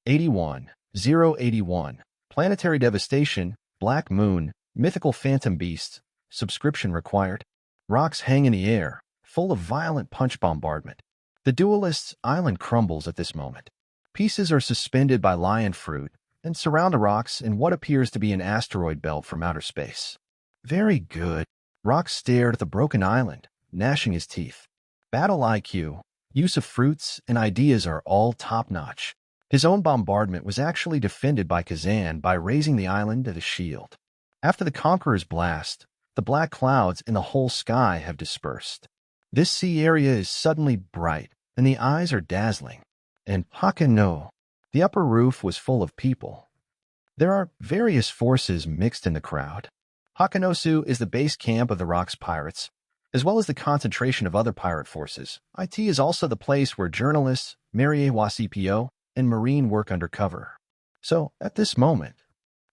81. Planetary devastation, black moon, mythical phantom beasts, subscription required. Rocks hang in the air, full of violent punch bombardment. The duelist's island crumbles at this moment. Pieces are suspended by lion fruit and surround the rocks in what appears to be an asteroid belt from outer space. Very good. Rock stared at the broken island, gnashing his teeth. Battle IQ, use of fruits, and ideas are all top-notch. His own bombardment was actually defended by Kazan by raising the island as a shield. After the Conqueror's blast, the black clouds in the whole sky have dispersed. This sea area is suddenly bright, and the eyes are dazzling. And Hakano, the upper roof was full of people. There are various forces mixed in the crowd. Hakanosu is the base camp of the Rocks pirates, as well as the concentration of other pirate forces. IT is also the place where journalists, CPO, and Marine work undercover. So, at this moment,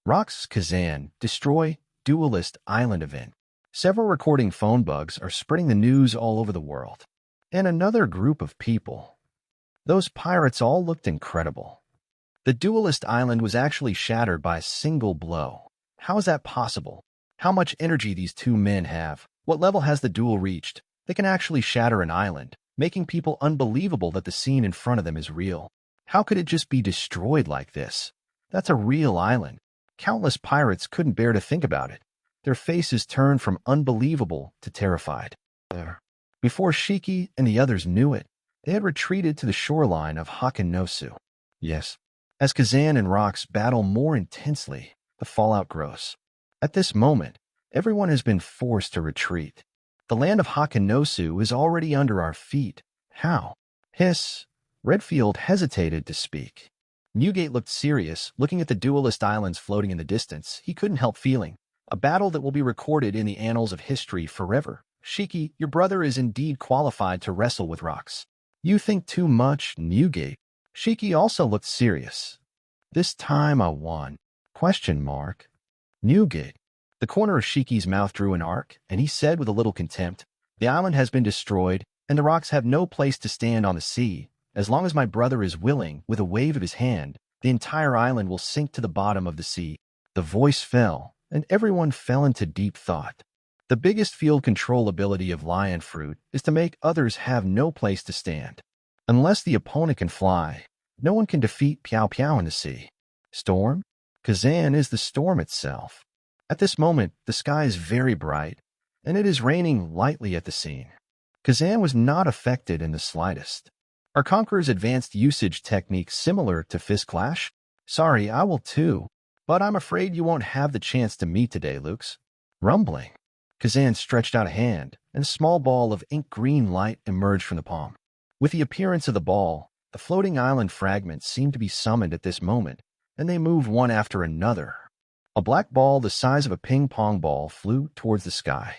Rocks Kazan Destroy Duelist Island event. Several recording phone bugs are spreading the news all over the world. And another group of people. Those pirates all looked incredible. The Duelist Island was actually shattered by a single blow. How is that possible? How much energy these two men have? What level has the duel reached? They can actually shatter an island, making people unbelievable that the scene in front of them is real. How could it just be destroyed like this? That's a real island. Countless pirates couldn't bear to think about it. Their faces turned from unbelievable to terrified. Before Shiki and the others knew it, they had retreated to the shoreline of Hakanosu. Yes, as Kazan and Rocks battle more intensely, the fallout grows. At this moment, everyone has been forced to retreat. The land of Hakanosu is already under our feet. How? Hiss. Redfield hesitated to speak. Newgate looked serious, looking at the duelist islands floating in the distance. He couldn't help feeling. A battle that will be recorded in the annals of history forever. Shiki, your brother is indeed qualified to wrestle with Rocks. You think too much, Newgate. Shiki also looked serious. This time I won. ? Newgate. The corner of Shiki's mouth drew an arc, and he said with a little contempt, the island has been destroyed, and the rocks have no place to stand on the sea. As long as my brother is willing, with a wave of his hand, the entire island will sink to the bottom of the sea. The voice fell, and everyone fell into deep thought. The biggest field control ability of lion fruit is to make others have no place to stand. Unless the opponent can fly, no one can defeat Piao Piao in the sea. Storm? Kazan is the storm itself. At this moment, the sky is very bright, and it is raining lightly at the scene. Kazan was not affected in the slightest. Are Conqueror's advanced usage techniques similar to Fist Clash? Sorry, I will too, but I'm afraid you won't have the chance to meet today, Lukes. Rumbling. Kazan stretched out a hand, and a small ball of ink-green light emerged from the palm. With the appearance of the ball, the floating island fragments seemed to be summoned at this moment, and they moved one after another. A black ball the size of a ping-pong ball flew towards the sky,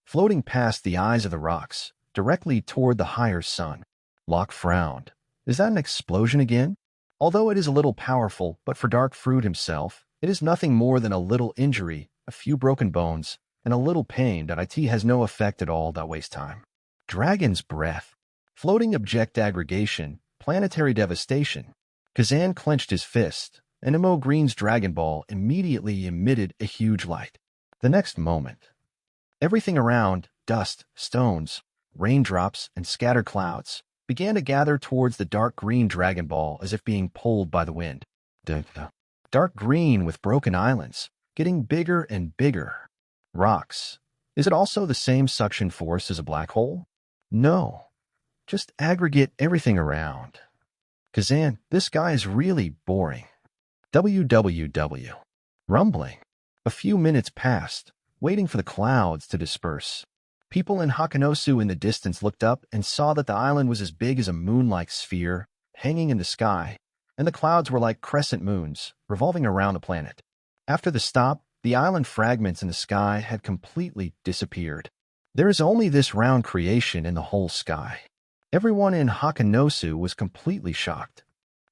floating past the eyes of the rocks, directly toward the higher sun. Locke frowned. Is that an explosion again? Although it is a little powerful, but for Dark Fruit himself, it is nothing more than a little injury, a few broken bones, and a little pain that IT has no effect at all that wastes time. Dragon's Breath. Floating object aggregation, planetary devastation. Kazan clenched his fist, and Emo Green's Dragon Ball immediately emitted a huge light. The next moment, everything around, dust, stones, raindrops, and scattered clouds, began to gather towards the dark green Dragon Ball as if being pulled by the wind. Dark green with broken islands, getting bigger and bigger. Rocks. Is it also the same suction force as a black hole? No. Just aggregate everything around. Kazan, this guy is really boring. WWW. Rumbling. A few minutes passed, waiting for the clouds to disperse. People in Hakanosu in the distance looked up and saw that the island was as big as a moon-like sphere, hanging in the sky, and the clouds were like crescent moons, revolving around the planet. After the stop, the island fragments in the sky had completely disappeared. There is only this round creation in the whole sky. Everyone in Hakanosu was completely shocked.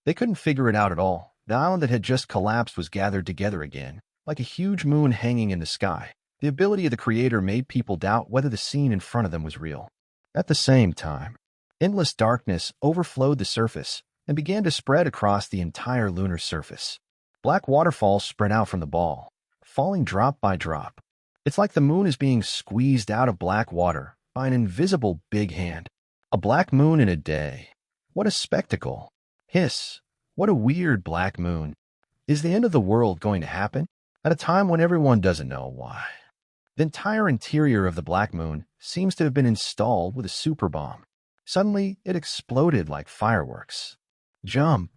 They couldn't figure it out at all. The island that had just collapsed was gathered together again, like a huge moon hanging in the sky. The ability of the creator made people doubt whether the scene in front of them was real. At the same time, endless darkness overflowed the surface, and began to spread across the entire lunar surface. Black waterfalls spread out from the ball, falling drop by drop. It's like the moon is being squeezed out of black water by an invisible big hand. A black moon in a day. What a spectacle. Hiss. What a weird black moon. Is the end of the world going to happen? At a time when everyone doesn't know why. The entire interior of the black moon seems to have been installed with a super bomb. Suddenly, it exploded like fireworks. Jump.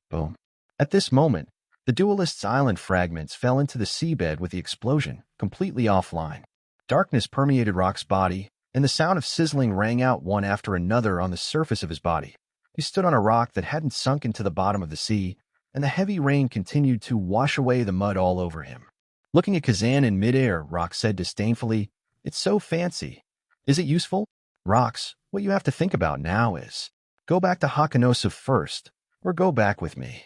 Boom. At this moment, the duelist's island fragments fell into the seabed with the explosion, completely offline. Darkness permeated Rock's body, and the sound of sizzling rang out one after another on the surface of his body. He stood on a rock that hadn't sunk into the bottom of the sea, and the heavy rain continued to wash away the mud all over him. Looking at Kazan in midair, Rock said disdainfully, "It's so fancy. Is it useful? Rocks, what you have to think about now is, go back to Hakanosu first, or go back with me."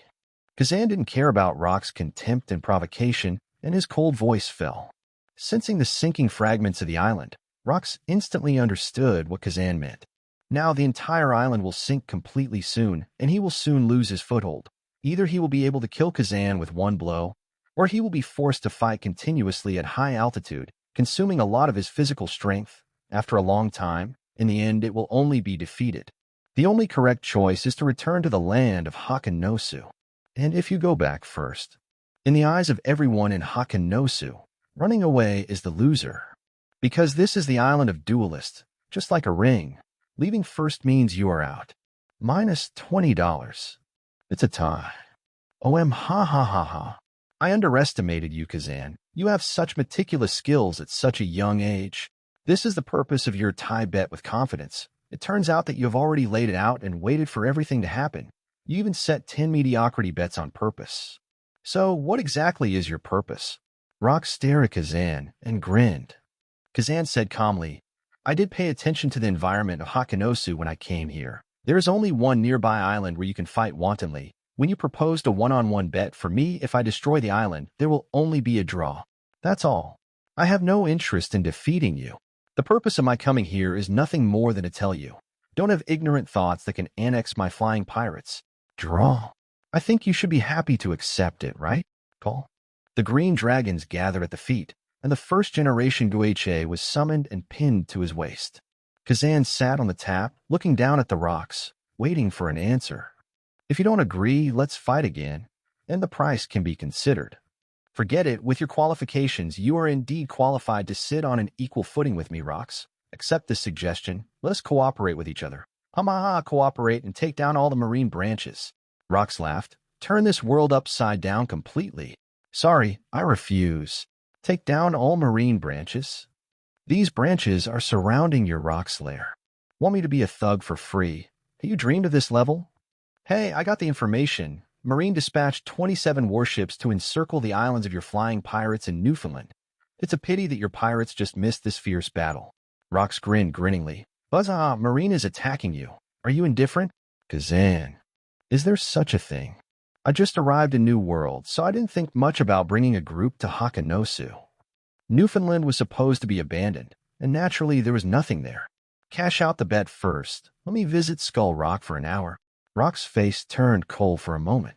Kazan didn't care about Rock's contempt and provocation, and his cold voice fell. Sensing the sinking fragments of the island, Rox instantly understood what Kazan meant. Now the entire island will sink completely soon, and he will soon lose his foothold. Either he will be able to kill Kazan with one blow, or he will be forced to fight continuously at high altitude, consuming a lot of his physical strength. After a long time, in the end it will only be defeated. The only correct choice is to return to the land of Hakanosu. And if you go back first, in the eyes of everyone in Hakanosu, running away is the loser. Because this is the island of duelists, just like a ring. Leaving first means you are out. Minus $20. It's a tie. OM ha ha ha ha. I underestimated you, Kazan. You have such meticulous skills at such a young age. This is the purpose of your tie bet with confidence. It turns out that you have already laid it out and waited for everything to happen. You even set 10 mediocrity bets on purpose. So what exactly is your purpose? Rock stared at Kazan and grinned. Kazan said calmly, I did pay attention to the environment of Hakanosu when I came here. There is only one nearby island where you can fight wantonly. When you proposed a one-on-one bet for me, if I destroy the island, there will only be a draw. That's all. I have no interest in defeating you. The purpose of my coming here is nothing more than to tell you. Don't have ignorant thoughts that can annex my flying pirates. Draw. I think you should be happy to accept it, right? Call. The green dragons gathered at the feet, and the first-generation Guiche was summoned and pinned to his waist. Kazan sat on the tap, looking down at the rocks, waiting for an answer. If you don't agree, let's fight again, and the price can be considered. Forget it, with your qualifications, you are indeed qualified to sit on an equal footing with me, Rox. Accept this suggestion. Let us cooperate with each other. Hamaha, cooperate and take down all the marine branches. Rox laughed. Turn this world upside down completely. Sorry, I refuse. Take down all marine branches? These branches are surrounding your Rox lair. Want me to be a thug for free? Have you dreamed of this level? Hey, I got the information. Marine dispatched 27 warships to encircle the islands of your flying pirates in Newfoundland. It's a pity that your pirates just missed this fierce battle. Rox grinned grinningly. Buzza, Marine is attacking you. Are you indifferent? Kazan. Is there such a thing? I just arrived in New World, so I didn't think much about bringing a group to Hakanosu. Newfoundland was supposed to be abandoned, and naturally there was nothing there. Cash out the bet first. Let me visit Skull Rock for an hour. Rock's face turned cold for a moment.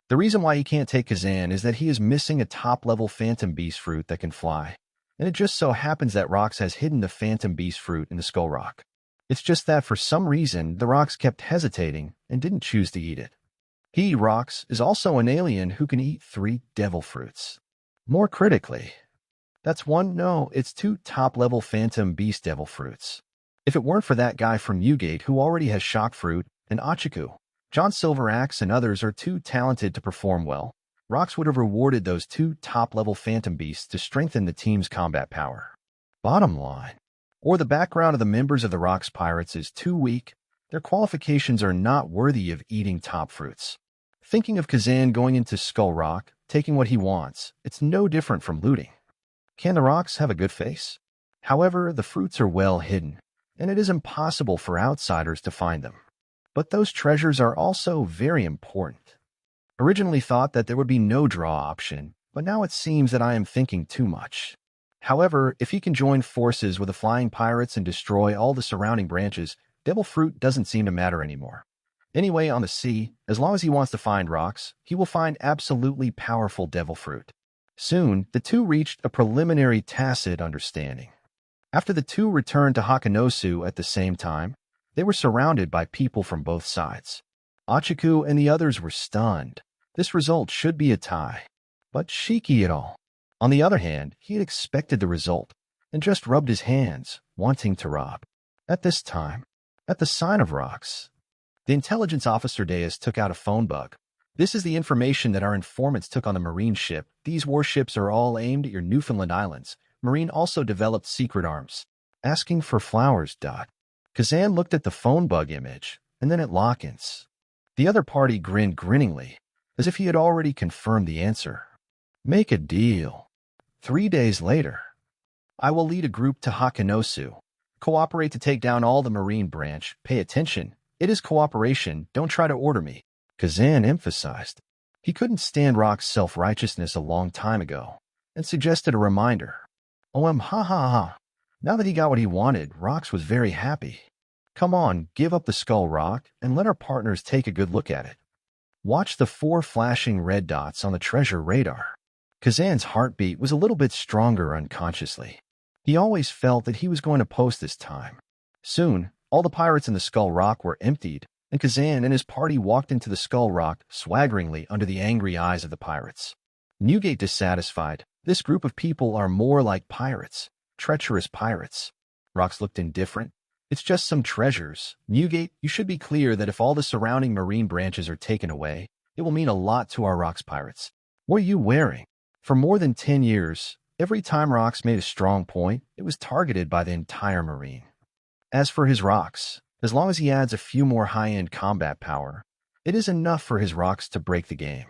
The reason why he can't take Kazan is that he is missing a top-level Phantom Beast fruit that can fly. And it just so happens that Rox has hidden the Phantom Beast fruit in the Skull Rock. It's just that for some reason, the Rox kept hesitating and didn't choose to eat it. He, Rox, is also an alien who can eat 3 devil fruits. More critically, it's 2 top-level Phantom Beast devil fruits. If it weren't for that guy from Ugate who already has Shock Fruit, and Achiku, John Silveraxe and others are too talented to perform well, Rox would have rewarded those 2 top-level Phantom Beasts to strengthen the team's combat power. Bottom line, or the background of the members of the Rox Pirates is too weak, their qualifications are not worthy of eating top fruits. Thinking of Kazan going into Skull Rock, taking what he wants, it's no different from looting. Can the Rox have a good face? However, the fruits are well hidden, and it is impossible for outsiders to find them. But those treasures are also very important. Originally thought that there would be no draw option, but now it seems that I am thinking too much. However, if he can join forces with the flying pirates and destroy all the surrounding branches, devil fruit doesn't seem to matter anymore. Anyway, on the sea, as long as he wants to find rocks, he will find absolutely powerful devil fruit. Soon, the two reached a preliminary tacit understanding. After the two returned to Hakanosu at the same time, they were surrounded by people from both sides. Achiku and the others were stunned. This result should be a tie. But Shiki et al. On the other hand, he had expected the result and just rubbed his hands, wanting to rob. At this time, at the sign of rocks, the intelligence officer Deus took out a phone bug. This is the information that our informants took on the Marine ship. These warships are all aimed at your Newfoundland Islands. Marine also developed secret arms. Asking for flowers. Kazan looked at the phone bug image, and then at Lockins. The other party grinned grinningly, as if he had already confirmed the answer. Make a deal. 3 days later, I will lead a group to Hakanosu. Cooperate to take down all the Marine branch. Pay attention. It is cooperation. Don't try to order me. Kazan emphasized. He couldn't stand Rock's self-righteousness a long time ago, and suggested a reminder. Ha ha ha. Now that he got what he wanted, Rox was very happy. Come on, give up the skull, Rock, and let our partners take a good look at it. Watch the 4 flashing red dots on the treasure radar. Kazan's heartbeat was a little bit stronger unconsciously. He always felt that he was going to post this time. Soon, all the pirates in the Skull Rock were emptied, and Kazan and his party walked into the Skull Rock swaggeringly under the angry eyes of the pirates. Newgate dissatisfied. This group of people are more like pirates, treacherous pirates. Rox looked indifferent. It's just some treasures. Newgate, you should be clear that if all the surrounding marine branches are taken away, it will mean a lot to our Rox pirates. What are you wearing? For more than 10 years, every time Rox made a strong point, it was targeted by the entire marine. As for his rocks, as long as he adds a few more high-end combat power, it is enough for his rocks to break the game.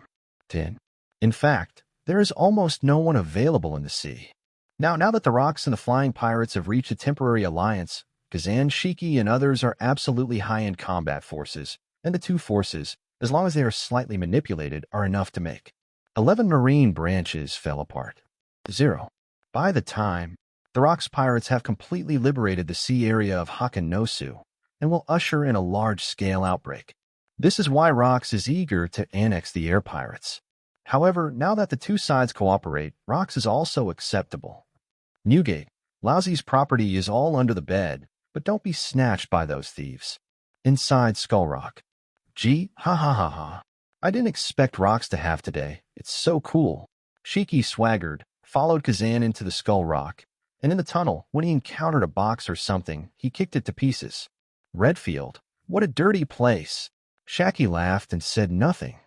10. In fact, there is almost no one available in the sea. Now that the rocks and the flying pirates have reached a temporary alliance, Kazan, Shiki, and others are absolutely high-end combat forces, and the two forces, as long as they are slightly manipulated, are enough to make. 11 marine branches fell apart. 0. By the time, the Rocks pirates have completely liberated the sea area of Hakanosu and will usher in a large-scale outbreak. This is why Rocks is eager to annex the air pirates. However, now that the two sides cooperate, Rocks is also acceptable. Newgate, Lousy's property is all under the bed, but don't be snatched by those thieves. Inside Skull Rock. Gee, ha ha ha ha. I didn't expect Rocks to have today. It's so cool. Shiki swaggered, followed Kazan into the Skull Rock, and in the tunnel, when he encountered a box or something, he kicked it to pieces. Redfield, what a dirty place. Shaki laughed and said nothing.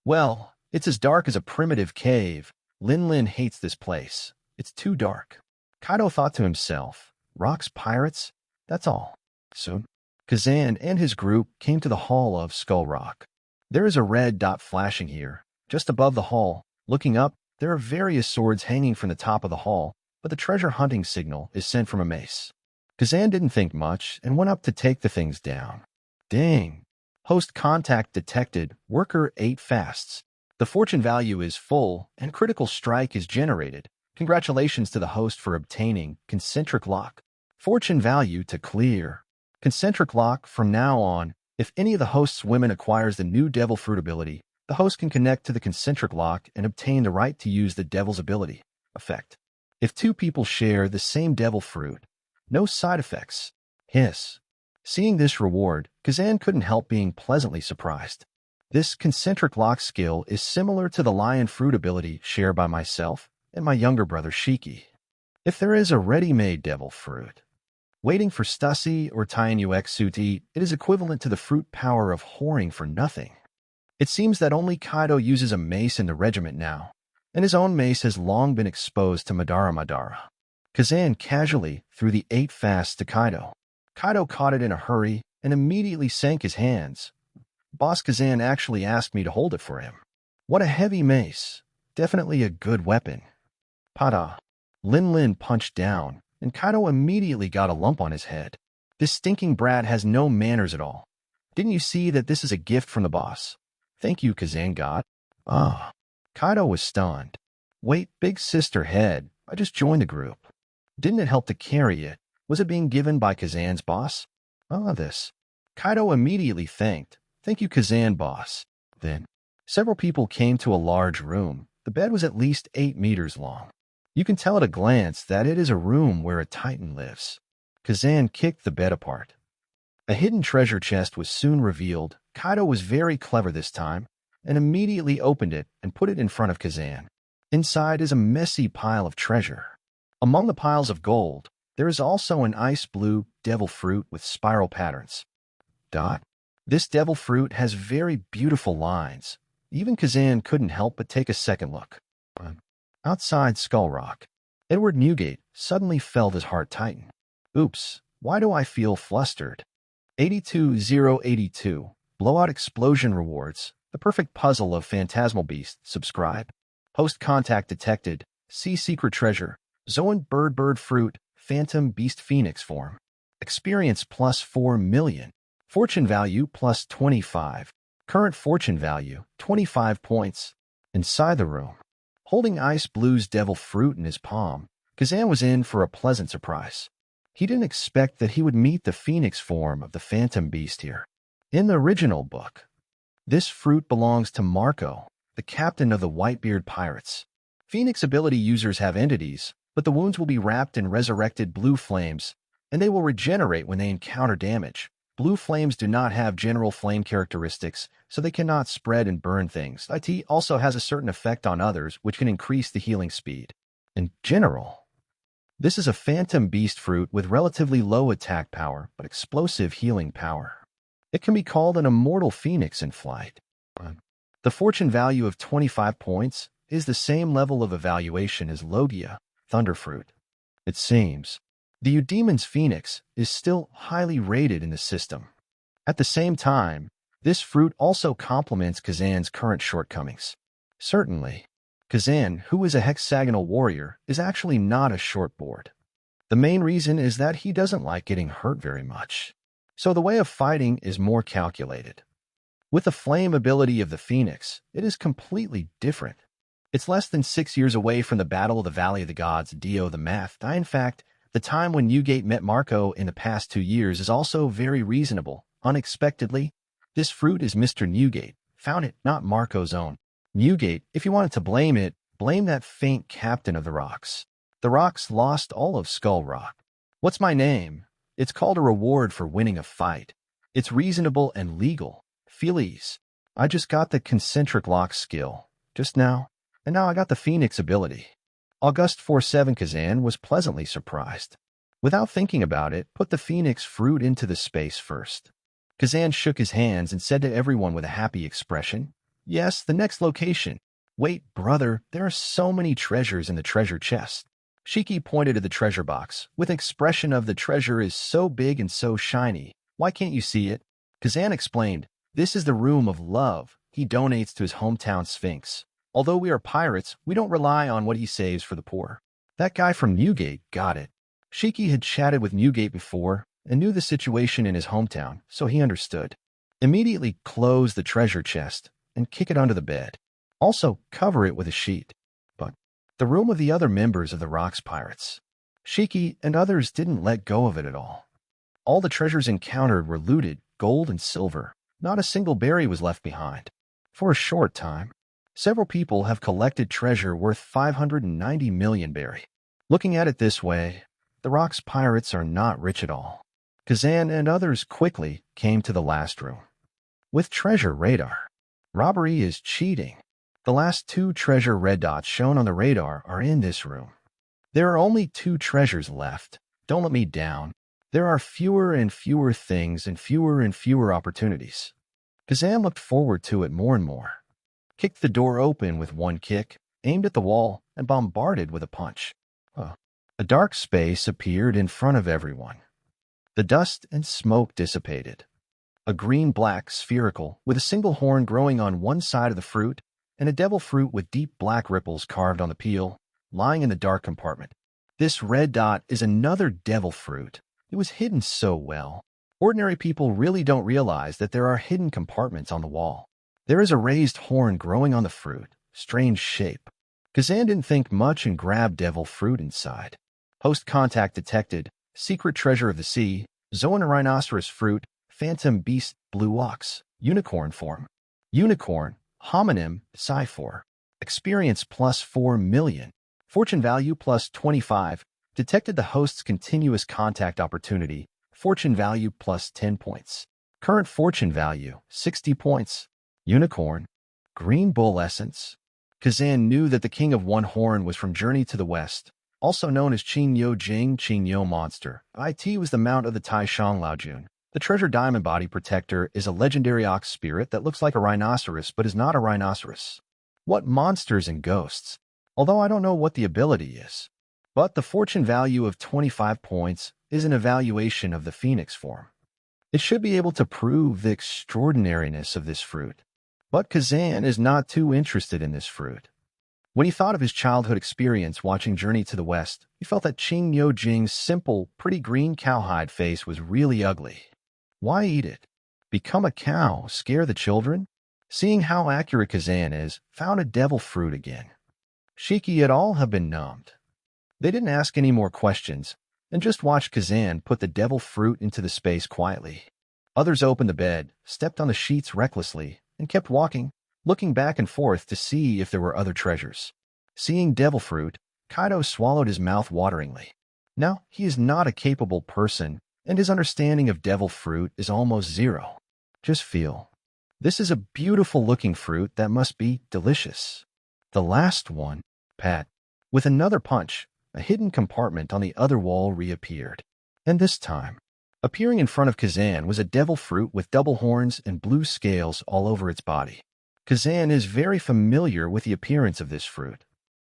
Well, it's as dark as a primitive cave. Lin hates this place. It's too dark. Kaido thought to himself, Rocks pirates? That's all. Soon, Kazan and his group came to the hall of Skull Rock. There is a red dot flashing here, just above the hall. Looking up, there are various swords hanging from the top of the hall, but the treasure hunting signal is sent from a mace. Kazan didn't think much and went up to take the things down. Dang. Host contact detected. Worker 8 fasts. The fortune value is full and critical strike is generated. Congratulations to the host for obtaining concentric lock. Fortune value to clear. Concentric lock from now on. If any of the host's women acquires the new devil fruit ability, the host can connect to the concentric lock and obtain the right to use the devil's ability. Effect. If 2 people share the same devil fruit, no side effects. Hiss. Seeing this reward, Kazan couldn't help being pleasantly surprised. This concentric lock skill is similar to the lion fruit ability shared by myself and my younger brother Shiki. If there is a ready-made devil fruit, waiting for Stussy or Tainyuexu to eat, it is equivalent to the fruit power of whoring for nothing. It seems that only Kaido uses a mace in the regiment now, and his own mace has long been exposed to Madara. Kazan casually threw the 8 fasts to Kaido. Kaido caught it in a hurry and immediately sank his hands. Boss Kazan actually asked me to hold it for him. What a heavy mace. Definitely a good weapon. Pada. Lin punched down, and Kaido immediately got a lump on his head. This stinking brat has no manners at all. Didn't you see that this is a gift from the boss? Thank you, Kazan got. Ah. Kaido was stunned. Wait, big sister head. I just joined the group. Didn't it help to carry it? Was it being given by Kazan's boss? This. Kaido immediately thanked. Thank you, Kazan boss. Then, several people came to a large room. The bed was at least 8 meters long. You can tell at a glance that it is a room where a titan lives. Kazan kicked the bed apart. A hidden treasure chest was soon revealed. Kaido was very clever this time and immediately opened it and put it in front of Kazan. Inside is a messy pile of treasure. Among the piles of gold, there is also an ice blue devil fruit with spiral patterns. This devil fruit has very beautiful lines. Even Kazan couldn't help but take a second look. Outside Skull Rock, Edward Newgate suddenly felt his heart tighten. Oops, why do I feel flustered? 82082, Blowout Explosion Rewards, the perfect puzzle of Phantasmal Beast, subscribe. Post contact detected, see secret treasure, Zoan Bird Fruit, Phantom Beast Phoenix form. Experience plus 4 million. Fortune value plus 25. Current fortune value, 25 points. Inside the room, holding Ice Blue's devil fruit in his palm, Kazan was in for a pleasant surprise. He didn't expect that he would meet the phoenix form of the Phantom Beast here. In the original book, this fruit belongs to Marco, the captain of the Whitebeard pirates. Phoenix ability users have entities, but the wounds will be wrapped in resurrected blue flames, and they will regenerate when they encounter damage. Blue flames do not have general flame characteristics, so they cannot spread and burn things. IT also has a certain effect on others, which can increase the healing speed. In general, this is a Phantom Beast fruit with relatively low attack power, but explosive healing power. It can be called an immortal phoenix in flight. The fortune value of 25 points is the same level of evaluation as Logia, Thunderfruit. It seems the Eudemon's Phoenix is still highly rated in the system. At the same time, this fruit also complements Kazan's current shortcomings. Certainly, Kazan, who is a hexagonal warrior, is actually not a shortboard. The main reason is that he doesn't like getting hurt very much. So the way of fighting is more calculated. With the flame ability of the Phoenix, it is completely different. It's less than 6 years away from the Battle of the Valley of the Gods, Dio the Math. In fact, the time when Newgate met Marco in the past 2 years is also very reasonable. Unexpectedly, this fruit is Mr. Newgate. Found it, not Marco's own. Newgate, if you wanted to blame it, blame that faint captain of the Rocks. The Rocks lost all of Skull Rock. What's my name? It's called a reward for winning a fight. It's reasonable and legal. Feel ease. I just got the concentric lock skill just now, and now I got the Phoenix ability. August 47 Kazan was pleasantly surprised. Without thinking about it, put the Phoenix fruit into the space first. Kazan shook his hands and said to everyone with a happy expression, "Yes, the next location. Wait, brother, there are so many treasures in the treasure chest." Shiki pointed to the treasure box, with an expression of the treasure is so big and so shiny. Why can't you see it? Kazan explained, this is the room of love he donates to his hometown Sphinx. Although we are pirates, we don't rely on what he saves for the poor. That guy from Newgate got it. Shiki had chatted with Newgate before and knew the situation in his hometown, so he understood. Immediately close the treasure chest and kick it under the bed. Also, cover it with a sheet. But the room of the other members of the Rocks Pirates. Shiki and others didn't let go of it at all. All the treasures encountered were looted, gold and silver. Not a single berry was left behind. For a short time, several people have collected treasure worth 590 million berry. Looking at it this way, the Rocks Pirates are not rich at all. Kazan and others quickly came to the last room. With treasure radar. Robbery is cheating. The last 2 treasure red dots shown on the radar are in this room. There are only 2 treasures left. Don't let me down. There are fewer and fewer things and fewer opportunities. Kazan looked forward to it more and more. Kicked the door open with one kick, aimed at the wall, and bombarded with a punch. A dark space appeared in front of everyone. The dust and smoke dissipated. A green-black spherical with a single horn growing on one side of the fruit, and a devil fruit with deep black ripples carved on the peel, lying in the dark compartment. This red dot is another devil fruit. It was hidden so well. Ordinary people really don't realize that there are hidden compartments on the wall. There is a raised horn growing on the fruit, strange shape. Kazan didn't think much and grabbed devil fruit inside. Post contact detected, secret treasure of the sea, Zoan rhinoceros fruit, Phantom Beast Blue Ox. Unicorn form. Unicorn, homonym, Psi4. Experience plus 4 million. Fortune value plus 25. Detected the host's continuous contact opportunity. Fortune value plus 10 points. Current fortune value, 60 points. Unicorn. Green bull essence. Kazan knew that the king of one horn was from Journey to the West, also known as Qingyo Jing, Qingyo Monster. It was the mount of the Tai Shang Laojun. The treasure diamond body protector is a legendary ox spirit that looks like a rhinoceros but is not a rhinoceros. What monsters and ghosts? Although I don't know what the ability is. But the fortune value of 25 points is an evaluation of the phoenix form. It should be able to prove the extraordinariness of this fruit. But Kazan is not too interested in this fruit. When he thought of his childhood experience watching Journey to the West, he felt that Qingyo Jing's simple, pretty green cowhide face was really ugly. Why eat it? Become a cow, scare the children? Seeing how accurate Kazan is, found a devil fruit again. Shiki et al. Have been numbed. They didn't ask any more questions, and just watched Kazan put the devil fruit into the space quietly. Others opened the bed, stepped on the sheets recklessly, and kept walking, looking back and forth to see if there were other treasures. Seeing devil fruit, Kaido swallowed his mouth wateringly. Now, he is not a capable person, and his understanding of devil fruit is almost zero. Just feel. This is a beautiful-looking fruit that must be delicious. The last one, pat. With another punch, a hidden compartment on the other wall reappeared. And this time, appearing in front of Kazan was a devil fruit with double horns and blue scales all over its body. Kazan is very familiar with the appearance of this fruit.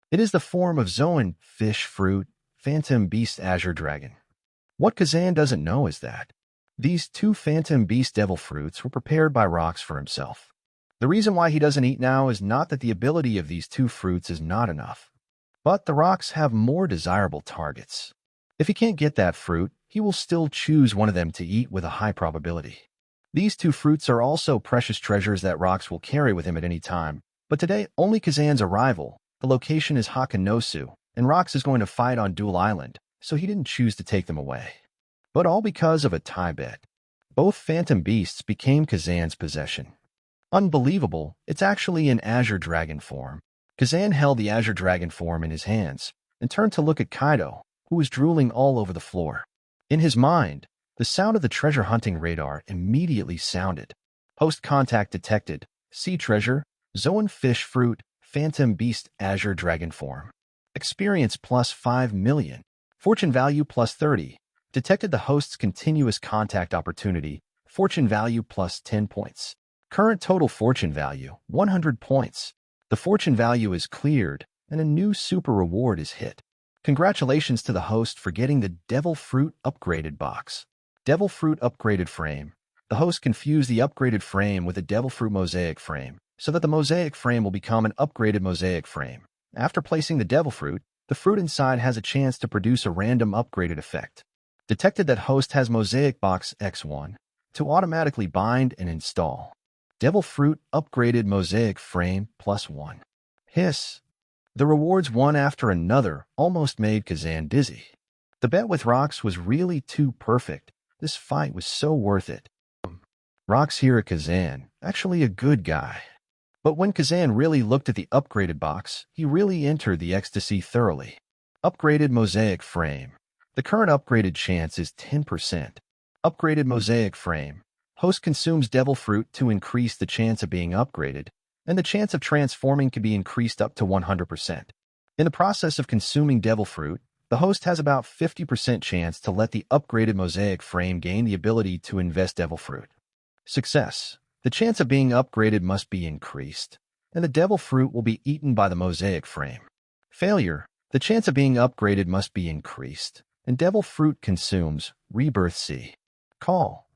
It is the form of Zoan fish fruit, phantom beast azure dragon. What Kazan doesn't know is that these two phantom beast devil fruits were prepared by Rocks for himself. The reason why he doesn't eat now is not that the ability of these two fruits is not enough, but the Rocks have more desirable targets. If he can't get that fruit, he will still choose one of them to eat with a high probability. These two fruits are also precious treasures that Rocks will carry with him at any time, but today only Kazan's arrival. The location is Hakanosu, and Rocks is going to fight on Duel Island, so he didn't choose to take them away. But all because of a tie bet. Both phantom beasts became Kazan's possession. Unbelievable, it's actually in Azure Dragon form. Kazan held the Azure Dragon form in his hands and turned to look at Kaido, who was drooling all over the floor. In his mind, the sound of the treasure hunting radar immediately sounded. Host contact detected. Sea treasure, Zoan fish fruit, phantom beast Azure Dragon form. Experience plus 5 million. Fortune value plus 30. Detected the host's continuous contact opportunity. Fortune value plus 10 points. Current total fortune value, 100 points. The fortune value is cleared, and a new super reward is hit. Congratulations to the host for getting the Devil Fruit Upgraded box. Devil Fruit Upgraded frame. The host confused the upgraded frame with a Devil Fruit Mosaic frame, so that the Mosaic frame will become an upgraded Mosaic frame. After placing the Devil Fruit, the fruit inside has a chance to produce a random upgraded effect. Detected that host has Mosaic Box X1 to automatically bind and install. Devil Fruit Upgraded Mosaic Frame plus 1. Hiss. The rewards one after another almost made Kazan dizzy. The bet with Rocks was really too perfect. This fight was so worth it. Rocks here at Kazan, actually a good guy. But when Kazan really looked at the upgraded box, he really entered the ecstasy thoroughly. Upgraded Mosaic Frame. The current upgraded chance is 10%. Upgraded Mosaic Frame. Host consumes Devil Fruit to increase the chance of being upgraded, and the chance of transforming can be increased up to 100%. In the process of consuming Devil Fruit, the host has about 50% chance to let the upgraded Mosaic Frame gain the ability to invest Devil Fruit. Success. The chance of being upgraded must be increased, and the Devil Fruit will be eaten by the Mosaic Frame. Failure. The chance of being upgraded must be increased, and Devil Fruit consumes Rebirth C. Call.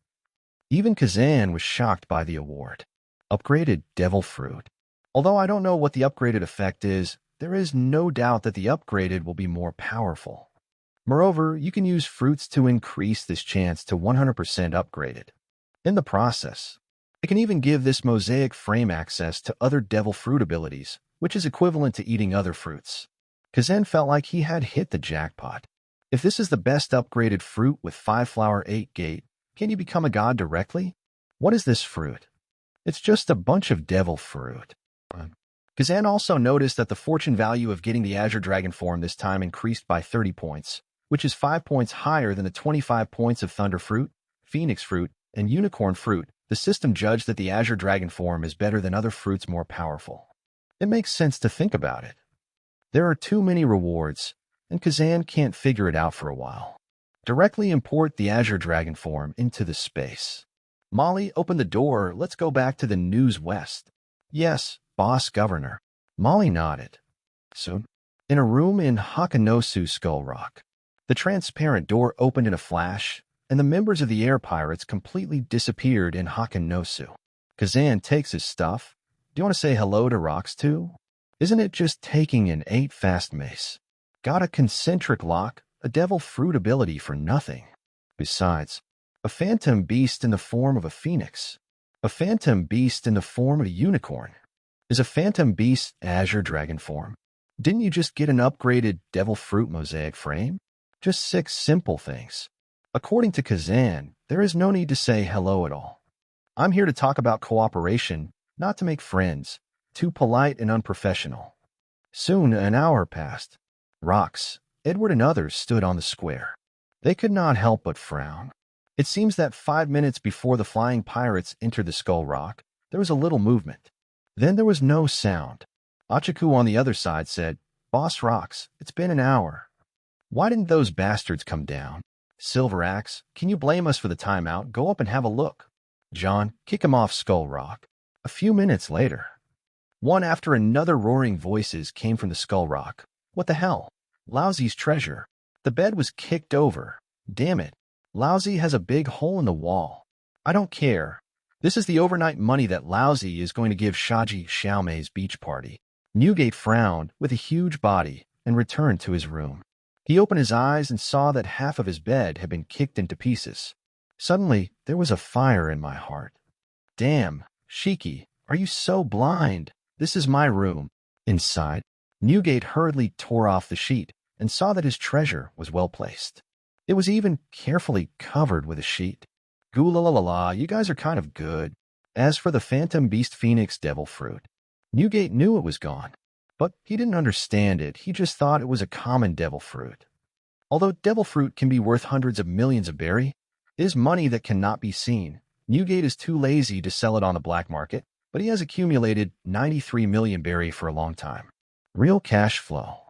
Even Kazan was shocked by the award. Upgraded Devil Fruit. Although I don't know what the upgraded effect is, there is no doubt that the upgraded will be more powerful. Moreover, you can use fruits to increase this chance to 100% upgraded. In the process, it can even give this Mosaic Frame access to other Devil Fruit abilities, which is equivalent to eating other fruits. Kazan felt like he had hit the jackpot. If this is the best upgraded fruit with 5 flower 8 gate, can you become a god directly? What is this fruit? It's just a bunch of devil fruit. Kazan also noticed that the fortune value of getting the Azure Dragon form this time increased by 30 points, which is 5 points higher than the 25 points of Thunder Fruit, Phoenix Fruit, and Unicorn Fruit. The system judged that the Azure Dragon form is better than other fruits more powerful. It makes sense to think about it. There are too many rewards, and Kazan can't figure it out for a while. Directly import the Azure Dragon form into the space. Molly, open the door. Let's go back to the News West. Yes, boss governor. Molly nodded. Soon, in a room in Hakanosu Skull Rock, the transparent door opened in a flash, and the members of the air pirates completely disappeared in Hakanosu. Kazan takes his stuff. Do you want to say hello to Rocks too? Isn't it just taking an 8 fast mace? Got a concentric lock, a devil fruit ability for nothing. Besides, a phantom beast in the form of a phoenix. A phantom beast in the form of a unicorn. Is a phantom beast Azure Dragon form? Didn't you just get an upgraded devil fruit mosaic frame? Just 6 simple things. According to Kazan, there is no need to say hello at all. I'm here to talk about cooperation, not to make friends. Too polite and unprofessional. Soon an hour passed. Rocks, Edward and others stood on the square. They could not help but frown. It seems that 5 minutes before the flying pirates entered the Skull Rock, there was a little movement. Then there was no sound. Achaku on the other side said, Boss Rocks, it's been an hour. Why didn't those bastards come down? Silver Axe, can you blame us for the timeout? Go up and have a look. John, kick him off Skull Rock. A few minutes later, one after another roaring voices came from the Skull Rock. What the hell? Lousy's treasure. The bed was kicked over. Damn it. Lousy has a big hole in the wall. I don't care. This is the overnight money that Lousy is going to give Shaji Xiaomei's beach party. Newgate frowned with a huge body and returned to his room. He opened his eyes and saw that half of his bed had been kicked into pieces. Suddenly, there was a fire in my heart. Damn, Shiki, are you so blind? This is my room. Inside, Newgate hurriedly tore off the sheet and saw that his treasure was well placed. It was even carefully covered with a sheet. Goo-la-la-la-la, you guys are kind of good. As for the Phantom Beast Phoenix Devil Fruit, Newgate knew it was gone, but he didn't understand it. He just thought it was a common devil fruit. Although devil fruit can be worth hundreds of millions of berry, it is money that cannot be seen. Newgate is too lazy to sell it on the black market, but he has accumulated 93 million berry for a long time. Real cash flow.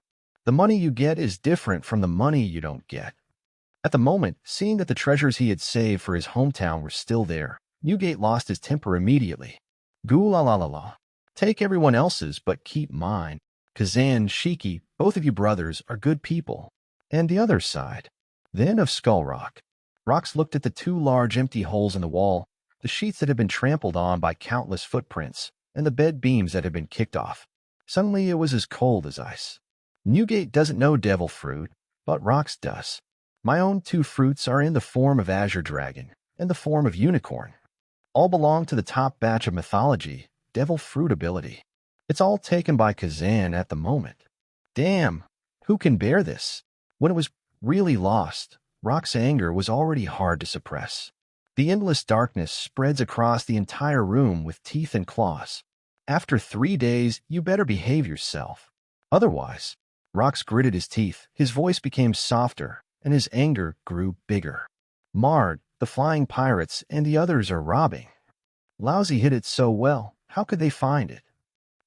The money you get is different from the money you don't get. At the moment, seeing that the treasures he had saved for his hometown were still there, Newgate lost his temper immediately. Goo-la-la-la-la. Take everyone else's, but keep mine. Kazan, Shiki, both of you brothers are good people. And the other side. Then of Skull Rock. Rocks looked at the 2 large empty holes in the wall, the sheets that had been trampled on by countless footprints, and the bed beams that had been kicked off. Suddenly it was as cold as ice. Newgate doesn't know devil fruit, but Rocks does. My own 2 fruits are in the form of Azure Dragon and the form of Unicorn. All belong to the top batch of mythology, devil fruit ability. It's all taken by Kazan at the moment. Damn, who can bear this? When it was really lost, Rock's anger was already hard to suppress. The endless darkness spreads across the entire room with teeth and claws. After 3 days, you better behave yourself. Otherwise, Rocks gritted his teeth, his voice became softer, and his anger grew bigger. Mard, the flying pirates, and the others are robbing. Lousy hid it so well, how could they find it?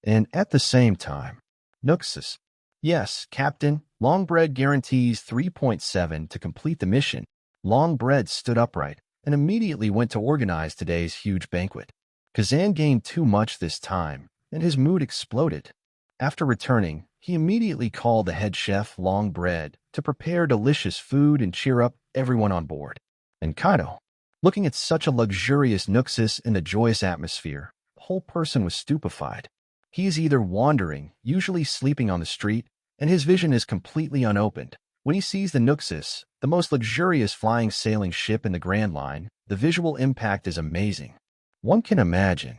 And at the same time, Nuxus. Yes, Captain, Longbread guarantees 3.7 to complete the mission. Longbread stood upright and immediately went to organize today's huge banquet. Kazan gained too much this time, and his mood exploded. After returning, he immediately called the head chef Longbread to prepare delicious food and cheer up everyone on board. And Kaido, looking at such a luxurious Nuxus in the joyous atmosphere, the whole person was stupefied. He is either wandering, usually sleeping on the street, and his vision is completely unopened. When he sees the Nuxus, the most luxurious flying sailing ship in the Grand Line, the visual impact is amazing. One can imagine.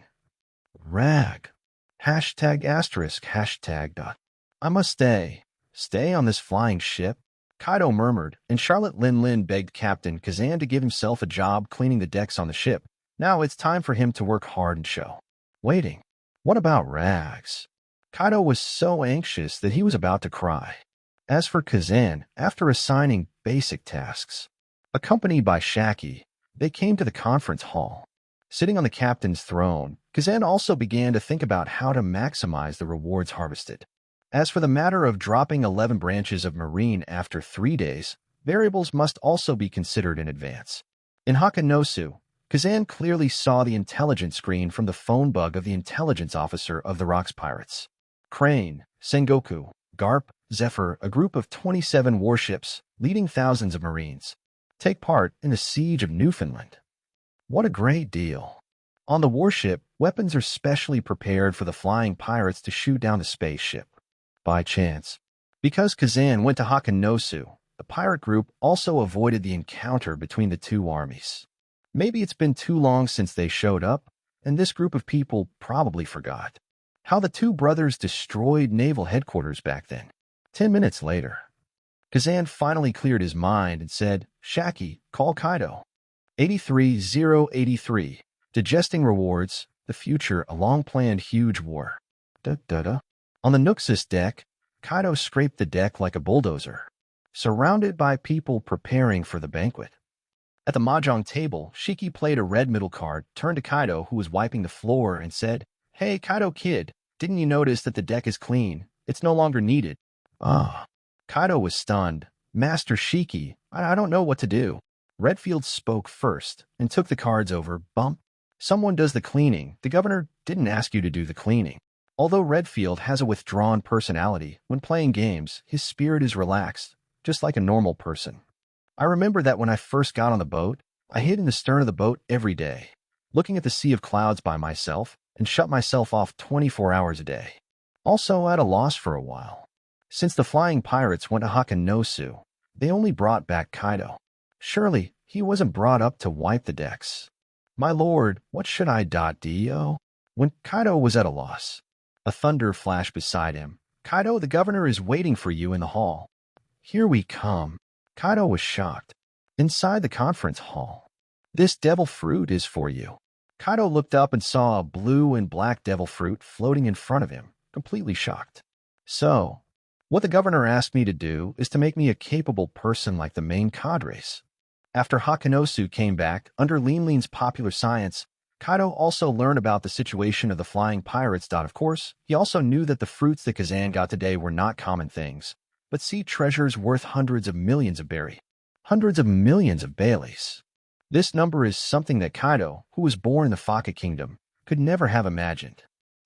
Rag. Hashtag asterisk hashtag dot. I must stay on this flying ship, Kaido murmured, and Charlotte Lin begged Captain Kazan to give himself a job cleaning the decks on the ship. Now it's time for him to work hard and show. waiting. What about Rags? Kaido was so anxious that he was about to cry. As for Kazan, after assigning basic tasks, accompanied by Shiki, they came to the conference hall. Sitting on the captain's throne, Kazan also began to think about how to maximize the rewards harvested. As for the matter of dropping 11 branches of marine after 3 days, variables must also be considered in advance. In Hakanosu, Kazan clearly saw the intelligence screen from the phone bug of the intelligence officer of the Rocks Pirates. Crane, Sengoku, Garp, Zephyr, a group of 27 warships, leading thousands of marines, take part in the siege of Newfoundland. What a great deal. On the warship, weapons are specially prepared for the flying pirates to shoot down the spaceship. By chance, because Kazan went to Hakanosu, the pirate group also avoided the encounter between the two armies. Maybe it's been too long since they showed up, and this group of people probably forgot how the two brothers destroyed naval headquarters back then. 10 minutes later, Kazan finally cleared his mind and said, Shiki, call Kaido. 83-083. Digesting rewards, the future, a long-planned huge war. Da-da-da. On the Nuxus deck, Kaido scraped the deck like a bulldozer, surrounded by people preparing for the banquet. At the mahjong table, Shiki played a red middle card, turned to Kaido, who was wiping the floor, and said, Hey, Kaido kid, didn't you notice that the deck is clean? It's no longer needed. Ah. Kaido was stunned. Master Shiki, I don't know what to do. Redfield spoke first and took the cards over. Bump. Someone does the cleaning. The governor didn't ask you to do the cleaning. Although Redfield has a withdrawn personality, when playing games, his spirit is relaxed, just like a normal person. I remember that when I first got on the boat, I hid in the stern of the boat every day, looking at the sea of clouds by myself, and shut myself off 24 hours a day. Also at a loss for a while. Since the flying pirates went to Hakanosu, they only brought back Kaido. Surely, he wasn't brought up to wipe the decks. My lord, what should I do? When Kaido was at a loss, a thunder flashed beside him. Kaido, the governor is waiting for you in the hall. Here we come. Kaido was shocked. Inside the conference hall. This devil fruit is for you. Kaido looked up and saw a blue and black devil fruit floating in front of him, completely shocked. So, what the governor asked me to do is to make me a capable person like the main cadres. After Hakanosu came back, under Lean's popular science, Kaido also learned about the situation of the flying pirates. Of course, he also knew that the fruits that Kazan got today were not common things, but sea treasures worth hundreds of millions of berry. Hundreds of millions of Baileys. This number is something that Kaido, who was born in the Faka Kingdom, could never have imagined.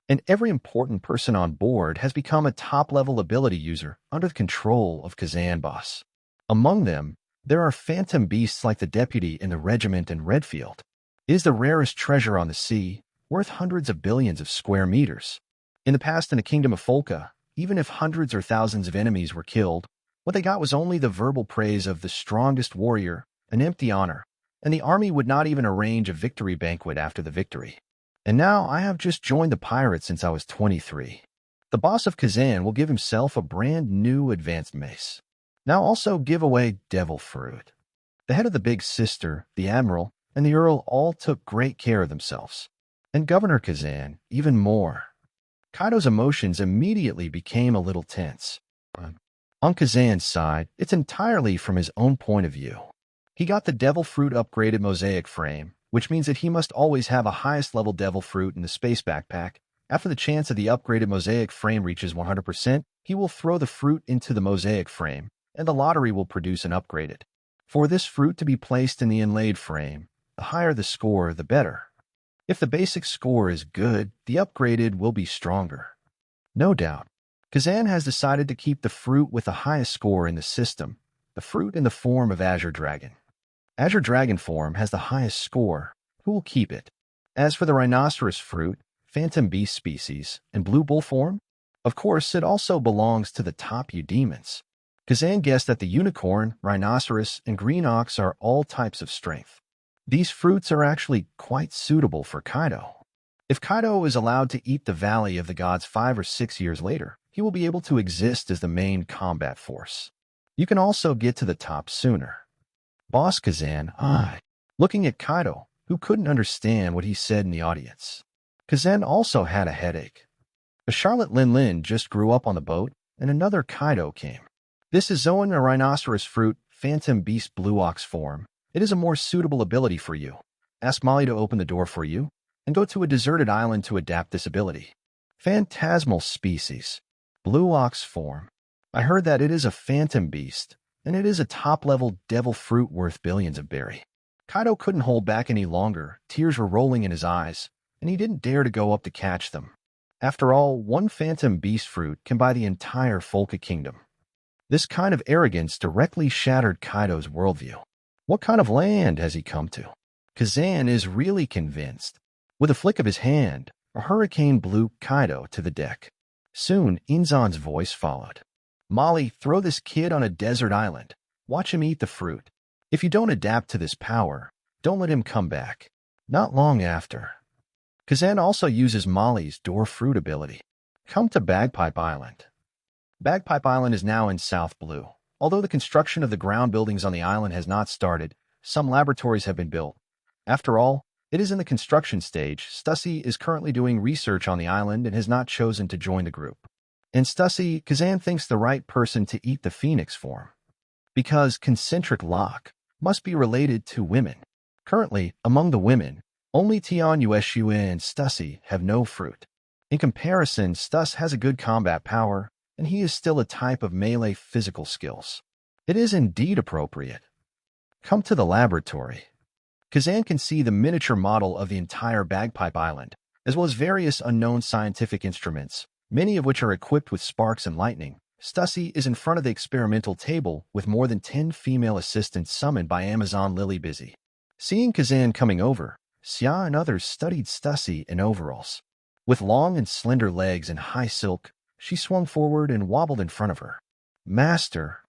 And every important person on board has become a top-level ability user under the control of Kazan boss. Among them, there are phantom beasts like the deputy in the regiment and Redfield. It is the rarest treasure on the sea, worth hundreds of billions of square meters. In the past, in the kingdom of Folka, even if hundreds or thousands of enemies were killed, what they got was only the verbal praise of the strongest warrior, an empty honor, and the army would not even arrange a victory banquet after the victory. And now I have just joined the pirates since I was 23. The boss of Kazan will give himself a brand new advanced mace. Now also give away devil fruit. The head of the big sister, the admiral, and the earl all took great care of themselves. And Governor Kazan, even more. Kaido's emotions immediately became a little tense. On Kazan's side, it's entirely from his own point of view. He got the devil fruit upgraded mosaic frame, which means that he must always have a highest level devil fruit in the space backpack. After the chance of the upgraded mosaic frame reaches 100%, he will throw the fruit into the mosaic frame, and the lottery will produce an upgraded. For this fruit to be placed in the inlaid frame, the higher the score, the better. If the basic score is good, the upgraded will be stronger. No doubt, Kazan has decided to keep the fruit with the highest score in the system, the fruit in the form of Azure Dragon. Azure Dragon form has the highest score. Who will keep it? As for the rhinoceros fruit, phantom beast species, and blue bull form, of course it also belongs to the top eudemons. Kazan guessed that the unicorn, rhinoceros, and green ox are all types of strength. These fruits are actually quite suitable for Kaido. If Kaido is allowed to eat the Valley of the Gods 5 or 6 years later, he will be able to exist as the main combat force. You can also get to the top sooner. Boss Kazan, looking at Kaido, who couldn't understand what he said in the audience. Kazan also had a headache. A Charlotte Lin just grew up on the boat, and another Kaido came. This is Zoan a rhinoceros fruit, phantom beast blue ox form. It is a more suitable ability for you. Ask Molly to open the door for you, and go to a deserted island to adapt this ability. Phantasmal species. Blue ox form. I heard that it is a phantom beast, and it is a top-level devil fruit worth billions of berry. Kaido couldn't hold back any longer. Tears were rolling in his eyes, and he didn't dare to go up to catch them. After all, one phantom beast fruit can buy the entire Folka kingdom. This kind of arrogance directly shattered Kaido's worldview. What kind of land has he come to? Kazan is really convinced. With a flick of his hand, a hurricane blew Kaido to the deck. Soon, Inzan's voice followed. Molly, throw this kid on a desert island. Watch him eat the fruit. If you don't adapt to this power, don't let him come back. Not long after. Kazan also uses Molly's door fruit ability. Come to Bagpipe Island. Bagpipe Island is now in South Blue. Although the construction of the ground buildings on the island has not started, some laboratories have been built. After all, it is in the construction stage. Stussy is currently doing research on the island and has not chosen to join the group. And Stussy, Kazan thinks the right person to eat the phoenix form. Because concentric lock must be related to women. Currently, among the women, only Tian Yueshue and Stussy have no fruit. In comparison, Stuss has a good combat power, and he is still a type of melee physical skills. It is indeed appropriate. Come to the laboratory. Kazan can see the miniature model of the entire Bagpipe Island, as well as various unknown scientific instruments, many of which are equipped with sparks and lightning. Stussy is in front of the experimental table with more than 10 female assistants summoned by Amazon Lily Busy. Seeing Kazan coming over, Xia and others studied Stussy in overalls. With long and slender legs and high silk, she swung forward and wobbled in front of her. Master,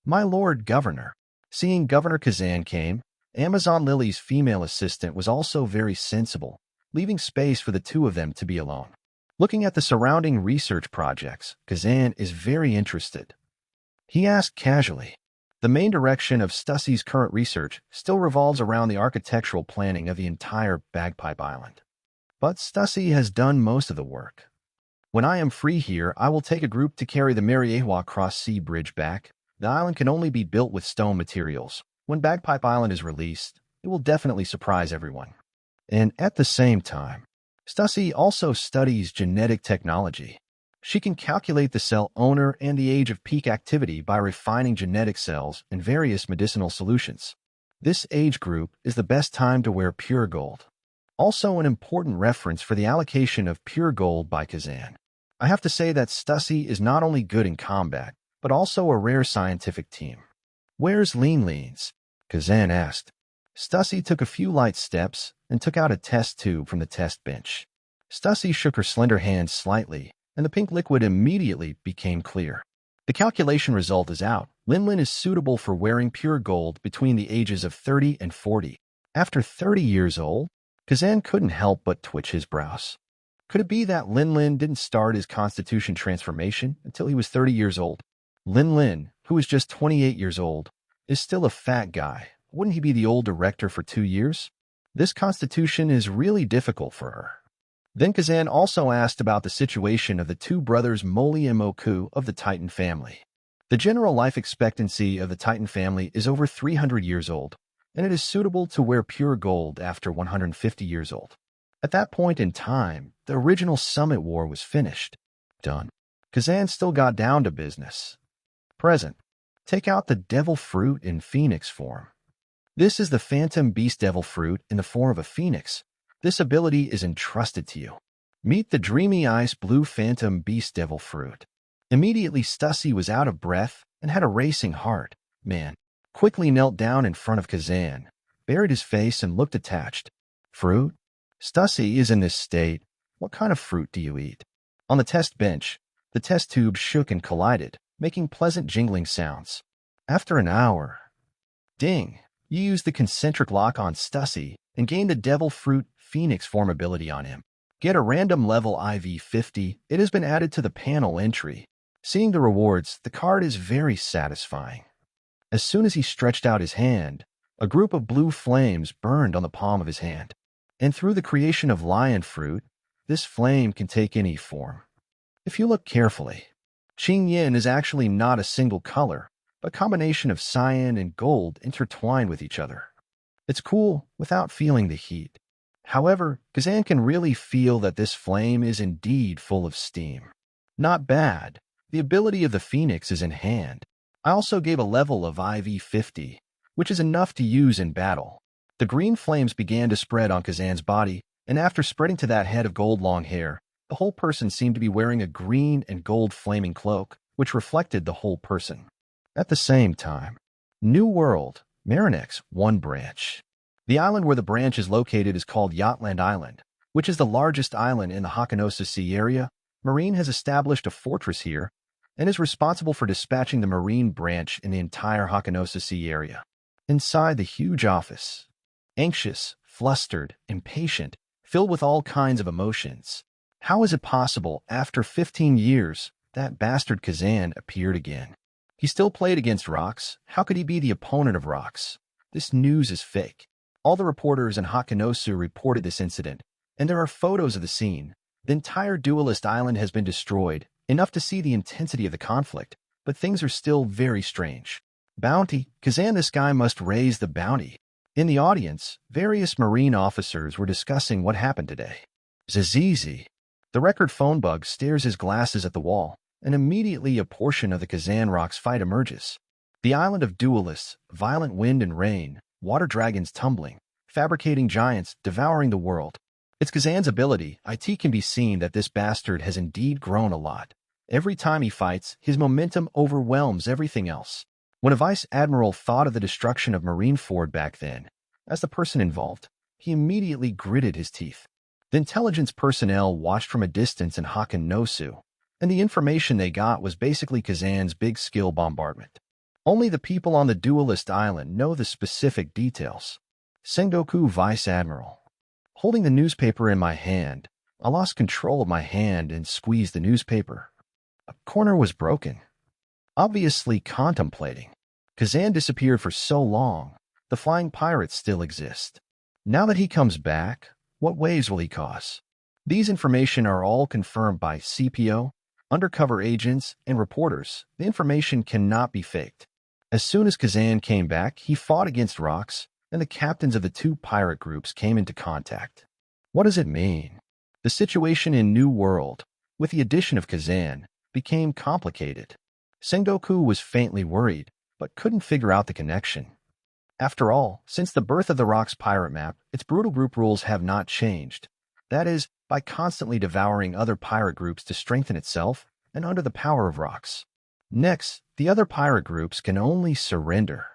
my lord governor. Seeing Governor Kazan came, Amazon Lily's female assistant was also very sensible, leaving space for the two of them to be alone. Looking at the surrounding research projects, Kazan is very interested. He asked casually. The main direction of Stussy's current research still revolves around the architectural planning of the entire Bagpipe Island. But Stussy has done most of the work. When I am free here, I will take a group to carry the Mariewa Cross-Sea Bridge back. The island can only be built with stone materials. When Bagpipe Island is released, it will definitely surprise everyone. And at the same time, Stussy also studies genetic technology. She can calculate the cell owner and the age of peak activity by refining genetic cells and various medicinal solutions. This age group is the best time to wear pure gold. Also an important reference for the allocation of pure gold by Kazan. I have to say that Stussy is not only good in combat, but also a rare scientific team. Where's Lean? Kazan asked. Stussy took a few light steps and took out a test tube from the test bench. Stussy shook her slender hand slightly, and the pink liquid immediately became clear. The calculation result is out. Lin is suitable for wearing pure gold between the ages of 30 and 40. After 30 years old, Kazan couldn't help but twitch his brows. Could it be that Lin didn't start his constitution transformation until he was 30 years old? Lin, who is just 28 years old, is still a fat guy. Wouldn't he be the old director for 2 years? This constitution is really difficult for her. Then Kazan also asked about the situation of the two brothers Moli and Moku of the Titan family. The general life expectancy of the Titan family is over 300 years old, and it is suitable to wear pure gold after 150 years old. At that point in time, the original Summit War was finished. Done. Kazan still got down to business. Present. Take out the devil fruit in phoenix form. This is the phantom beast devil fruit in the form of a phoenix. This ability is entrusted to you. Meet the dreamy ice blue phantom beast devil fruit. Immediately Stussy was out of breath and had a racing heart. Man quickly knelt down in front of Kazan, buried his face and looked attached. Fruit? Stussy is in this state. What kind of fruit do you eat? On the test bench, the test tube shook and collided, making pleasant jingling sounds. After an hour, ding, you used the concentric lock on Stussy and gained the devil fruit phoenix form ability on him. Get a random level IV 50. It has been added to the panel entry. Seeing the rewards, the card is very satisfying. As soon as he stretched out his hand, a group of blue flames burned on the palm of his hand. And through the creation of lion fruit, this flame can take any form. If you look carefully, Xing Yin is actually not a single color, but a combination of cyan and gold intertwined with each other. It's cool without feeling the heat. However, Kazan can really feel that this flame is indeed full of steam. Not bad. The ability of the Phoenix is in hand. I also gave a level of IV50, which is enough to use in battle. The green flames began to spread on Kazan's body, and after spreading to that head of gold long hair, the whole person seemed to be wearing a green and gold flaming cloak, which reflected the whole person. At the same time, New World, Marinex's one branch. The island where the branch is located is called Yachtland Island, which is the largest island in the Hakanosa Sea area. Marine has established a fortress here and is responsible for dispatching the Marine branch in the entire Hakanosa Sea area. Inside the huge office, anxious, flustered, impatient, filled with all kinds of emotions. How is it possible, after 15 years, that bastard Kazan appeared again? He still played against Rocks. How could he be the opponent of Rocks? This news is fake. All the reporters in Hakanosu reported this incident, and there are photos of the scene. The entire duelist island has been destroyed, enough to see the intensity of the conflict, but things are still very strange. Bounty. Kazan, this guy must raise the bounty. In the audience, various Marine officers were discussing what happened today. Zazizi. The record phone bug stares his glasses at the wall, and immediately a portion of the Kazan Rocks fight emerges. The island of duelists, violent wind and rain, water dragons tumbling, fabricating giants, devouring the world. It's Kazan's ability. It can be seen that this bastard has indeed grown a lot. Every time he fights, his momentum overwhelms everything else. When a vice admiral thought of the destruction of Marineford back then, as the person involved, he immediately gritted his teeth. The intelligence personnel watched from a distance in Hakanosu, and the information they got was basically Kazan's big skill bombardment. Only the people on the duelist island know the specific details. Sengoku Vice Admiral. Holding the newspaper in my hand, I lost control of my hand and squeezed the newspaper. A corner was broken. Obviously contemplating. Kazan disappeared for so long. The flying pirates still exist. Now that he comes back, what waves will he cause? These information are all confirmed by CPO, undercover agents, and reporters. The information cannot be faked. As soon as Kazan came back, he fought against Rocks, and the captains of the two pirate groups came into contact. What does it mean? The situation in New World, with the addition of Kazan, became complicated. Sengoku was faintly worried, but couldn't figure out the connection. After all, since the birth of the Rocks pirate map, its brutal group rules have not changed. That is, by constantly devouring other pirate groups to strengthen itself and under the power of Rocks. Next, the other pirate groups can only surrender.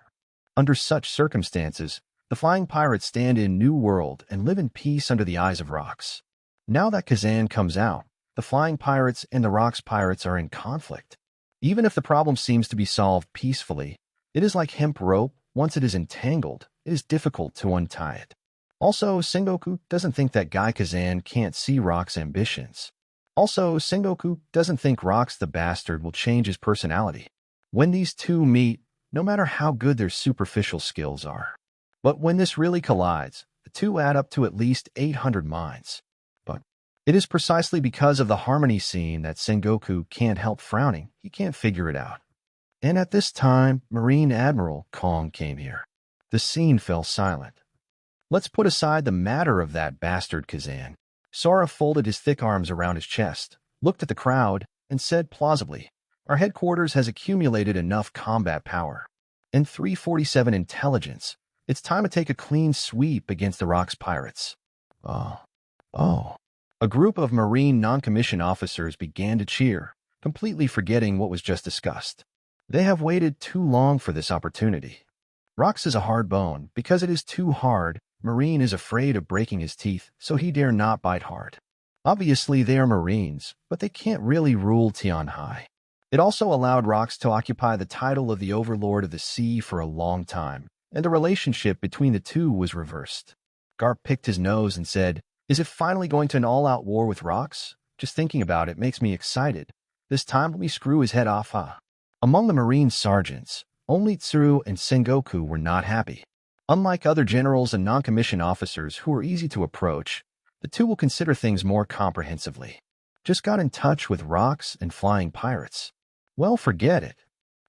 Under such circumstances, the flying pirates stand in New World and live in peace under the eyes of Rocks. Now that Kazan comes out, the flying pirates and the Rocks pirates are in conflict. Even if the problem seems to be solved peacefully, it is like hemp rope. Once it is entangled, it is difficult to untie it. Also, Sengoku doesn't think that Guy Kazan can't see Rock's ambitions. Also, Sengoku doesn't think Rocks the bastard will change his personality. When these two meet, no matter how good their superficial skills are. But when this really collides, the two add up to at least 800 minds. But it is precisely because of the harmony scene that Sengoku can't help frowning. He can't figure it out. And at this time, Marine Admiral Kong came here. The scene fell silent. Let's put aside the matter of that bastard Kazan. Sora folded his thick arms around his chest, looked at the crowd, and said plausibly, "Our headquarters has accumulated enough combat power. And 347 intelligence. It's time to take a clean sweep against the Rocks pirates." Oh. A group of Marine non-commissioned officers began to cheer, completely forgetting what was just discussed. They have waited too long for this opportunity. Rocks is a hard bone. Because it is too hard, Marine is afraid of breaking his teeth, so he dare not bite hard. Obviously, they are Marines, but they can't really rule Tianhai. It also allowed Rocks to occupy the title of the Overlord of the Sea for a long time, and the relationship between the two was reversed. Garp picked his nose and said, "Is it finally going to an all-out war with Rocks? Just thinking about it makes me excited. This time let me screw his head off, huh?" Among the Marine sergeants, only Tsuru and Sengoku were not happy. Unlike other generals and non-commissioned officers who were easy to approach, The two will consider things more comprehensively. Just got in touch with rocks and flying pirates. Well, forget it.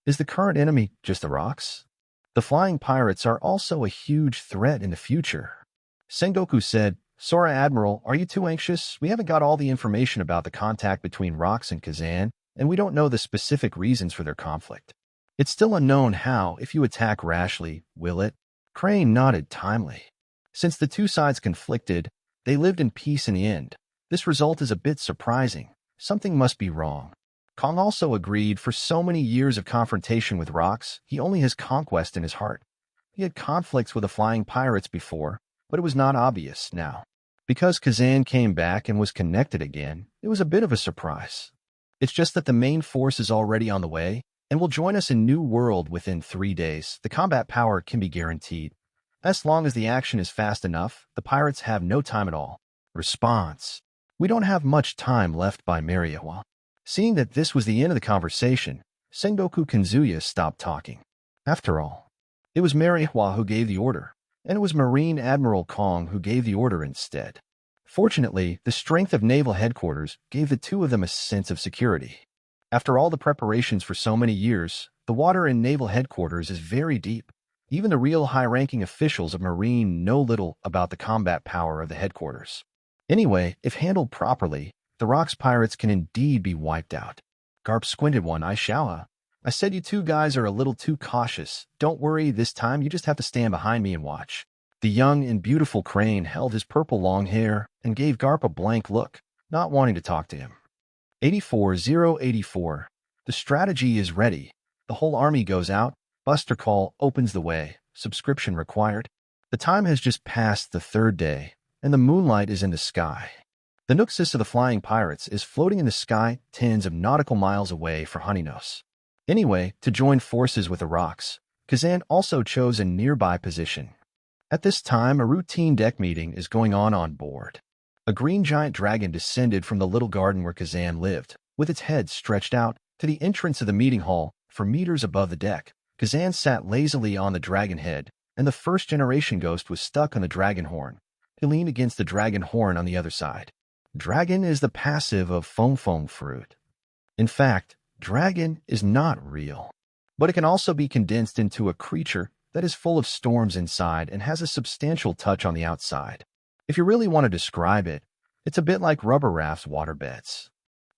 Is the current enemy just the rocks? The flying pirates are also a huge threat in the future. Sengoku said, Sora Admiral, are you too anxious? We haven't got all the information about the contact between rocks and Kazan, and we don't know the specific reasons for their conflict. It's still unknown how, if you attack rashly, will it? Crane nodded timely. Since the two sides conflicted, they lived in peace in the end. This result is a bit surprising. Something must be wrong. Kong also agreed for so many years of confrontation with rocks, he only has conquest in his heart. He had conflicts with the flying pirates before, but it was not obvious now. Because Kazan came back and was connected again, it was a bit of a surprise. It's just that the main force is already on the way, and will join us in New World within 3 days. The combat power can be guaranteed. As long as the action is fast enough, the pirates have no time at all. Response. We don't have much time left by Mariawa. Seeing that this was the end of the conversation, Sengoku Kanzuya stopped talking. After all, it was Mariawa who gave the order, and it was Marine Admiral Kong who gave the order instead. Fortunately, the strength of naval headquarters gave the two of them a sense of security. After all the preparations for so many years, the water in naval headquarters is very deep. Even the real high-ranking officials of Marine know little about the combat power of the headquarters. Anyway, if handled properly, the Rocks pirates can indeed be wiped out. Garp squinted one eye. I said you two guys are a little too cautious. Don't worry, this time you just have to stand behind me and watch. The young and beautiful Crane held his purple long hair and gave Garp a blank look, not wanting to talk to him. 84-084. The strategy is ready. The whole army goes out. Buster Call opens the way. Subscription required. The time has just passed the 3rd day, and the moonlight is in the sky. The Nuxus of the flying pirates is floating in the sky tens of nautical miles away for Honeynos. Anyway, to join forces with the rocks, Kazan also chose a nearby position. At this time, a routine deck meeting is going on board. A green giant dragon descended from the little garden where Kazan lived, with its head stretched out to the entrance of the meeting hall for meters above the deck. Kazan sat lazily on the dragon head, and the first-generation ghost was stuck on the dragon horn. He leaned against the dragon horn on the other side. Dragon is the passive of Foam fruit. In fact, dragon is not real, but it can also be condensed into a creature that is full of storms inside and has a substantial touch on the outside. If you really want to describe it, it's a bit like rubber rafts waterbeds.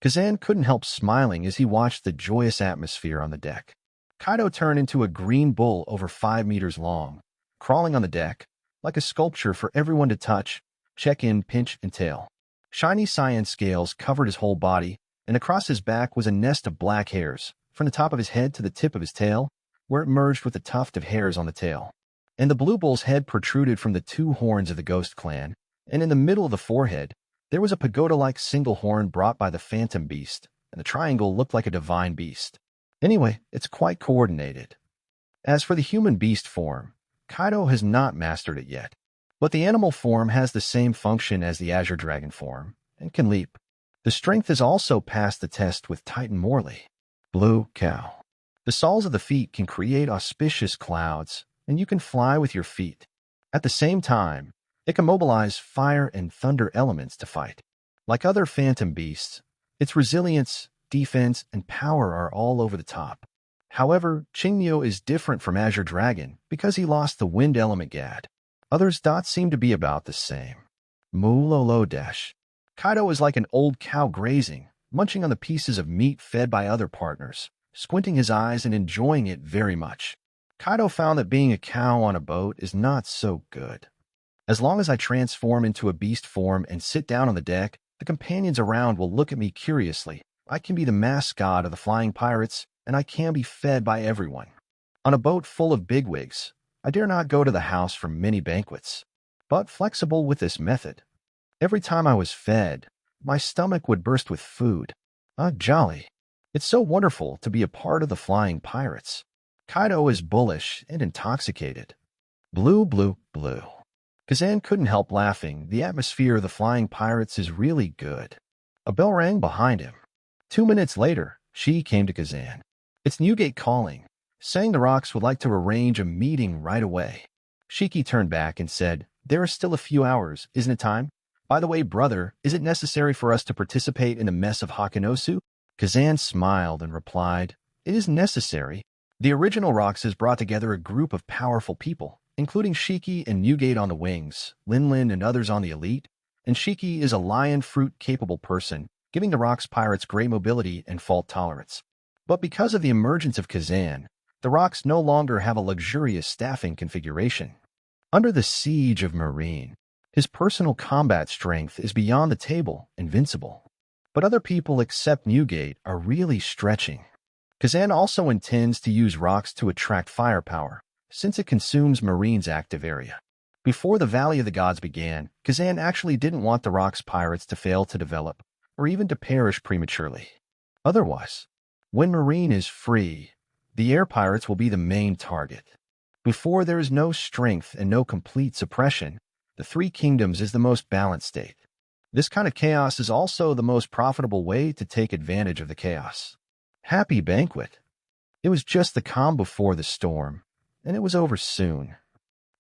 Kazan couldn't help smiling as he watched the joyous atmosphere on the deck. Kaido turned into a green bull over 5 meters long, crawling on the deck, like a sculpture for everyone to touch, check in, pinch, and tail. Shiny cyan scales covered his whole body, and across his back was a nest of black hairs, from the top of his head to the tip of his tail, where it merged with a tuft of hairs on the tail. And the blue bull's head protruded from the 2 horns of the Ghost Clan, and in the middle of the forehead, there was a pagoda-like single horn brought by the Phantom Beast, and the triangle looked like a divine beast. Anyway, it's quite coordinated. As for the human beast form, Kaido has not mastered it yet. But the animal form has the same function as the Azure Dragon form, and can leap. The strength has also passed the test with Titan Morley. Blue cow. The soles of the feet can create auspicious clouds, and you can fly with your feet. At the same time, it can mobilize fire and thunder elements to fight. Like other phantom beasts, its resilience, defense, and power are all over the top. However, Chingmyo is different from Azure Dragon because he lost the wind element Gad. Others' dots seem to be about the same. Mulolo dash. Kaido is like an old cow grazing, munching on the pieces of meat fed by other partners, squinting his eyes and enjoying it very much. Kaido found that being a cow on a boat is not so good. As long as I transform into a beast form and sit down on the deck, the companions around will look at me curiously. I can be the mascot of the flying pirates, and I can be fed by everyone. On a boat full of bigwigs, I dare not go to the house for many banquets, but flexible with this method. Every time I was fed, my stomach would burst with food. Jolly. It's so wonderful to be a part of the flying pirates. Kaido is bullish and intoxicated. Blue. Kazan couldn't help laughing. The atmosphere of the flying pirates is really good. A bell rang behind him. 2 minutes later, Shiki came to Kazan. It's Newgate calling, saying the Rocks would like to arrange a meeting right away. Shiki turned back and said, There are still a few hours, isn't it time? By the way, brother, is it necessary for us to participate in the mess of Hakanosu? Kazan smiled and replied, it is necessary. The original Rocks has brought together a group of powerful people, including Shiki and Newgate on the wings, Linlin and others on the elite, and Shiki is a lion fruit-capable person, giving the Rocks pirates great mobility and fault tolerance. But because of the emergence of Kazan, the Rocks no longer have a luxurious staffing configuration. Under the siege of Marine, his personal combat strength is beyond the table, invincible. But other people except Newgate are really stretching. Kazan also intends to use Rocks to attract firepower, since it consumes Marine's active area. Before the Valley of the Gods began, Kazan actually didn't want the Rocks pirates to fail to develop, or even to perish prematurely. Otherwise, when Marine is free, the air pirates will be the main target. Before there is no strength and no complete suppression, the Three Kingdoms is the most balanced state. This kind of chaos is also the most profitable way to take advantage of the chaos. Happy banquet. It was just the calm before the storm, and it was over soon.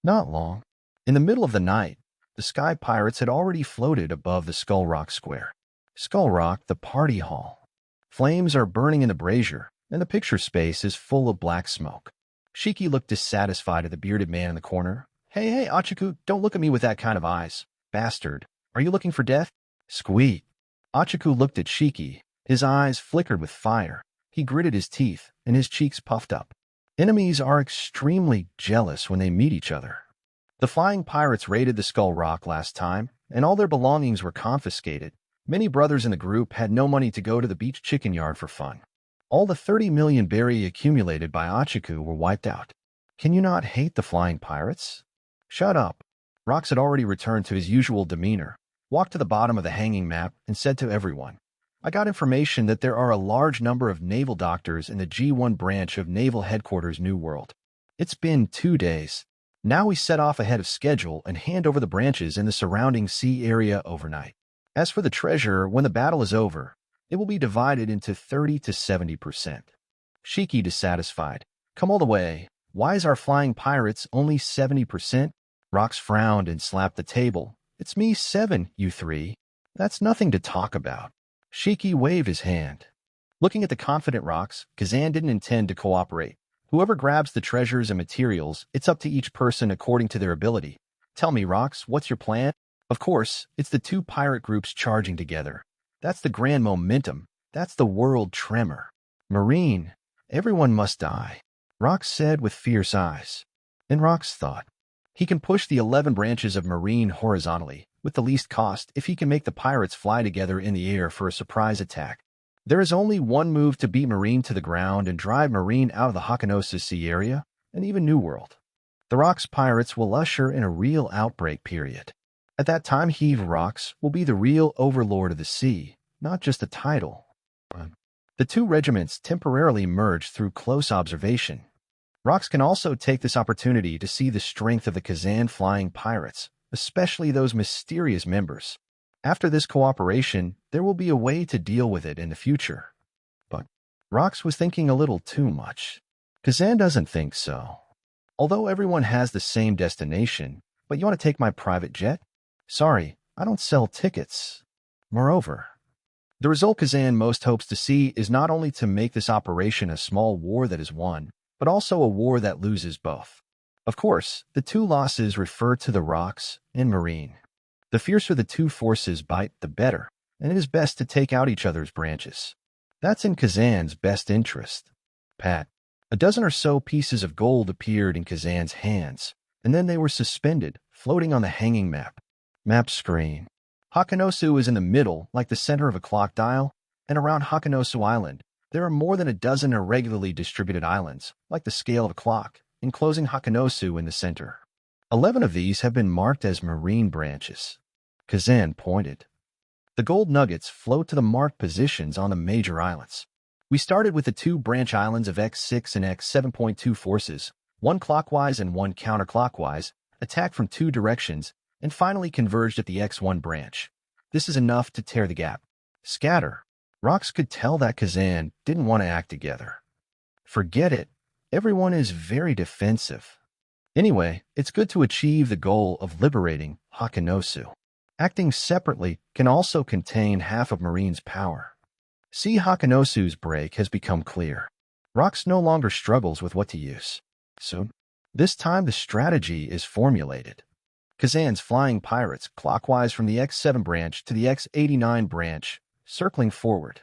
Not long. In the middle of the night, the Sky Pirates had already floated above the Skull Rock Square. Skull Rock, the party hall. Flames are burning in the brazier, and the picture space is full of black smoke. Shiki looked dissatisfied at the bearded man in the corner. Hey, Achiku, don't look at me with that kind of eyes. Bastard, are you looking for death? Squeak. Achiku looked at Shiki. His eyes flickered with fire. He gritted his teeth, and his cheeks puffed up. Enemies are extremely jealous when they meet each other. The flying pirates raided the Skull Rock last time, and all their belongings were confiscated. Many brothers in the group had no money to go to the beach chicken yard for fun. All the 30 million berry accumulated by Achiku were wiped out. Can you not hate the flying pirates? Shut up. Rocks had already returned to his usual demeanor, walked to the bottom of the hanging map, and said to everyone, I got information that there are a large number of naval doctors in the G1 branch of Naval Headquarters New World. It's been 2 days. Now we set off ahead of schedule and hand over the branches in the surrounding sea area overnight. As for the treasure, when the battle is over, it will be divided into 30 to 70%. Shiki, dissatisfied. Come all the way. Why is our flying pirates only 70%? Rocks frowned and slapped the table. It's me 7, you 3. That's nothing to talk about. Shiki waved his hand. Looking at the confident Rocks, Kazan didn't intend to cooperate. Whoever grabs the treasures and materials, it's up to each person according to their ability. Tell me, Rocks, what's your plan? Of course, it's the two pirate groups charging together. That's the grand momentum. That's the world tremor. Marine, everyone must die, Rocks said with fierce eyes. And Rocks thought, he can push the 11 branches of Marine horizontally, with the least cost, if he can make the pirates fly together in the air for a surprise attack. There is only one move to beat Marine to the ground and drive Marine out of the Hakanosa Sea area, and even New World. The Rocks pirates will usher in a real outbreak period. At that time, he, Rocks, will be the real overlord of the sea, not just a title. The two regiments temporarily merged through close observation. Rocks can also take this opportunity to see the strength of the Kazan flying pirates, especially those mysterious members. After this cooperation, there will be a way to deal with it in the future. But Rocks was thinking a little too much. Kazan doesn't think so. Although everyone has the same destination, but you want to take my private jet? Sorry, I don't sell tickets. Moreover, the result Kazan most hopes to see is not only to make this operation a small war that is won, but also a war that loses both. Of course, the two losses refer to the Rocks and Marine. The fiercer the two forces bite, the better, and it is best to take out each other's branches. That's in Kazan's best interest. Pat. A dozen or so pieces of gold appeared in Kazan's hands, and then they were suspended, floating on the hanging map. Map screen. Hakanosu is in the middle, like the center of a clock dial, and around Hakanosu Island, there are more than a dozen irregularly distributed islands, like the scale of a clock, enclosing Hakanosu in the center. 11 of these have been marked as marine branches. Kazan pointed. The gold nuggets float to the marked positions on the major islands. We started with the two branch islands of X6 and X7.2 forces, one clockwise and one counterclockwise, attacked from two directions, and finally converged at the X1 branch. This is enough to tear the gap. Scatter. Rocks could tell that Kazan didn't want to act together. Forget it. Everyone is very defensive. Anyway, it's good to achieve the goal of liberating Hakanosu. Acting separately can also contain half of Marine's power. See, Hakanosu's break has become clear. Rocks no longer struggles with what to use. Soon, this time the strategy is formulated. Kazan's flying pirates clockwise from the X7 branch to the X89 branch, circling forward.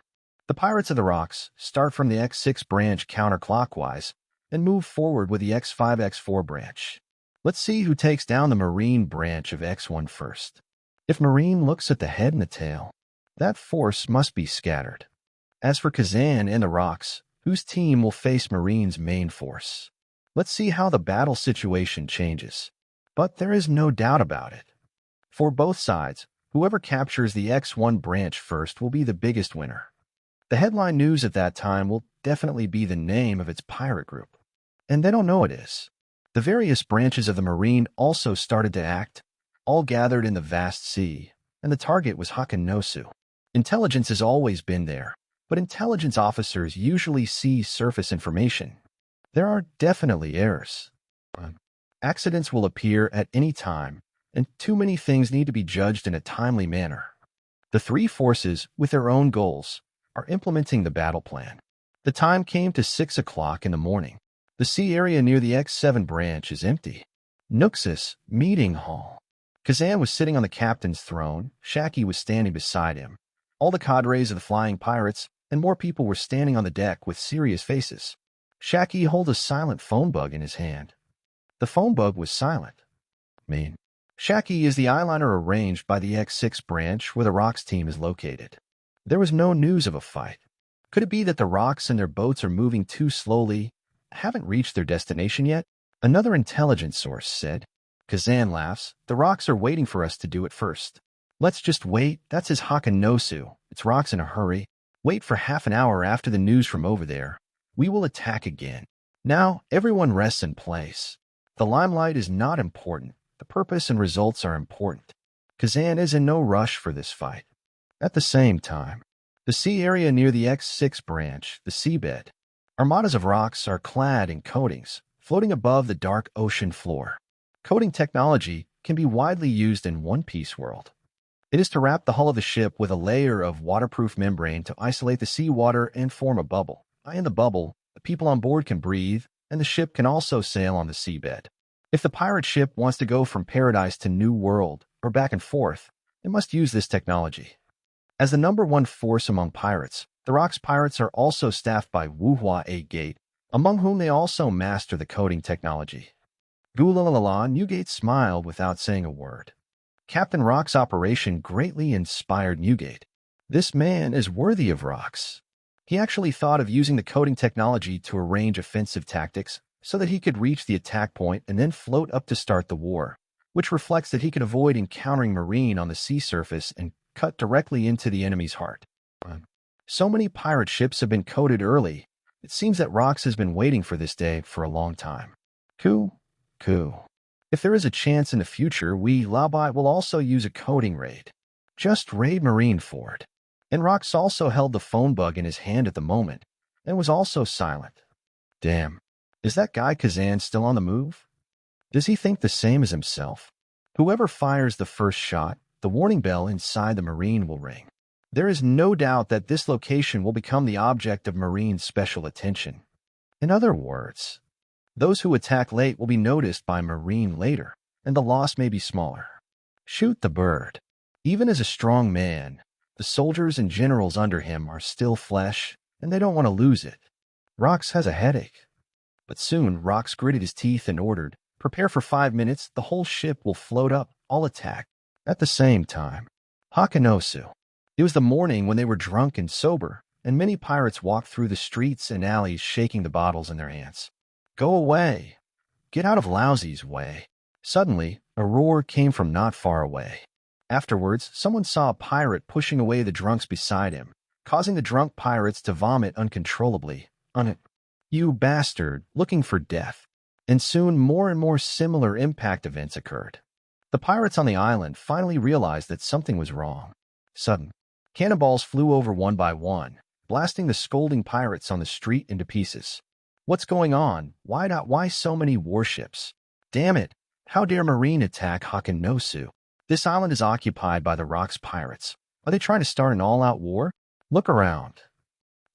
The pirates of the rocks start from the X6 branch counterclockwise and move forward with the X5 X4 branch. Let's see who takes down the Marine branch of X1 first. If Marine looks at the head and the tail, that force must be scattered. As for Kazan and the rocks, whose team will face Marine's main force? Let's see how the battle situation changes. But there is no doubt about it. For both sides, whoever captures the X1 branch first will be the biggest winner. The headline news at that time will definitely be the name of its pirate group. And they don't know it is. The various branches of the Marine also started to act, all gathered in the vast sea, and the target was Hakanosu. Intelligence has always been there, but intelligence officers usually see surface information. There are definitely errors. Accidents will appear at any time, and too many things need to be judged in a timely manner. The three forces, with their own goals, are implementing the battle plan. The time came to 6 o'clock in the morning. The sea area near the X7 branch is empty. Nuxus, meeting hall. Kazan was sitting on the captain's throne, Shiki was standing beside him. All the cadres of the flying pirates and more people were standing on the deck with serious faces. Shiki held a silent phone bug in his hand. The phone bug was silent. Shiki is the eyeliner arranged by the X6 branch where the Rocks team is located. There was no news of a fight. Could it be that the Rocks and their boats are moving too slowly, haven't reached their destination yet? Another intelligence source said. Kazan laughs. The Rocks are waiting for us to do it first. Let's just wait. That's his Hakanosu. It's Rocks in a hurry. Wait for half an hour after the news from over there. We will attack again. Now, everyone rests in place. The limelight is not important. The purpose and results are important. Kazan is in no rush for this fight. At the same time, the sea area near the X6 branch, the seabed, armadas of rocks are clad in coatings, floating above the dark ocean floor. Coating technology can be widely used in One Piece world. It is to wrap the hull of the ship with a layer of waterproof membrane to isolate the seawater and form a bubble. In the bubble, the people on board can breathe, and the ship can also sail on the seabed. If the pirate ship wants to go from paradise to New World, or back and forth, it must use this technology. As the number one force among pirates, the Rocks pirates are also staffed by Wuhua Gate, among whom they also master the coating technology. Gulalala, Newgate smiled without saying a word. Captain Rock's operation greatly inspired Newgate. This man is worthy of Rocks. He actually thought of using the coating technology to arrange offensive tactics so that he could reach the attack point and then float up to start the war, which reflects that he could avoid encountering Marine on the sea surface and cut directly into the enemy's heart. So many pirate ships have been coated early, it seems that Rocks has been waiting for this day for a long time. Coup. If there is a chance in the future, we, Labai, will also use a coating raid. Just raid Marine Ford. And Rocks also held the phone bug in his hand at the moment, and was also silent. Damn, is that guy Kazan still on the move? Does he think the same as himself? Whoever fires the first shot, the warning bell inside the Marine will ring. There is no doubt that this location will become the object of Marine's special attention. In other words, those who attack late will be noticed by Marine later, and the loss may be smaller. Shoot the bird. Even as a strong man, the soldiers and generals under him are still flesh, and they don't want to lose it. Rocks has a headache. But soon, Rocks gritted his teeth and ordered, prepare for 5 minutes, the whole ship will float up, all attack. At the same time, Hakanosu. It was the morning when they were drunk and sober, and many pirates walked through the streets and alleys shaking the bottles in their hands. Go away. Get out of Lousy's way. Suddenly, a roar came from not far away. Afterwards, someone saw a pirate pushing away the drunks beside him, causing the drunk pirates to vomit uncontrollably. You bastard, looking for death. And soon more and more similar impact events occurred. The pirates on the island finally realized that something was wrong. Sudden, cannonballs flew over one by one, blasting the scolding pirates on the street into pieces. What's going on? Why so many warships? Damn it! How dare Marine attack Hakanosu? This island is occupied by the Rock's pirates. Are they trying to start an all-out war? Look around.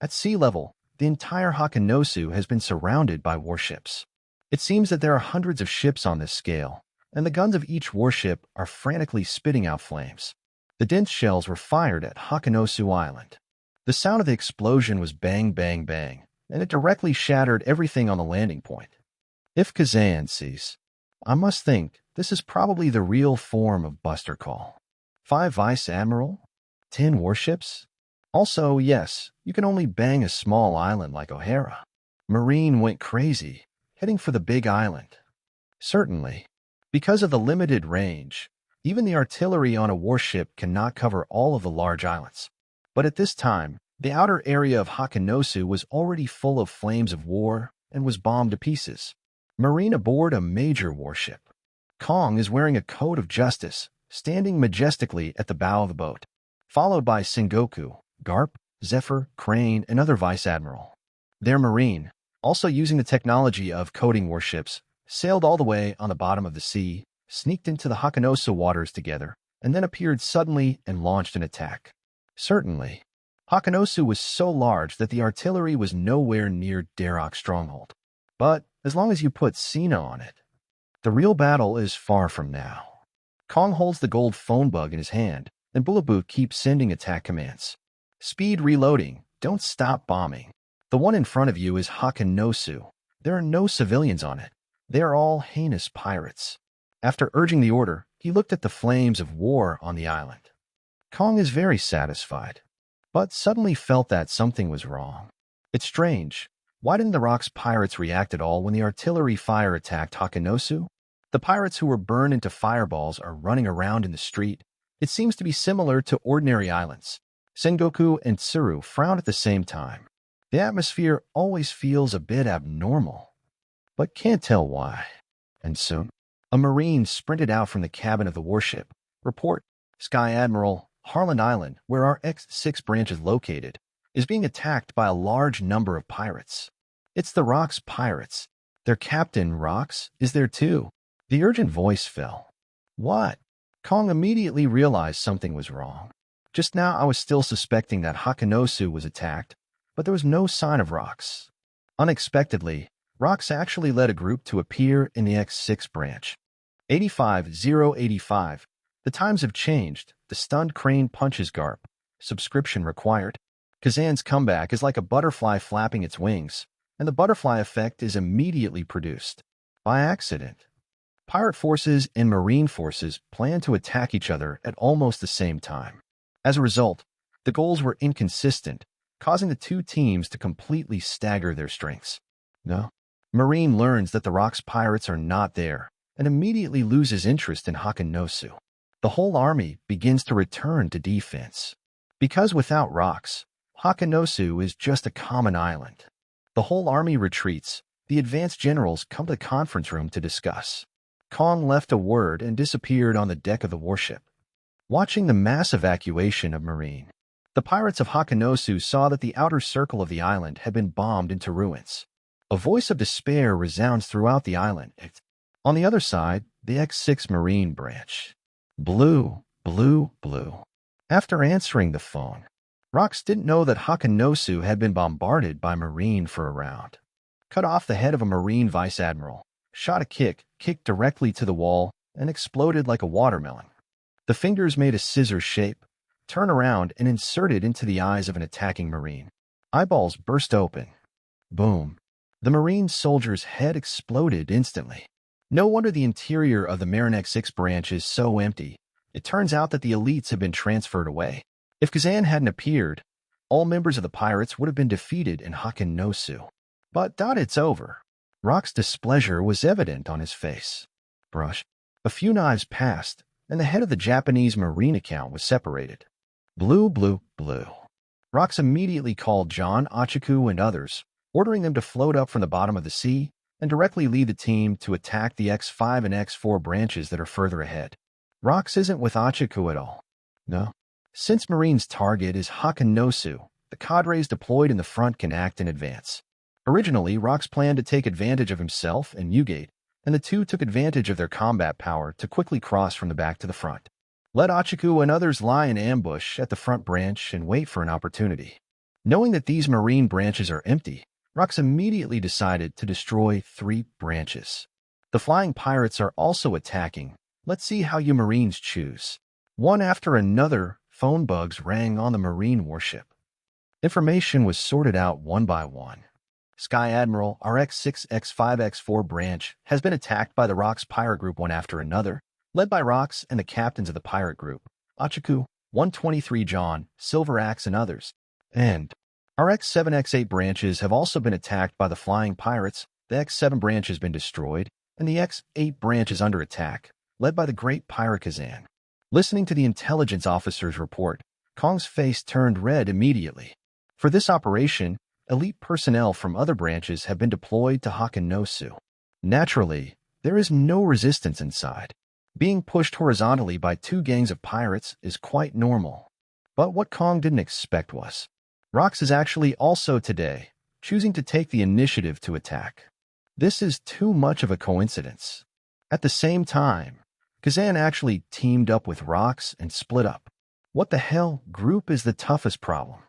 At sea level, the entire Hakanosu has been surrounded by warships. It seems that there are hundreds of ships on this scale, and the guns of each warship are frantically spitting out flames. The dense shells were fired at Hakanosu Island. The sound of the explosion was bang, bang, bang, and it directly shattered everything on the landing point. If Kazan sees, I must think this is probably the real form of Buster Call. 5 Vice Admiral? 10 warships? Also, yes, you can only bang a small island like O'Hara. Marine went crazy, heading for the big island. Certainly. Because of the limited range, even the artillery on a warship cannot cover all of the large islands. But at this time, the outer area of Hakanosu was already full of flames of war and was bombed to pieces. Marine aboard a major warship. Kong is wearing a coat of justice, standing majestically at the bow of the boat, followed by Sengoku, Garp, Zephyr, Crane, and other Vice Admiral. Their Marine, also using the technology of coating warships, sailed all the way on the bottom of the sea, sneaked into the Hakanosu waters together, and then appeared suddenly and launched an attack. Certainly, Hakanosu was so large that the artillery was nowhere near Darok's stronghold. But as long as you put Sina on it, the real battle is far from now. Kong holds the gold phone bug in his hand, and Bullaboot keeps sending attack commands. Speed reloading, don't stop bombing. The one in front of you is Hakanosu. There are no civilians on it. They are all heinous pirates. After urging the order, he looked at the flames of war on the island. Kong is very satisfied, but suddenly felt that something was wrong. It's strange. Why didn't the Rock's pirates react at all when the artillery fire attacked Hakanosu? The pirates who were burned into fireballs are running around in the street. It seems to be similar to ordinary islands. Sengoku and Tsuru frown at the same time. The atmosphere always feels a bit abnormal, but can't tell why. And soon, a Marine sprinted out from the cabin of the warship. Report, Sky Admiral, Harlan Island, where our X6 branch is located, is being attacked by a large number of pirates. It's the Rock's pirates. Their captain, Rocks, is there too. The urgent voice fell. What? Kong immediately realized something was wrong. Just now I was still suspecting that Hakanosu was attacked, but there was no sign of Rocks. Unexpectedly, Rocks actually led a group to appear in the X6 branch. 85-085. The times have changed. The stunned Crane punches Garp. Subscription required. Kazan's comeback is like a butterfly flapping its wings, and the butterfly effect is immediately produced. By accident. Pirate forces and Marine forces plan to attack each other at almost the same time. As a result, the goals were inconsistent, causing the two teams to completely stagger their strengths. No. Marine learns that the Rock's pirates are not there, and immediately loses interest in Hakanosu. The whole army begins to return to defense. Because without Rocks, Hakanosu is just a common island. The whole army retreats. The advanced generals come to the conference room to discuss. Kong left a word and disappeared on the deck of the warship. Watching the mass evacuation of Marine, the pirates of Hakanosu saw that the outer circle of the island had been bombed into ruins. A voice of despair resounds throughout the island. On the other side, the X6 Marine branch. Blue, blue, blue. After answering the phone, Rocks didn't know that Hakanosu had been bombarded by Marine for a round. Cut off the head of a Marine Vice Admiral, shot a kicked directly to the wall, and exploded like a watermelon. The fingers made a scissor shape, turned around and inserted into the eyes of an attacking Marine. Eyeballs burst open. Boom. The Marine soldier's head exploded instantly. No wonder the interior of the Marine X6 branch is so empty. It turns out that the elites have been transferred away. If Kazan hadn't appeared, all members of the pirates would have been defeated in Hakanosu. But it's over. Rock's displeasure was evident on his face. Brush. A few knives passed, and the head of the Japanese Marine account was separated. Blue, blue, blue. Rocks immediately called John, Achiku, and others, ordering them to float up from the bottom of the sea and directly lead the team to attack the X5 and X4 branches that are further ahead. Rocks isn't with Achiku at all. No. Since Marine's target is Hakanosu, the cadres deployed in the front can act in advance. Originally, Rocks planned to take advantage of himself and Newgate, and the two took advantage of their combat power to quickly cross from the back to the front. Let Achiku and others lie in ambush at the front branch and wait for an opportunity. Knowing that these marine branches are empty, Rocks immediately decided to destroy 3 branches. The flying pirates are also attacking. Let's see how you marines choose. One after another, phone bugs rang on the marine warship. Information was sorted out one by one. Sky Admiral RX-6X-5X-4 branch has been attacked by the Rocks pirate group one after another, led by Rocks and the captains of the pirate group, Achiku, 123 John, Silver Axe, and others. And RX-7X-8 branches have also been attacked by the flying pirates. The X-7 branch has been destroyed, and the X-8 branch is under attack, led by the great pirate Kazan. Listening to the intelligence officer's report, Kong's face turned red immediately. For this operation, elite personnel from other branches have been deployed to Hakanosu. Naturally, there is no resistance inside. Being pushed horizontally by 2 gangs of pirates is quite normal. But what Kong didn't expect was, Rocks is actually also today choosing to take the initiative to attack. This is too much of a coincidence. At the same time, Kazan actually teamed up with Rocks and split up. What the hell? Group is the toughest problem.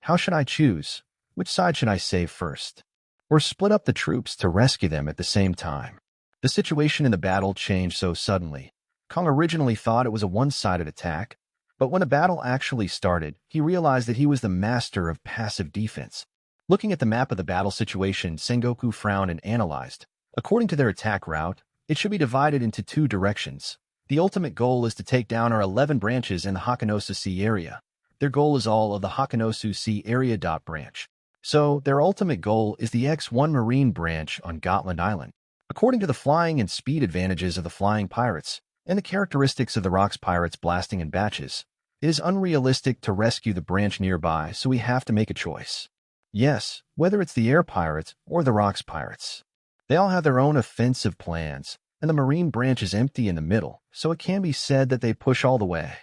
How should I choose? Which side should I save first? Or split up the troops to rescue them at the same time? The situation in the battle changed so suddenly. Kong originally thought it was a one-sided attack, but when the battle actually started, he realized that he was the master of passive defense. Looking at the map of the battle situation, Sengoku frowned and analyzed. According to their attack route, it should be divided into 2 directions. The ultimate goal is to take down our 11 branches in the Hakanosu Sea area. Their goal is all of the Hakanosu Sea area. Branch. So, their ultimate goal is the X1 Marine branch on Gotland Island. According to the flying and speed advantages of the flying pirates, and the characteristics of the Rocks pirates blasting in batches, it is unrealistic to rescue the branch nearby, so we have to make a choice. Yes, whether it's the air pirates or the Rocks pirates. They all have their own offensive plans, and the marine branch is empty in the middle, so it can be said that they push all the way.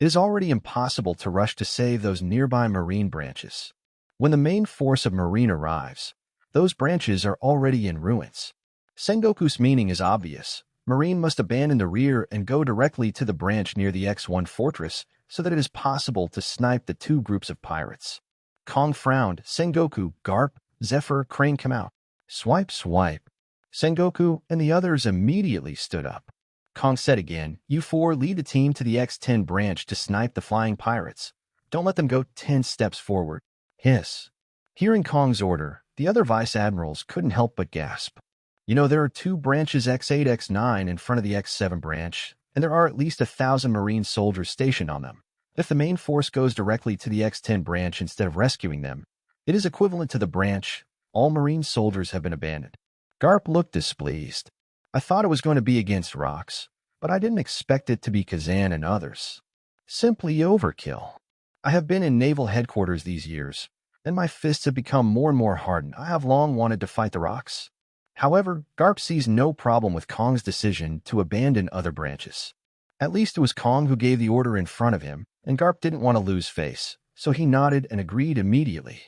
It is already impossible to rush to save those nearby marine branches. When the main force of marine arrives, those branches are already in ruins. Sengoku's meaning is obvious. Marine must abandon the rear and go directly to the branch near the X1 fortress so that it is possible to snipe the 2 groups of pirates. Kong frowned. Sengoku, Garp, Zephyr, Crane come out. Swipe, swipe. Sengoku and the others immediately stood up. Kong said again, "You 4 lead the team to the X10 branch to snipe the flying pirates. Don't let them go 10 steps forward." Hiss. Hearing Kong's order, the other vice admirals couldn't help but gasp. You know, there are 2 branches X8, X9 in front of the X7 branch, and there are at least 1,000 marine soldiers stationed on them. If the main force goes directly to the X10 branch instead of rescuing them, it is equivalent to the branch. All marine soldiers have been abandoned. Garp looked displeased. I thought it was going to be against Rocks, but I didn't expect it to be Kazan and others. Simply overkill. I have been in naval headquarters these years, and my fists have become more and more hardened. I have long wanted to fight the Rocks. However, Garp sees no problem with Kong's decision to abandon other branches. At least it was Kong who gave the order in front of him, and Garp didn't want to lose face, so he nodded and agreed immediately.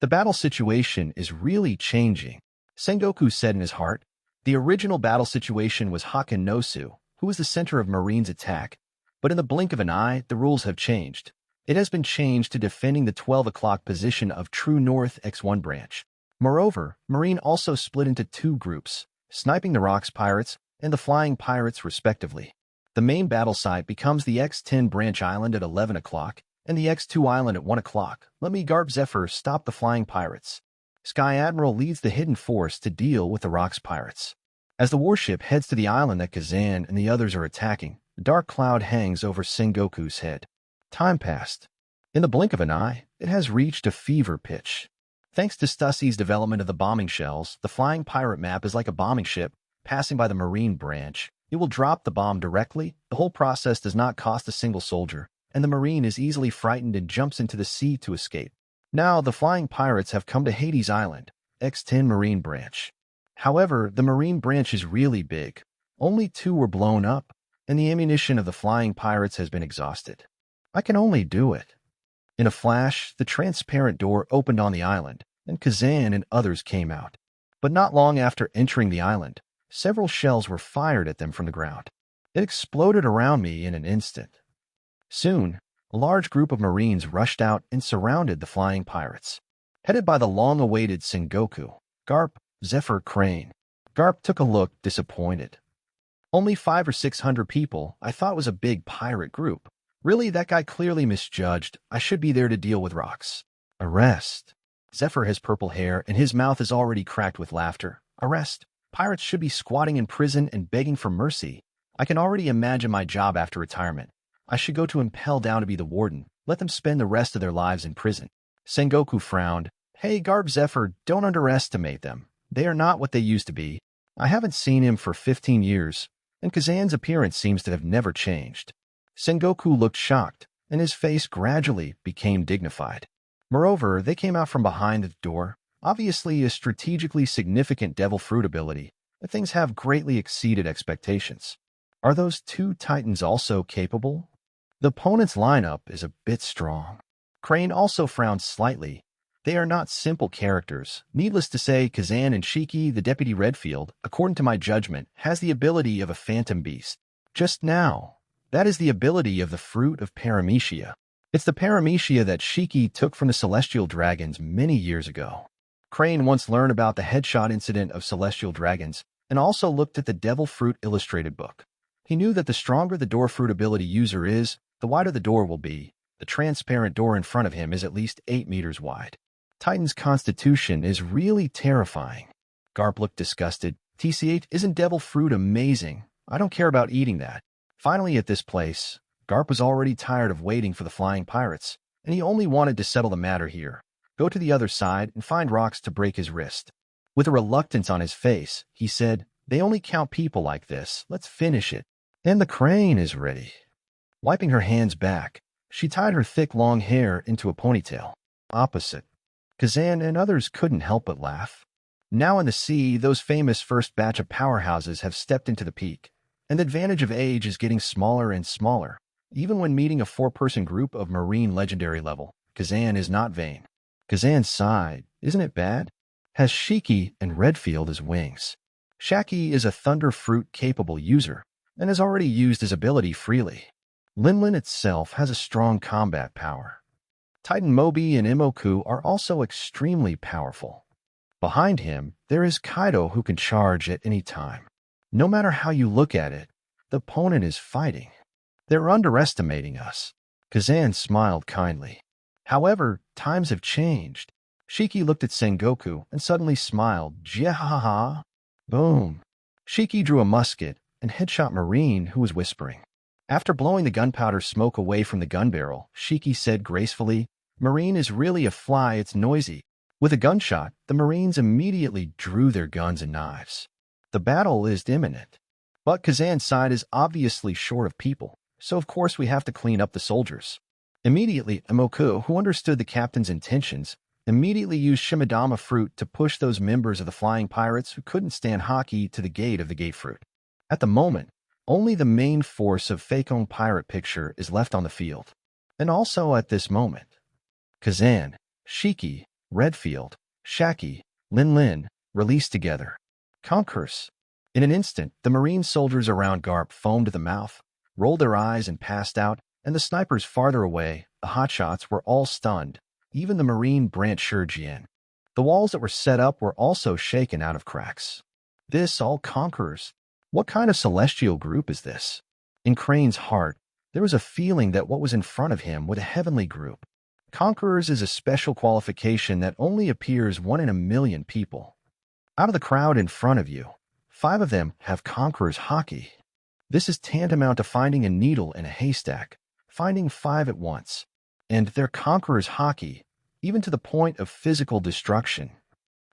The battle situation is really changing, Sengoku said in his heart. The original battle situation was Hakanosu, who was the center of Marine's attack, but in the blink of an eye, the rules have changed. It has been changed to defending the 12 o'clock position of True North X1 branch. Moreover, Marine also split into 2 groups, sniping the Rocks pirates and the flying pirates respectively. The main battle site becomes the X10 branch island at 11 o'clock and the X2 island at 1 o'clock. Let me Garp Zephyr stop the flying pirates. Sky Admiral leads the hidden force to deal with the Rocks pirates. As the warship heads to the island that Kazan and the others are attacking, a dark cloud hangs over Sengoku's head. Time passed. In the blink of an eye, it has reached a fever pitch. Thanks to Stussie's development of the bombing shells, the flying pirate map is like a bombing ship passing by the marine branch. It will drop the bomb directly. The whole process does not cost a single soldier, and the marine is easily frightened and jumps into the sea to escape. Now, the flying pirates have come to Hades Island, X10 Marine Branch. However, the marine branch is really big. Only 2 were blown up, and the ammunition of the flying pirates has been exhausted. I can only do it. In a flash, the transparent door opened on the island, and Kazan and others came out. But not long after entering the island, several shells were fired at them from the ground. It exploded around me in an instant. Soon, a large group of Marines rushed out and surrounded the flying pirates. Headed by the long-awaited Sengoku, Garp, Zephyr, Crane. Garp took a look, disappointed. Only 500 or 600 people. I thought was a big pirate group. Really, that guy clearly misjudged. I should be there to deal with rocks. Arrest. Zephyr has purple hair, and his mouth is already cracked with laughter. Arrest. Pirates should be squatting in prison and begging for mercy. I can already imagine my job after retirement. I should go to Impel Down to be the warden. Let them spend the rest of their lives in prison. Sengoku frowned. Hey, Garp, Zephyr, don't underestimate them. They are not what they used to be. I haven't seen him for 15 years, and Kazan's appearance seems to have never changed. Sengoku looked shocked, and his face gradually became dignified. Moreover, they came out from behind the door, obviously a strategically significant devil fruit ability, but things have greatly exceeded expectations. Are those two titans also capable? The opponent's lineup is a bit strong. Crane also frowned slightly. They are not simple characters. Needless to say, Kazan and Shiki, the Deputy Redfield, according to my judgment, has the ability of a phantom beast. Just now, that is the ability of the fruit of paramecia. It's the paramecia that Shiki took from the celestial dragons many years ago. Crane once learned about the headshot incident of celestial dragons and also looked at the devil fruit illustrated book. He knew that the stronger the door fruit ability user is, the wider the door will be. The transparent door in front of him is at least 8 meters wide. Titan's constitution is really terrifying. Garp looked disgusted. TCH, isn't devil fruit amazing? I don't care about eating that. Finally, at this place, Garp was already tired of waiting for the flying pirates, and he only wanted to settle the matter here. Go to the other side and find rocks to break his wrist. With a reluctance on his face, he said, they only count people like this. Let's finish it. And the crane is ready. Wiping her hands back, she tied her thick long hair into a ponytail. Opposite. Kazan and others couldn't help but laugh. Now in the sea, those famous first batch of powerhouses have stepped into the peak, and the advantage of age is getting smaller and smaller. Even when meeting a 4-person group of Marine legendary level, Kazan is not vain. Kazan sighed. Isn't it bad? Has Shiki and Redfield as wings. Shaki is a thunder fruit capable user, and has already used his ability freely. Linlin itself has a strong combat power. Titan Mobi and Imoku are also extremely powerful. Behind him, there is Kaido who can charge at any time. No matter how you look at it, the opponent is fighting. They're underestimating us. Kazan smiled kindly. However, times have changed. Shiki looked at Sengoku and suddenly smiled. Jiahaha. Boom. Shiki drew a musket and headshot Marine, who was whispering. After blowing the gunpowder smoke away from the gun barrel, Shiki said gracefully, Marine is really a fly, it's noisy. With a gunshot, the Marines immediately drew their guns and knives. The battle is imminent. But Kazan's side is obviously short of people, so of course we have to clean up the soldiers. Immediately, Imoku, who understood the captain's intentions, immediately used Shimidama fruit to push those members of the flying pirates who couldn't stand hockey to the gate of the gate fruit. At the moment, only the main force of Fakon pirate picture is left on the field. And also at this moment, Kazan, Shiki, Redfield, Shaki, Linlin, released together. Conquerors. In an instant, the Marine soldiers around Garp foamed to the mouth, rolled their eyes and passed out, and the snipers farther away, the hotshots, were all stunned, even the Marine branch Shurjian. The walls that were set up were also shaken out of cracks. This all Conquerors. What kind of celestial group is this? In Crane's heart, there was a feeling that what was in front of him was a heavenly group. Conquerors is a special qualification that only appears 1 in a million people. Out of the crowd in front of you, 5 of them have Conqueror's hockey. This is tantamount to finding a needle in a haystack, finding 5 at once. And they're Conqueror's hockey, even to the point of physical destruction.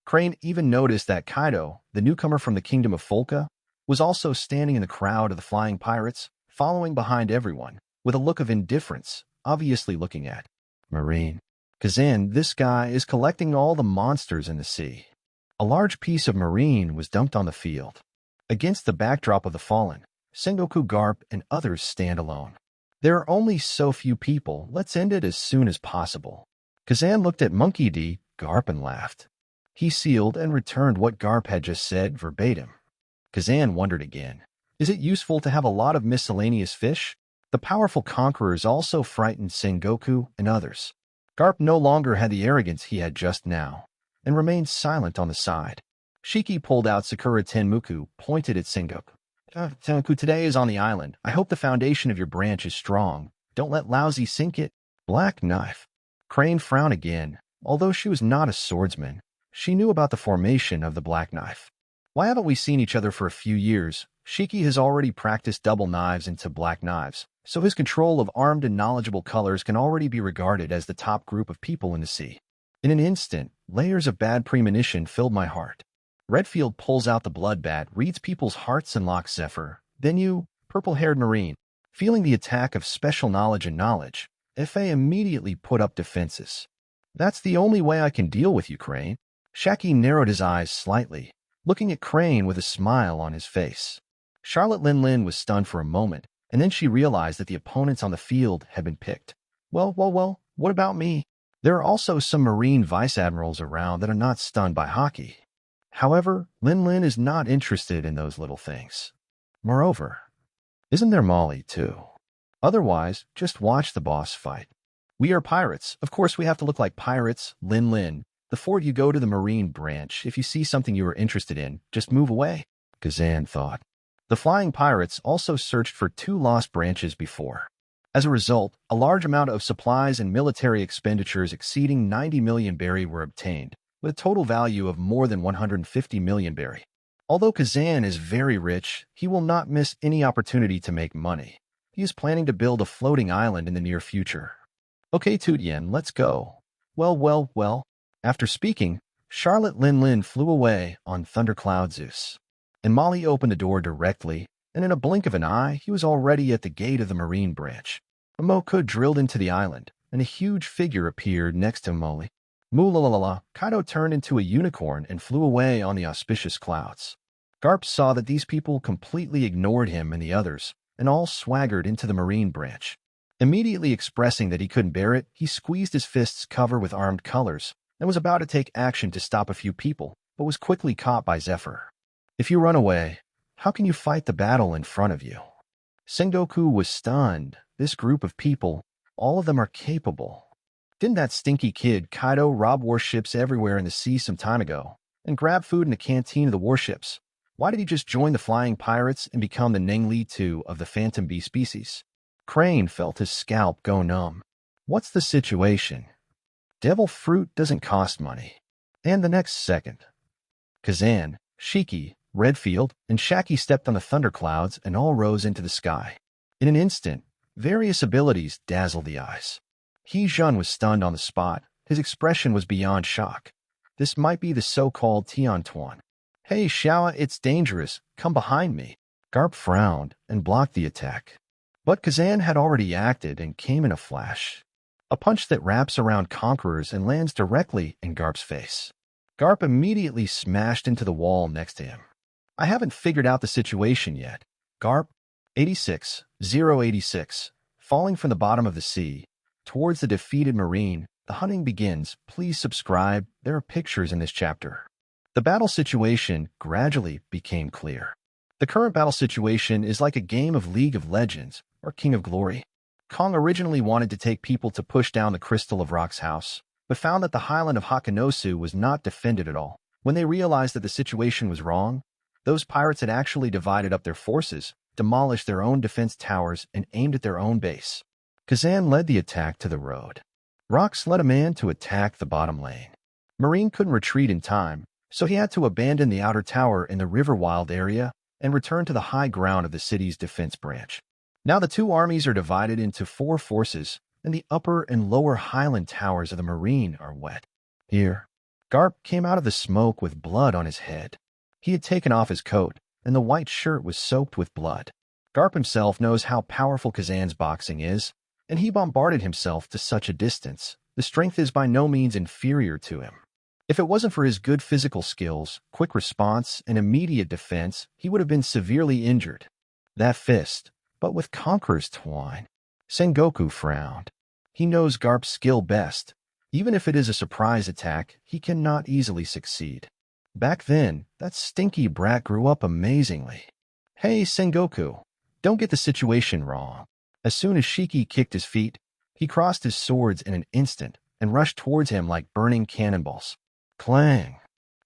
Crane even noticed that Kaido, the newcomer from the kingdom of Folka, was also standing in the crowd of the flying pirates, following behind everyone, with a look of indifference, obviously looking at Marine. Kazan, this guy is collecting all the monsters in the sea. A large piece of Marine was dumped on the field. Against the backdrop of the fallen, Sengoku, Garp, and others stand alone. There are only so few people. Let's end it as soon as possible. Kazan looked at Monkey D. Garp and laughed. He sealed and returned what Garp had just said verbatim. Kazan wondered again. Is it useful to have a lot of miscellaneous fish? The powerful conquerors also frightened Sengoku and others. Garp no longer had the arrogance he had just now, and remained silent on the side. Shiki pulled out Sakura Tenmuku, pointed at Sengoku. Sengoku today is on the island. I hope the foundation of your branch is strong. Don't let lousy sink it. Black knife. Crane frowned again. Although she was not a swordsman, she knew about the formation of the black knife. Why haven't we seen each other for a few years? Shiki has already practiced double knives into black knives, so his control of armed and knowledgeable colors can already be regarded as the top group of people in the sea. In an instant, layers of bad premonition filled my heart. Redfield pulls out the blood bat, reads people's hearts and locks Zephyr. Then you, purple-haired Marine. Feeling the attack of special knowledge and knowledge, F.A. immediately put up defenses. That's the only way I can deal with you, Crane. Shaki narrowed his eyes slightly, looking at Crane with a smile on his face. Charlotte Lin was stunned for a moment, and then she realized that the opponents on the field had been picked. Well, what about me? There are also some Marine vice admirals around that are not stunned by hockey. However, Lin is not interested in those little things. Moreover, isn't there Molly, too? Otherwise, just watch the boss fight. We are pirates. Of course, we have to look like pirates. Lin. The fort you go to the Marine branch. If you see something you are interested in, just move away, Kazan thought. The flying pirates also searched for 2 lost branches before. As a result, a large amount of supplies and military expenditures exceeding 90 million berry were obtained, with a total value of more than 150 million berry. Although Kazan is very rich, he will not miss any opportunity to make money. He is planning to build a floating island in the near future. Okay, Tutien, let's go. Well. After speaking, Charlotte Lin flew away on Thundercloud Zeus. And Molly opened the door directly, and in a blink of an eye, he was already at the gate of the Marine branch. A Moku drilled into the island, and a huge figure appeared next to Molly. Moolalala, Kaido turned into a unicorn and flew away on the auspicious clouds. Garp saw that these people completely ignored him and the others, and all swaggered into the Marine branch. Immediately expressing that he couldn't bear it, he squeezed his fists covered with armed colors, and was about to take action to stop a few people, but was quickly caught by Zephyr. If you run away, how can you fight the battle in front of you? Sengoku was stunned. This group of people, all of them are capable. Didn't that stinky kid Kaido rob warships everywhere in the sea some time ago, and grab food in the canteen of the warships? Why did he just join the flying pirates and become the Nengli 2 of the Phantom Bee species? Crane felt his scalp go numb. What's the situation? Devil fruit doesn't cost money. And the next second, Kazan, Shiki, Redfield, and Shaki stepped on the thunderclouds and all rose into the sky. In an instant, various abilities dazzled the eyes. He-Jun was stunned on the spot. His expression was beyond shock. This might be the so-called Tiantuan. Hey, Xiao, it's dangerous. Come behind me. Garp frowned and blocked the attack. But Kazan had already acted and came in a flash. A punch that wraps around conquerors and lands directly in Garp's face. Garp immediately smashed into the wall next to him. I haven't figured out the situation yet. Garp, 86-086, falling from the bottom of the sea. Towards the defeated Marine, the hunting begins. Please subscribe. There are pictures in this chapter. The battle situation gradually became clear. The current battle situation is like a game of League of Legends or King of Glory. Kong originally wanted to take people to push down the Crystal of Rock's house, but found that the highland of Hakanosu was not defended at all. When they realized that the situation was wrong, those pirates had actually divided up their forces, demolished their own defense towers, and aimed at their own base. Kazan led the attack to the road. Rox led a man to attack the bottom lane. Marine couldn't retreat in time, so he had to abandon the outer tower in the Riverwild area and return to the high ground of the city's defense branch. Now the two armies are divided into 4 forces, and the upper and lower highland towers of the Marine are wet. Here, Garp came out of the smoke with blood on his head. He had taken off his coat, and the white shirt was soaked with blood. Garp himself knows how powerful Kazan's boxing is, and he bombarded himself to such a distance. The strength is by no means inferior to him. If it wasn't for his good physical skills, quick response, and immediate defense, he would have been severely injured. That fist, but with Conqueror's twine. Sengoku frowned. He knows Garp's skill best. Even if it is a surprise attack, he cannot easily succeed. Back then, that stinky brat grew up amazingly. Hey, Sengoku, don't get the situation wrong. As soon as Shiki kicked his feet, he crossed his swords in an instant and rushed towards him like burning cannonballs. Clang!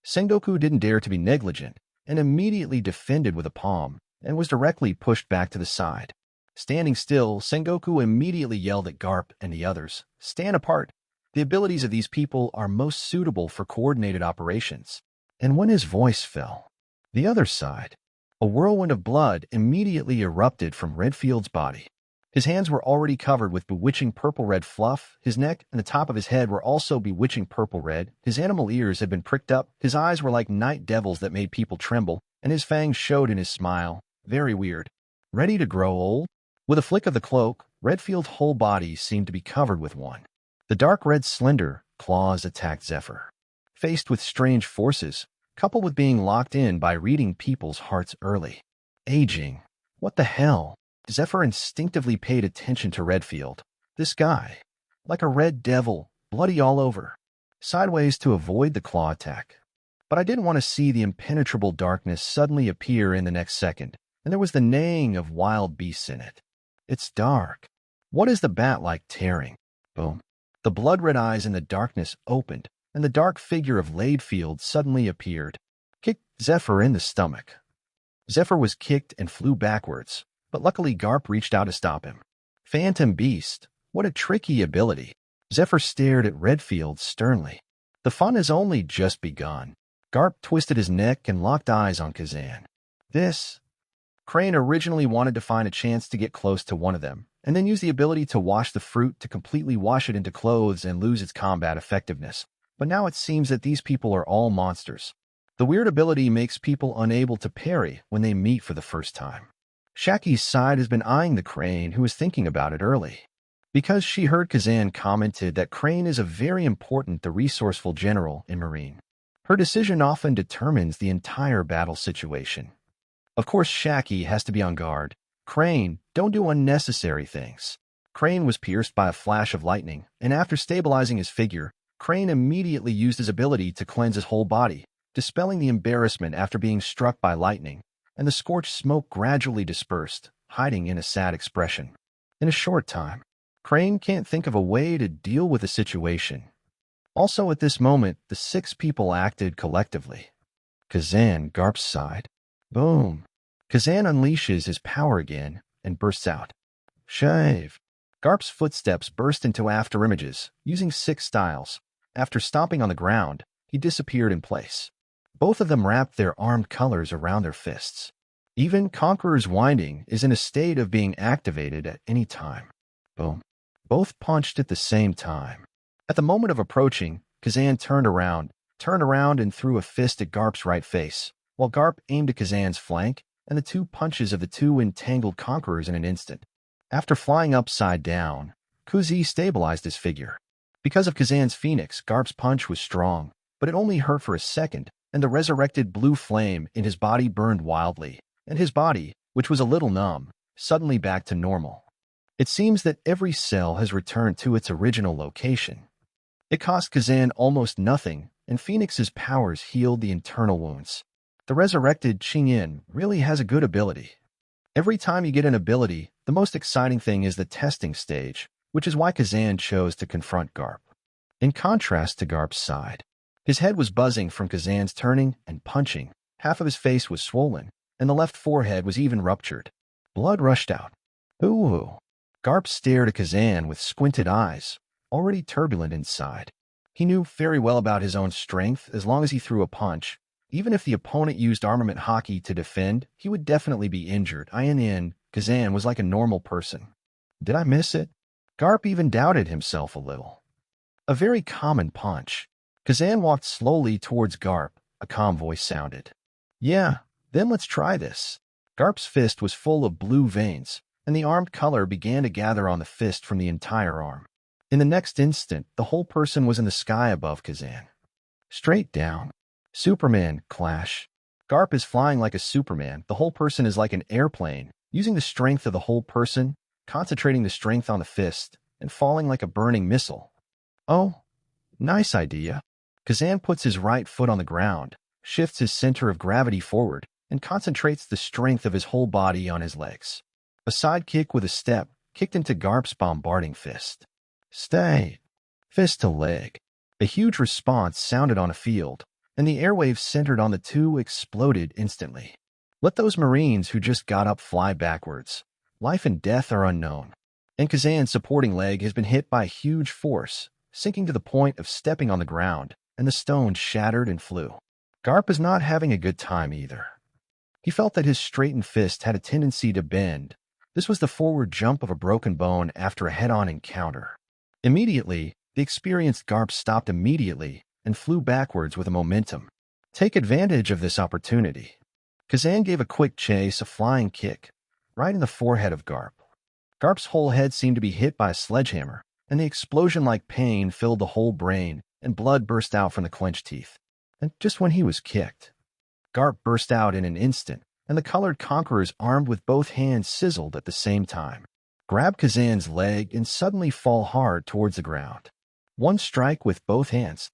Sengoku didn't dare to be negligent and immediately defended with a palm and was directly pushed back to the side. Standing still, Sengoku immediately yelled at Garp and the others, "Stand apart! The abilities of these people are most suitable for coordinated operations." And when his voice fell, the other side, a whirlwind of blood immediately erupted from Redfield's body. His hands were already covered with bewitching purple-red fluff, his neck and the top of his head were also bewitching purple-red, his animal ears had been pricked up, his eyes were like night devils that made people tremble, and his fangs showed in his smile. Very weird. Ready to grow old? With a flick of the cloak, Redfield's whole body seemed to be covered with one. The dark red slender claws attacked Zephyr. Faced with strange forces, coupled with being locked in by reading people's hearts early. Aging. What the hell? Zephyr instinctively paid attention to Redfield. This guy. Like a red devil, bloody all over. Sideways to avoid the claw attack. But I didn't want to see the impenetrable darkness suddenly appear in the next second, and there was the neighing of wild beasts in it. It's dark. What is the bat like tearing? Boom. The blood-red eyes in the darkness opened, and the dark figure of Laidfield suddenly appeared. Kicked Zephyr in the stomach. Zephyr was kicked and flew backwards, but luckily Garp reached out to stop him. Phantom Beast, what a tricky ability. Zephyr stared at Redfield sternly. The fun has only just begun. Garp twisted his neck and locked eyes on Kazan. Crane originally wanted to find a chance to get close to one of them, and then use the ability to wash the fruit to completely wash it into clothes and lose its combat effectiveness. But now it seems that these people are all monsters. The weird ability makes people unable to parry when they meet for the first time. Shaki's side has been eyeing the Crane who was thinking about it early. Because she heard Kazan commented that Crane is a very important the resourceful general in Marine. Her decision often determines the entire battle situation. Of course, Shaki has to be on guard. Crane, don't do unnecessary things. Crane was pierced by a flash of lightning, and after stabilizing his figure, Crane immediately used his ability to cleanse his whole body, dispelling the embarrassment after being struck by lightning, and the scorched smoke gradually dispersed, hiding in a sad expression. In a short time, Crane can't think of a way to deal with the situation. Also at this moment, the 6 people acted collectively. Kazan, Garp's side. Boom. Kazan unleashes his power again and bursts out. Shave. Garp's footsteps burst into afterimages, using 6 styles. After stomping on the ground, he disappeared in place. Both of them wrapped their armed colors around their fists. Even Conqueror's winding is in a state of being activated at any time. Boom. Both punched at the same time. At the moment of approaching, Kazan turned around and threw a fist at Garp's right face, while Garp aimed at Kazan's flank, and the 2 punches of the 2 entangled Conquerors in an instant. After flying upside down, Kuzi stabilized his figure. Because of Kazan's phoenix, Garp's punch was strong, but it only hurt for a second, and the resurrected blue flame in his body burned wildly, and his body, which was a little numb, suddenly back to normal. It seems that every cell has returned to its original location. It cost Kazan almost nothing, and Phoenix's powers healed the internal wounds. The resurrected Qingyin really has a good ability. Every time you get an ability, the most exciting thing is the testing stage, which is why Kazan chose to confront Garp. In contrast to Garp's side, his head was buzzing from Kazan's turning and punching, half of his face was swollen, and the left forehead was even ruptured. Blood rushed out. Ooh. Garp stared at Kazan with squinted eyes, already turbulent inside. He knew very well about his own strength as long as he threw a punch. Even if the opponent used armament hockey to defend, he would definitely be injured. Kazan was like a normal person. Did I miss it? Garp even doubted himself a little. A very common punch. Kazan walked slowly towards Garp. A calm voice sounded. Yeah, then let's try this. Garp's fist was full of blue veins, and the armed color began to gather on the fist from the entire arm. In the next instant, the whole person was in the sky above Kazan. Straight down. Superman clash. Garp is flying like a Superman. The whole person is like an airplane, using the strength of the whole person, concentrating the strength on the fist, and falling like a burning missile. Oh, nice idea. Kazan puts his right foot on the ground, shifts his center of gravity forward, and concentrates the strength of his whole body on his legs. A side kick with a step kicked into Garp's bombarding fist. Stay! Fist to leg. A huge response sounded on a field, and the airwaves centered on the two exploded instantly. Let those Marines who just got up fly backwards. Life and death are unknown. And Kazan's supporting leg has been hit by a huge force, sinking to the point of stepping on the ground, and the stone shattered and flew. Garp is not having a good time either. He felt that his straightened fist had a tendency to bend. This was the forward jump of a broken bone after a head-on encounter. Immediately, the experienced Garp stopped immediately and flew backwards with a momentum. Take advantage of this opportunity. Kazan gave a quick chase, a flying kick, right in the forehead of Garp. Garp's whole head seemed to be hit by a sledgehammer, and the explosion-like pain filled the whole brain, and blood burst out from the clenched teeth. And just when he was kicked, Garp burst out in an instant, and the colored Conquerors armed with both hands sizzled at the same time. Grab Kazan's leg and suddenly fall hard towards the ground. One strike with both hands.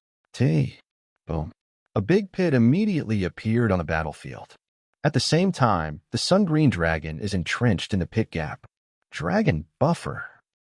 Boom. A big pit immediately appeared on the battlefield. At the same time, the sun-green dragon is entrenched in the pit gap. Dragon buffer.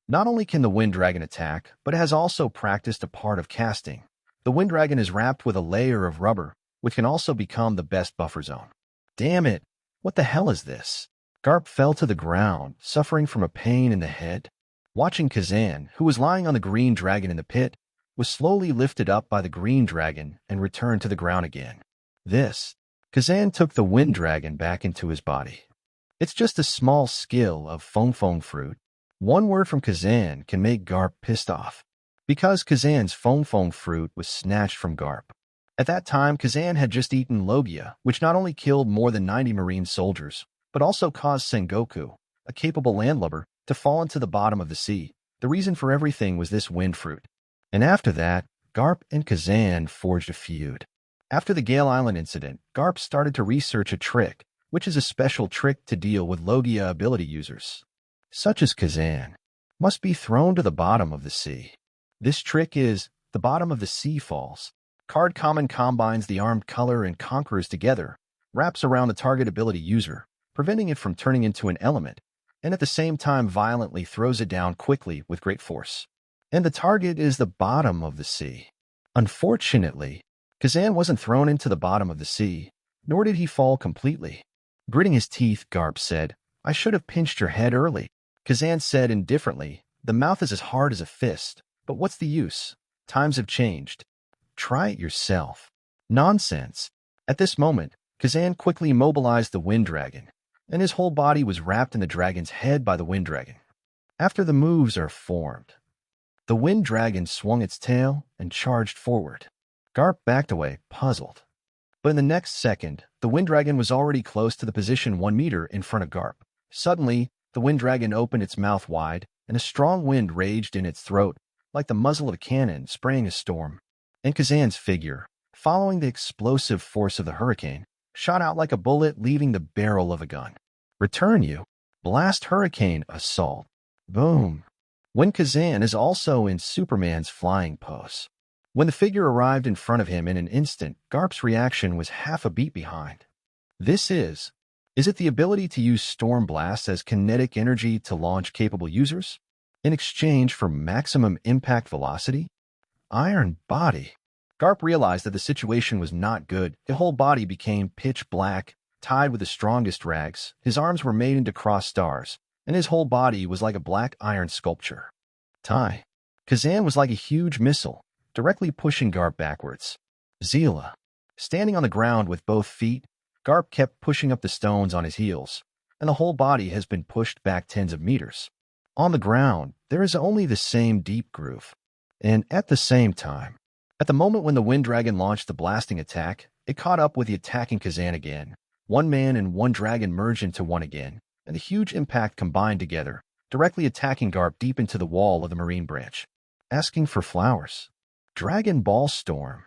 Not only can the wind dragon attack, but it has also practiced a part of casting. The wind dragon is wrapped with a layer of rubber, which can also become the best buffer zone. Damn it! What the hell is this? Garp fell to the ground, suffering from a pain in the head. Watching Kazan, who was lying on the green dragon in the pit, was slowly lifted up by the green dragon and returned to the ground again. Kazan took the wind dragon back into his body. It's just a small skill of Fong fruit. One word from Kazan can make Garp pissed off. Because Kazan's Fong fruit was snatched from Garp. At that time, Kazan had just eaten Logia, which not only killed more than 90 Marine soldiers, but also caused Sengoku, a capable landlubber, to fall into the bottom of the sea. The reason for everything was this wind fruit. And after that, Garp and Kazan forged a feud. After the Gale Island incident, Garp started to research a trick, which is a special trick to deal with Logia ability users, such as Kazan, must be thrown to the bottom of the sea. This trick is the bottom of the sea falls. Card Common combines the armed color and Conquerors together, wraps around the target ability user, preventing it from turning into an element, and at the same time violently throws it down quickly with great force. And the target is the bottom of the sea. Unfortunately, Kazan wasn't thrown into the bottom of the sea, nor did he fall completely. Gritting his teeth, Garp said, "I should have pinched your head early." Kazan said indifferently, "The mouth is as hard as a fist, but what's the use? Times have changed. Try it yourself." Nonsense. At this moment, Kazan quickly mobilized the wind dragon, and his whole body was wrapped in the dragon's head by the wind dragon. After the moves are formed, the wind dragon swung its tail and charged forward. Garp backed away, puzzled. But in the next second, the wind dragon was already close to the position 1 meter in front of Garp. Suddenly, the wind dragon opened its mouth wide, and a strong wind raged in its throat, like the muzzle of a cannon spraying a storm. And Kazan's figure, following the explosive force of the hurricane, shot out like a bullet leaving the barrel of a gun. Return you. Blast hurricane assault. Boom. When Kazan is also in Superman's flying pose. When the figure arrived in front of him in an instant, Garp's reaction was half a beat behind. Is it the ability to use Storm Blast as kinetic energy to launch capable users? In exchange for maximum impact velocity? Iron body. Garp realized that the situation was not good. His whole body became pitch black, tied with the strongest rags. His arms were made into cross stars, and his whole body was like a black iron sculpture. Kazan was like a huge missile, directly pushing Garp backwards. Zila. Standing on the ground with both feet, Garp kept pushing up the stones on his heels, and the whole body has been pushed back tens of meters. On the ground, there is only the same deep groove. And at the same time, at the moment when the wind dragon launched the blasting attack, it caught up with the attacking Kazan again. One man and one dragon merged into one again, and the huge impact combined together, directly attacking Garp deep into the wall of the marine branch. Asking for flowers. Dragon Ball Storm.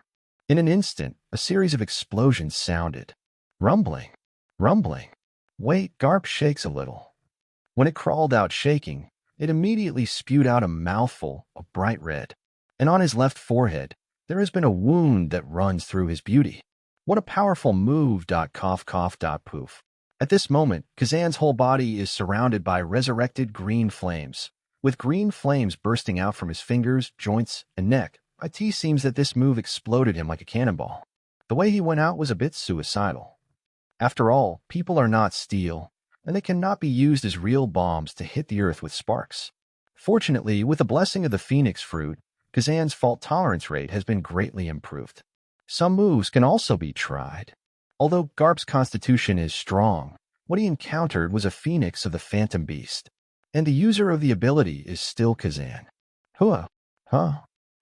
In an instant, a series of explosions sounded. Rumbling. Wait, Garp shakes a little. When it crawled out shaking, it immediately spewed out a mouthful of bright red. And on his left forehead, there has been a wound that runs through his beauty. What a powerful move, cough cough poof. At this moment, Kazan's whole body is surrounded by resurrected green flames. With green flames bursting out from his fingers, joints, and neck, it seems that this move exploded him like a cannonball. The way he went out was a bit suicidal. After all, people are not steel, and they cannot be used as real bombs to hit the earth with sparks. Fortunately, with the blessing of the Phoenix Fruit, Kazan's fault tolerance rate has been greatly improved. Some moves can also be tried. Although Garp's constitution is strong, what he encountered was a phoenix of the Phantom Beast, and the user of the ability is still Kazan. Huh?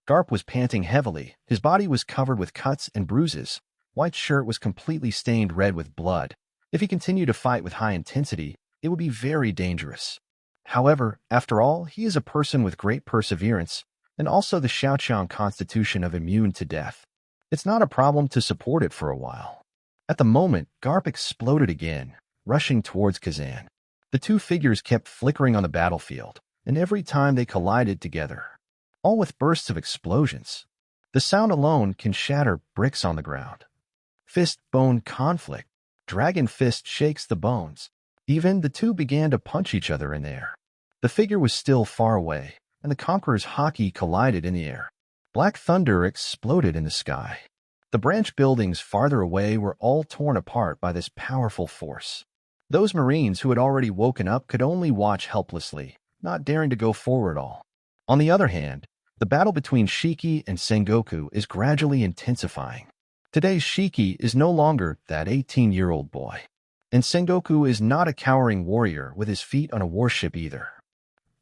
Garp was panting heavily. His body was covered with cuts and bruises. White's shirt was completely stained red with blood. If he continued to fight with high intensity, it would be very dangerous. However, after all, he is a person with great perseverance, and also the Xiaoqiang constitution of immune to death. It's not a problem to support it for a while. At the moment, Garp exploded again, rushing towards Kazan. The two figures kept flickering on the battlefield, and every time they collided together, all with bursts of explosions. The sound alone can shatter bricks on the ground. Fist-bone conflict. Dragon Fist shakes the bones. Even the two began to punch each other in the air. The figure was still far away, and the Conqueror's haki collided in the air. Black thunder exploded in the sky. The branch buildings farther away were all torn apart by this powerful force. Those Marines who had already woken up could only watch helplessly, not daring to go forward at all. On the other hand, the battle between Shiki and Sengoku is gradually intensifying. Today's Shiki is no longer that 18-year-old boy, and Sengoku is not a cowering warrior with his feet on a warship either.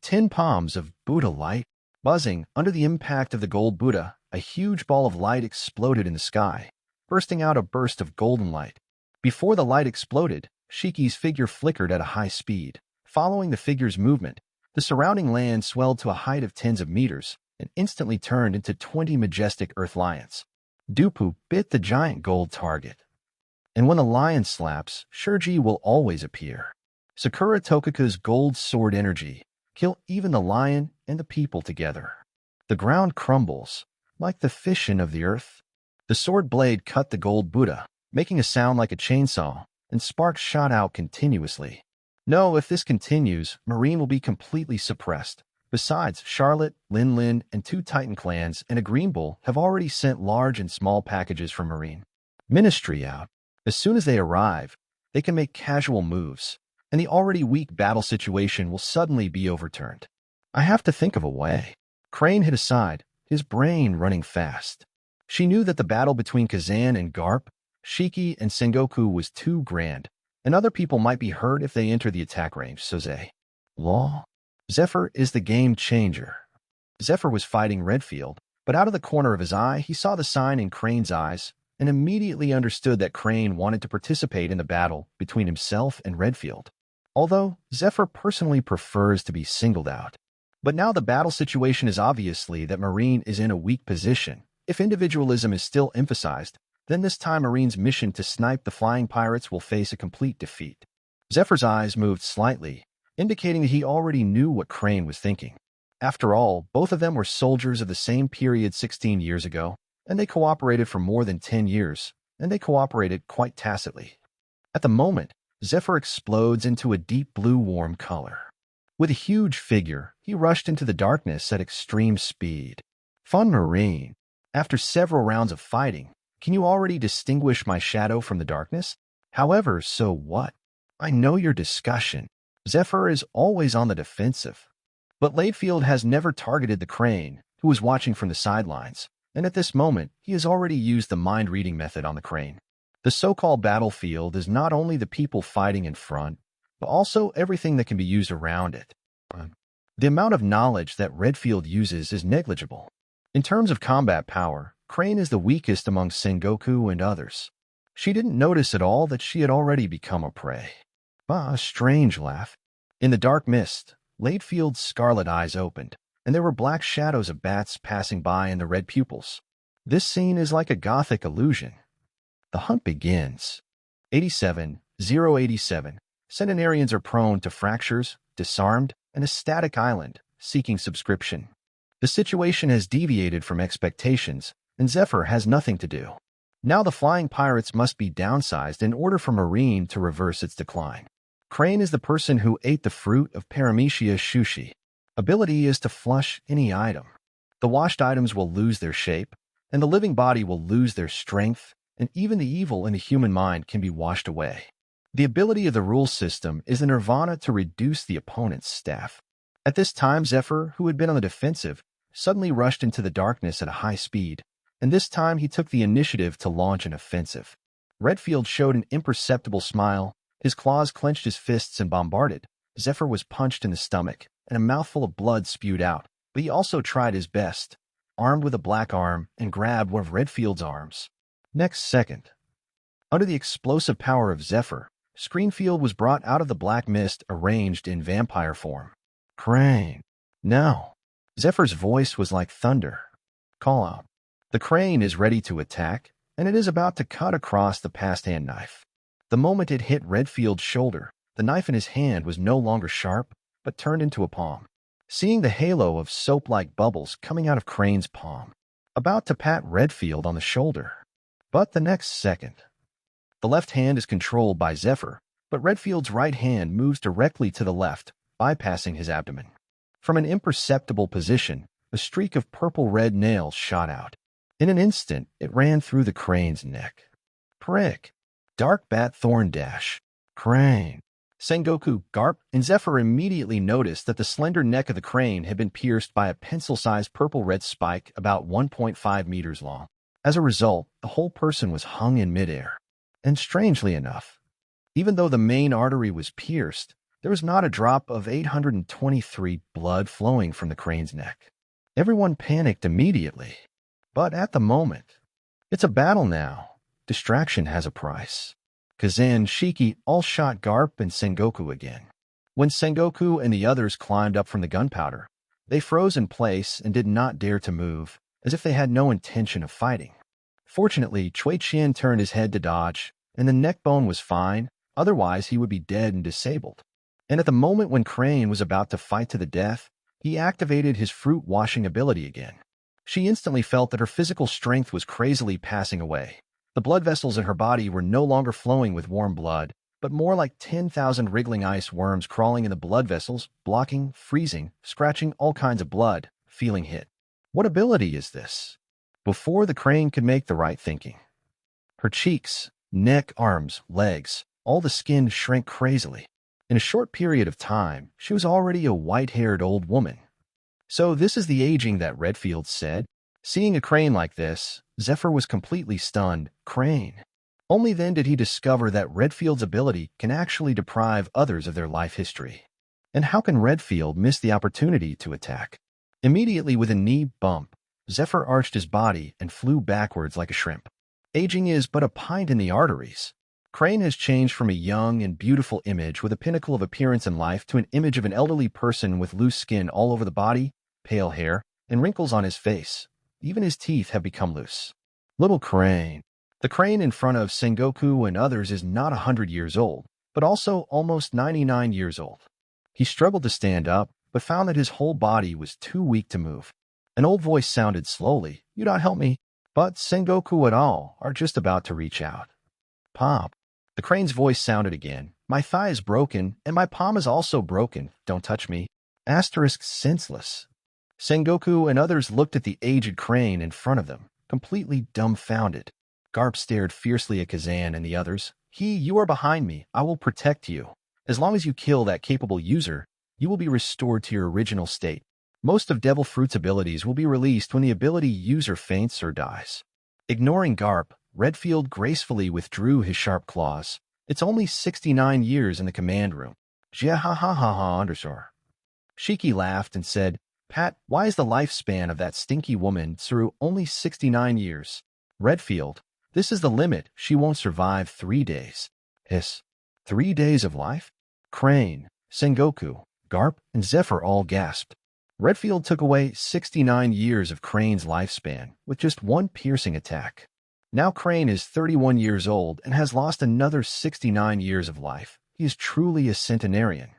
10 palms of Buddha light. Buzzing under the impact of the gold Buddha, a huge ball of light exploded in the sky, bursting out a burst of golden light. Before the light exploded, Shiki's figure flickered at a high speed. Following the figure's movement, the surrounding land swelled to a height of tens of meters and instantly turned into 20 majestic earth lions. Dupu bit the giant gold target. And when the lion slaps, Shurji will always appear. Sakura Tokaku's gold sword energy kill even the lion and the people together. The ground crumbles, like the fission of the earth. The sword blade cut the gold Buddha, making a sound like a chainsaw, and sparks shot out continuously. No, if this continues, Marine will be completely suppressed. Besides, Charlotte, Lin, and 2 Titan clans and a Green Bull have already sent large and small packages for Marine Ministry out. As soon as they arrive, they can make casual moves, and the already weak battle situation will suddenly be overturned. I have to think of a way. Crane hit aside, his brain running fast. She knew that the battle between Kazan and Garp, Shiki and Sengoku was too grand, and other people might be hurt if they enter the attack range, so Zephyr is the game changer. Zephyr was fighting Redfield, but out of the corner of his eye, he saw the sign in Crane's eyes and immediately understood that Crane wanted to participate in the battle between himself and Redfield. Although Zephyr personally prefers to be singled out. But now the battle situation is obviously that Marine is in a weak position. If individualism is still emphasized, then this time Marine's mission to snipe the flying pirates will face a complete defeat. Zephyr's eyes moved slightly, indicating that he already knew what Crane was thinking. After all, both of them were soldiers of the same period 16 years ago, and they cooperated for more than 10 years, and they cooperated quite tacitly. At the moment, Zephyr explodes into a deep blue warm color. With a huge figure, he rushed into the darkness at extreme speed. Fun Marine. After several rounds of fighting, can you already distinguish my shadow from the darkness? However, so what? I know your discussion. Zephyr is always on the defensive. But Latefield has never targeted the Crane, who was watching from the sidelines, and at this moment, he has already used the mind-reading method on the Crane. The so-called battlefield is not only the people fighting in front, but also everything that can be used around it. The amount of knowledge that Redfield uses is negligible. In terms of combat power, Crane is the weakest among Sengoku and others. She didn't notice at all that she had already become a prey. A strange laugh. In the dark mist, Latefield's scarlet eyes opened, and there were black shadows of bats passing by in the red pupils. This scene is like a gothic illusion. The hunt begins. 87-087. Centenarians are prone to fractures, disarmed, and a static island, seeking subscription. The situation has deviated from expectations, and Zephyr has nothing to do. Now the flying pirates must be downsized in order for Marine to reverse its decline. Crane is the person who ate the fruit of Paramecia Shushi. Ability is to flush any item. The washed items will lose their shape, and the living body will lose their strength, and even the evil in the human mind can be washed away. The ability of the rule system is the nirvana to reduce the opponent's staff. At this time, Zephyr, who had been on the defensive, suddenly rushed into the darkness at a high speed, and this time he took the initiative to launch an offensive. Redfield showed an imperceptible smile, his claws clenched his fists and bombarded. Zephyr was punched in the stomach, and a mouthful of blood spewed out, but he also tried his best, armed with a black arm, and grabbed one of Redfield's arms. Next second, under the explosive power of Zephyr, Screenfield was brought out of the black mist arranged in vampire form. Crane. No. Zephyr's voice was like thunder. Call out. The crane is ready to attack, and it is about to cut across the past-hand knife. The moment it hit Redfield's shoulder, the knife in his hand was no longer sharp, but turned into a palm. Seeing the halo of soap-like bubbles coming out of Crane's palm, about to pat Redfield on the shoulder. But the next second, the left hand is controlled by Zephyr, but Redfield's right hand moves directly to the left, bypassing his abdomen. From an imperceptible position, a streak of purple-red nails shot out. In an instant, it ran through the crane's neck. Prick. Dark bat thorn dash. Crane. Sengoku, Garp, and Zephyr immediately noticed that the slender neck of the crane had been pierced by a pencil-sized purple-red spike about 1.5 meters long. As a result, the whole person was hung in midair. And strangely enough, even though the main artery was pierced, there was not a drop of 823 blood flowing from the crane's neck. Everyone panicked immediately. But at the moment, it's a battle now. Distraction has a price. Kazan, Shiki all shot Garp and Sengoku again. When Sengoku and the others climbed up from the gunpowder, they froze in place and did not dare to move, as if they had no intention of fighting. Fortunately, Chui Qian turned his head to dodge, and the neck bone was fine, otherwise he would be dead and disabled. And at the moment when Crane was about to fight to the death, he activated his fruit-washing ability again. She instantly felt that her physical strength was crazily passing away. The blood vessels in her body were no longer flowing with warm blood, but more like 10,000 wriggling ice worms crawling in the blood vessels, blocking, freezing, scratching all kinds of blood, feeling hit. What ability is this? Before the crane could make the right thinking, her cheeks, neck, arms, legs, all the skin shrank crazily. In a short period of time, she was already a white-haired old woman. So this is the aging that Redfield said. Seeing a crane like this, Zephyr was completely stunned. Crane. Only then did he discover that Redfield's ability can actually deprive others of their life history. And how can Redfield miss the opportunity to attack? Immediately with a knee bump, Zephyr arched his body and flew backwards like a shrimp. Aging is but a pint in the arteries. Crane has changed from a young and beautiful image with a pinnacle of appearance and life to an image of an elderly person with loose skin all over the body, pale hair, and wrinkles on his face. Even his teeth have become loose. Little Crane. The crane in front of Sengoku and others is not 100 years old, but also almost 99 years old. He struggled to stand up, but found that his whole body was too weak to move. An old voice sounded slowly, "You don't help me." But Sengoku et al. Are just about to reach out. Pop. The crane's voice sounded again. "My thigh is broken, and my palm is also broken. Don't touch me." Asterisk senseless. Sengoku and others looked at the aged crane in front of them, completely dumbfounded. Garp stared fiercely at Kazan and the others. You are behind me. I will protect you. As long as you kill that capable user, you will be restored to your original state. Most of Devil Fruit's abilities will be released when the ability user faints or dies. Ignoring Garp, Redfield gracefully withdrew his sharp claws. It's only 69 years in the command room. Underscore. Shiki laughed and said, "Pat, why is the lifespan of that stinky woman through only 69 years? Redfield, this is the limit. She won't survive 3 days. Hiss. 3 days of life? Crane, Sengoku, Garp, and Zephyr all gasped. Redfield took away 69 years of Crane's lifespan with just one piercing attack. Now Crane is 31 years old and has lost another 69 years of life. He is truly a centenarian.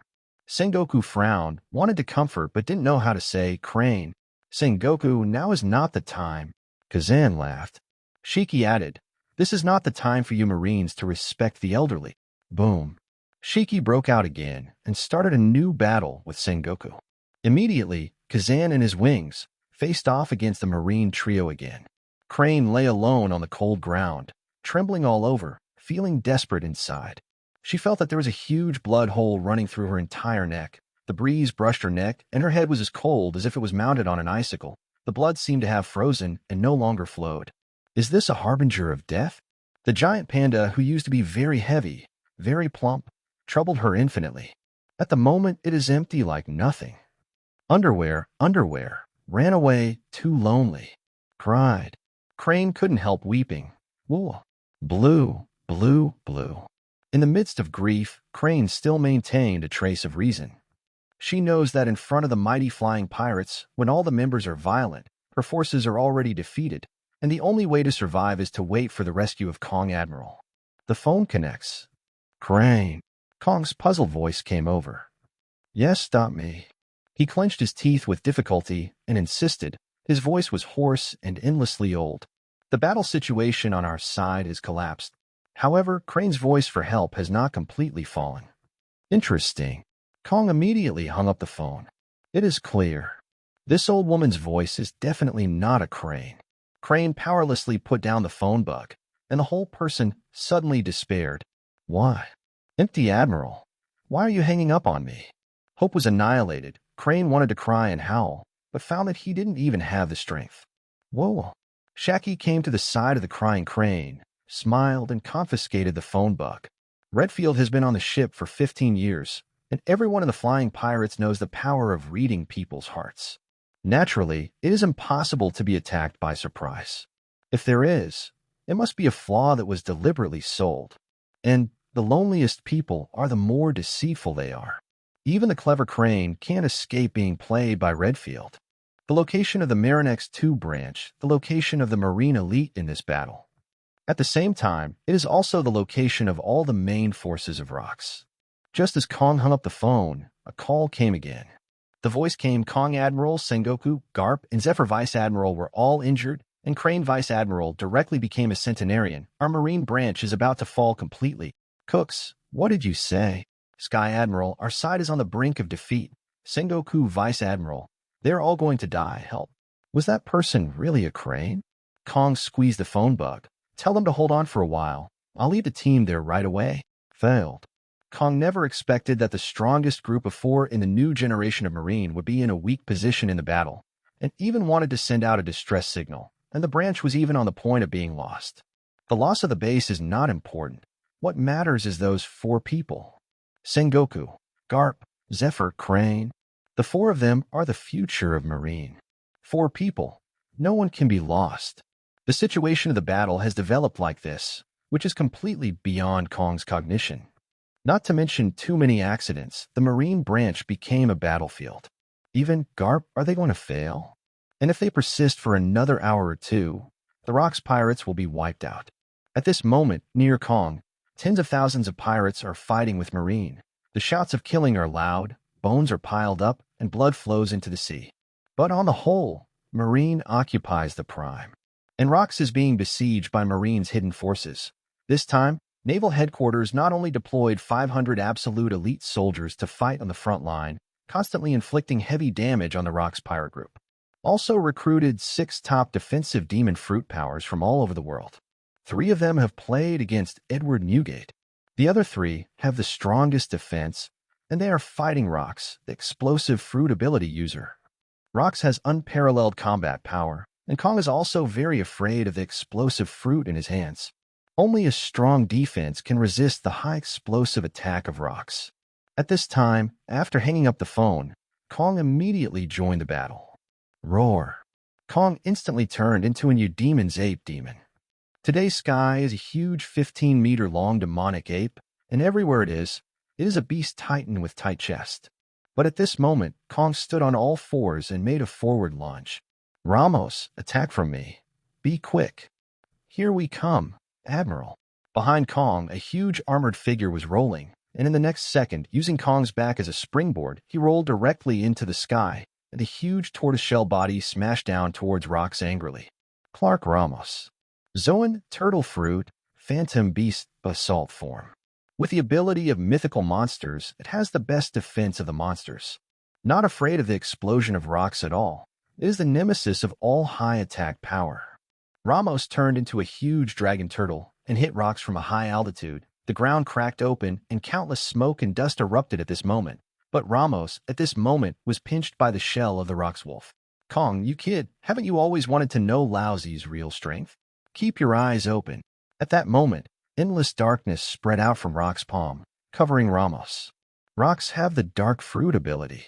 Sengoku frowned, wanted to comfort, but didn't know how to say, "Crane, Sengoku, now is not the time." Kazan laughed. Shiki added, This is not the time for you Marines to respect the elderly. Boom. Shiki broke out again and started a new battle with Sengoku. Immediately, Kazan and his wings faced off against the Marine trio again. Crane lay alone on the cold ground, trembling all over, feeling desperate inside. She felt that there was a huge blood hole running through her entire neck. The breeze brushed her neck, and her head was as cold as if it was mounted on an icicle. The blood seemed to have frozen and no longer flowed. Is this a harbinger of death? The giant panda, who used to be very heavy, very plump, troubled her infinitely. At the moment, it is empty like nothing. Underwear, ran away, too lonely. Cried. Crane couldn't help weeping. Wool. Blue. In the midst of grief, Crane still maintained a trace of reason. She knows that in front of the mighty flying pirates, when all the members are violent, her forces are already defeated, and the only way to survive is to wait for the rescue of Kong Admiral. The phone connects. Crane. Kong's puzzled voice came over. Yes, stop me. He clenched his teeth with difficulty and insisted. His voice was hoarse and endlessly old. The battle situation on our side has collapsed. However, Crane's voice for help has not completely fallen. Interesting. Kong immediately hung up the phone. It is clear. This old woman's voice is definitely not a Crane. Crane powerlessly put down the phone bug, and the whole person suddenly despaired. Why? Empty Admiral. Why are you hanging up on me? Hope was annihilated. Crane wanted to cry and howl, but found that he didn't even have the strength. Whoa. Shiki came to the side of the crying Crane, smiled, and confiscated the phone bug. Redfield has been on the ship for 15 years, and everyone in the Flying Pirates knows the power of reading people's hearts. Naturally, it is impossible to be attacked by surprise. If there is, it must be a flaw that was deliberately sold. And the loneliest people are the more deceitful they are. Even the clever Crane can't escape being played by Redfield. The location of the Marinex 2 branch, the location of the Marine elite in this battle. At the same time, it is also the location of all the main forces of Rocks. Just as Kong hung up the phone, a call came again. The voice came. Kong Admiral, Sengoku, Garp, and Zephyr Vice Admiral were all injured, and Crane Vice Admiral directly became a centenarian. Our Marine branch is about to fall completely. Cooks, what did you say? Sky Admiral, our side is on the brink of defeat. Sengoku Vice Admiral, they're all going to die. Help. Was that person really a Crane? Kong squeezed the phone bug. Tell them to hold on for a while. I'll lead the team there right away. Failed. Kong never expected that the strongest group of 4 in the new generation of Marine would be in a weak position in the battle, and even wanted to send out a distress signal, and the branch was even on the point of being lost. The loss of the base is not important. What matters is those 4 people. Sengoku, Garp, Zephyr, Crane. The 4 of them are the future of Marine. 4 people. No one can be lost. The situation of the battle has developed like this, which is completely beyond Kong's cognition. Not to mention too many accidents, the Marine branch became a battlefield. Even Garp, are they going to fail? And if they persist for another hour or two, the Rocks pirates will be wiped out. At this moment, near Kong, tens of thousands of pirates are fighting with Marine. The shouts of killing are loud, bones are piled up, and blood flows into the sea. But on the whole, Marine occupies the prime. And Rocks is being besieged by Marine's hidden forces. This time, Naval Headquarters not only deployed 500 absolute elite soldiers to fight on the front line, constantly inflicting heavy damage on the Rocks pirate group, also recruited 6 top defensive demon fruit powers from all over the world. 3 of them have played against Edward Newgate. The other 3 have the strongest defense, and they are fighting Rocks, the explosive fruit ability user. Rocks has unparalleled combat power, and Kong is also very afraid of the explosive fruit in his hands. Only a strong defense can resist the high explosive attack of Rocks. At this time, after hanging up the phone, Kong immediately joined the battle. Roar. Kong instantly turned into a new demon's ape demon. Today's sky is a huge 15-meter-long demonic ape, and everywhere it is a beast titan with tight chest. But at this moment, Kong stood on all 4s and made a forward lunge. Ramos, attack from me. Be quick. Here we come. Admiral. Behind Kong, a huge armored figure was rolling, and in the next second, using Kong's back as a springboard, he rolled directly into the sky, and the huge tortoiseshell body smashed down towards Rocks angrily. Clark Ramos. Zoan Turtle Fruit, Phantom Beast Basalt Form. With the ability of mythical monsters, it has the best defense of the monsters. Not afraid of the explosion of rocks at all, it is the nemesis of all high attack power. Ramos turned into a huge dragon turtle and hit rocks from a high altitude. The ground cracked open and countless smoke and dust erupted at this moment. But Ramos, at this moment, was pinched by the shell of the rock's wolf. Kong, you kid, haven't you always wanted to know Laozi's real strength? Keep your eyes open. At that moment, endless darkness spread out from Rock's palm, covering Ramos. Rocks have the dark fruit ability.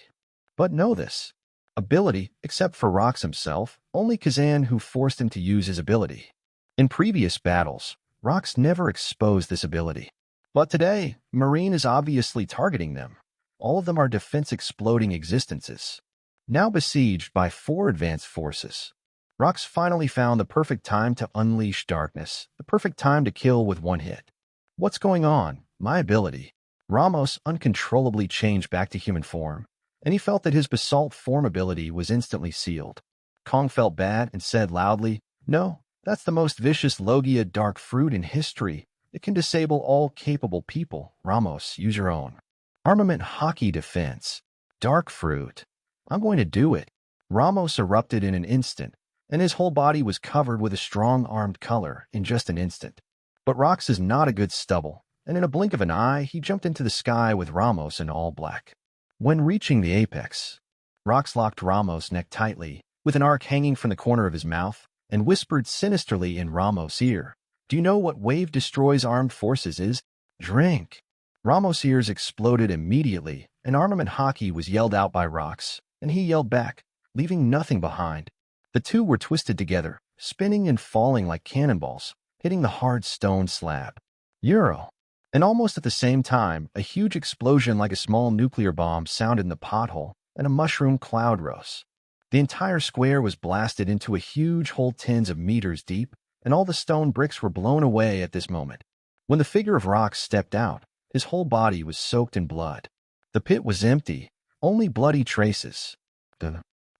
But know this. Ability, except for Rox himself, only Kazan who forced him to use his ability. In previous battles, Rox never exposed this ability. But today, Marine is obviously targeting them. All of them are defense-exploding existences. Now besieged by 4 advanced forces, Rox finally found the perfect time to unleash darkness, the perfect time to kill with one hit. What's going on? My ability. Ramos uncontrollably changed back to human form, and he felt that his basalt form ability was instantly sealed. Kong felt bad and said loudly, "No, that's the most vicious Logia dark fruit in history. It can disable all capable people. Ramos, use your own. Armament hockey defense. Dark fruit. I'm going to do it." Ramos erupted in an instant, and his whole body was covered with a strong armed color in just an instant. But Rox is not a good stubble, and in a blink of an eye, he jumped into the sky with Ramos in all black. When reaching the apex, Rox locked Ramos' neck tightly, with an arc hanging from the corner of his mouth, and whispered sinisterly in Ramos' ear, "Do you know what wave destroys armed forces is? Drink." Ramos' ears exploded immediately, and armament hockey was yelled out by Rox, and he yelled back, leaving nothing behind. The two were twisted together, spinning and falling like cannonballs, hitting the hard stone slab. Euro. And almost at the same time, a huge explosion like a small nuclear bomb sounded in the pothole, and a mushroom cloud rose. The entire square was blasted into a huge hole tens of meters deep, and all the stone bricks were blown away at this moment. When the figure of Rox stepped out, his whole body was soaked in blood. The pit was empty, only bloody traces.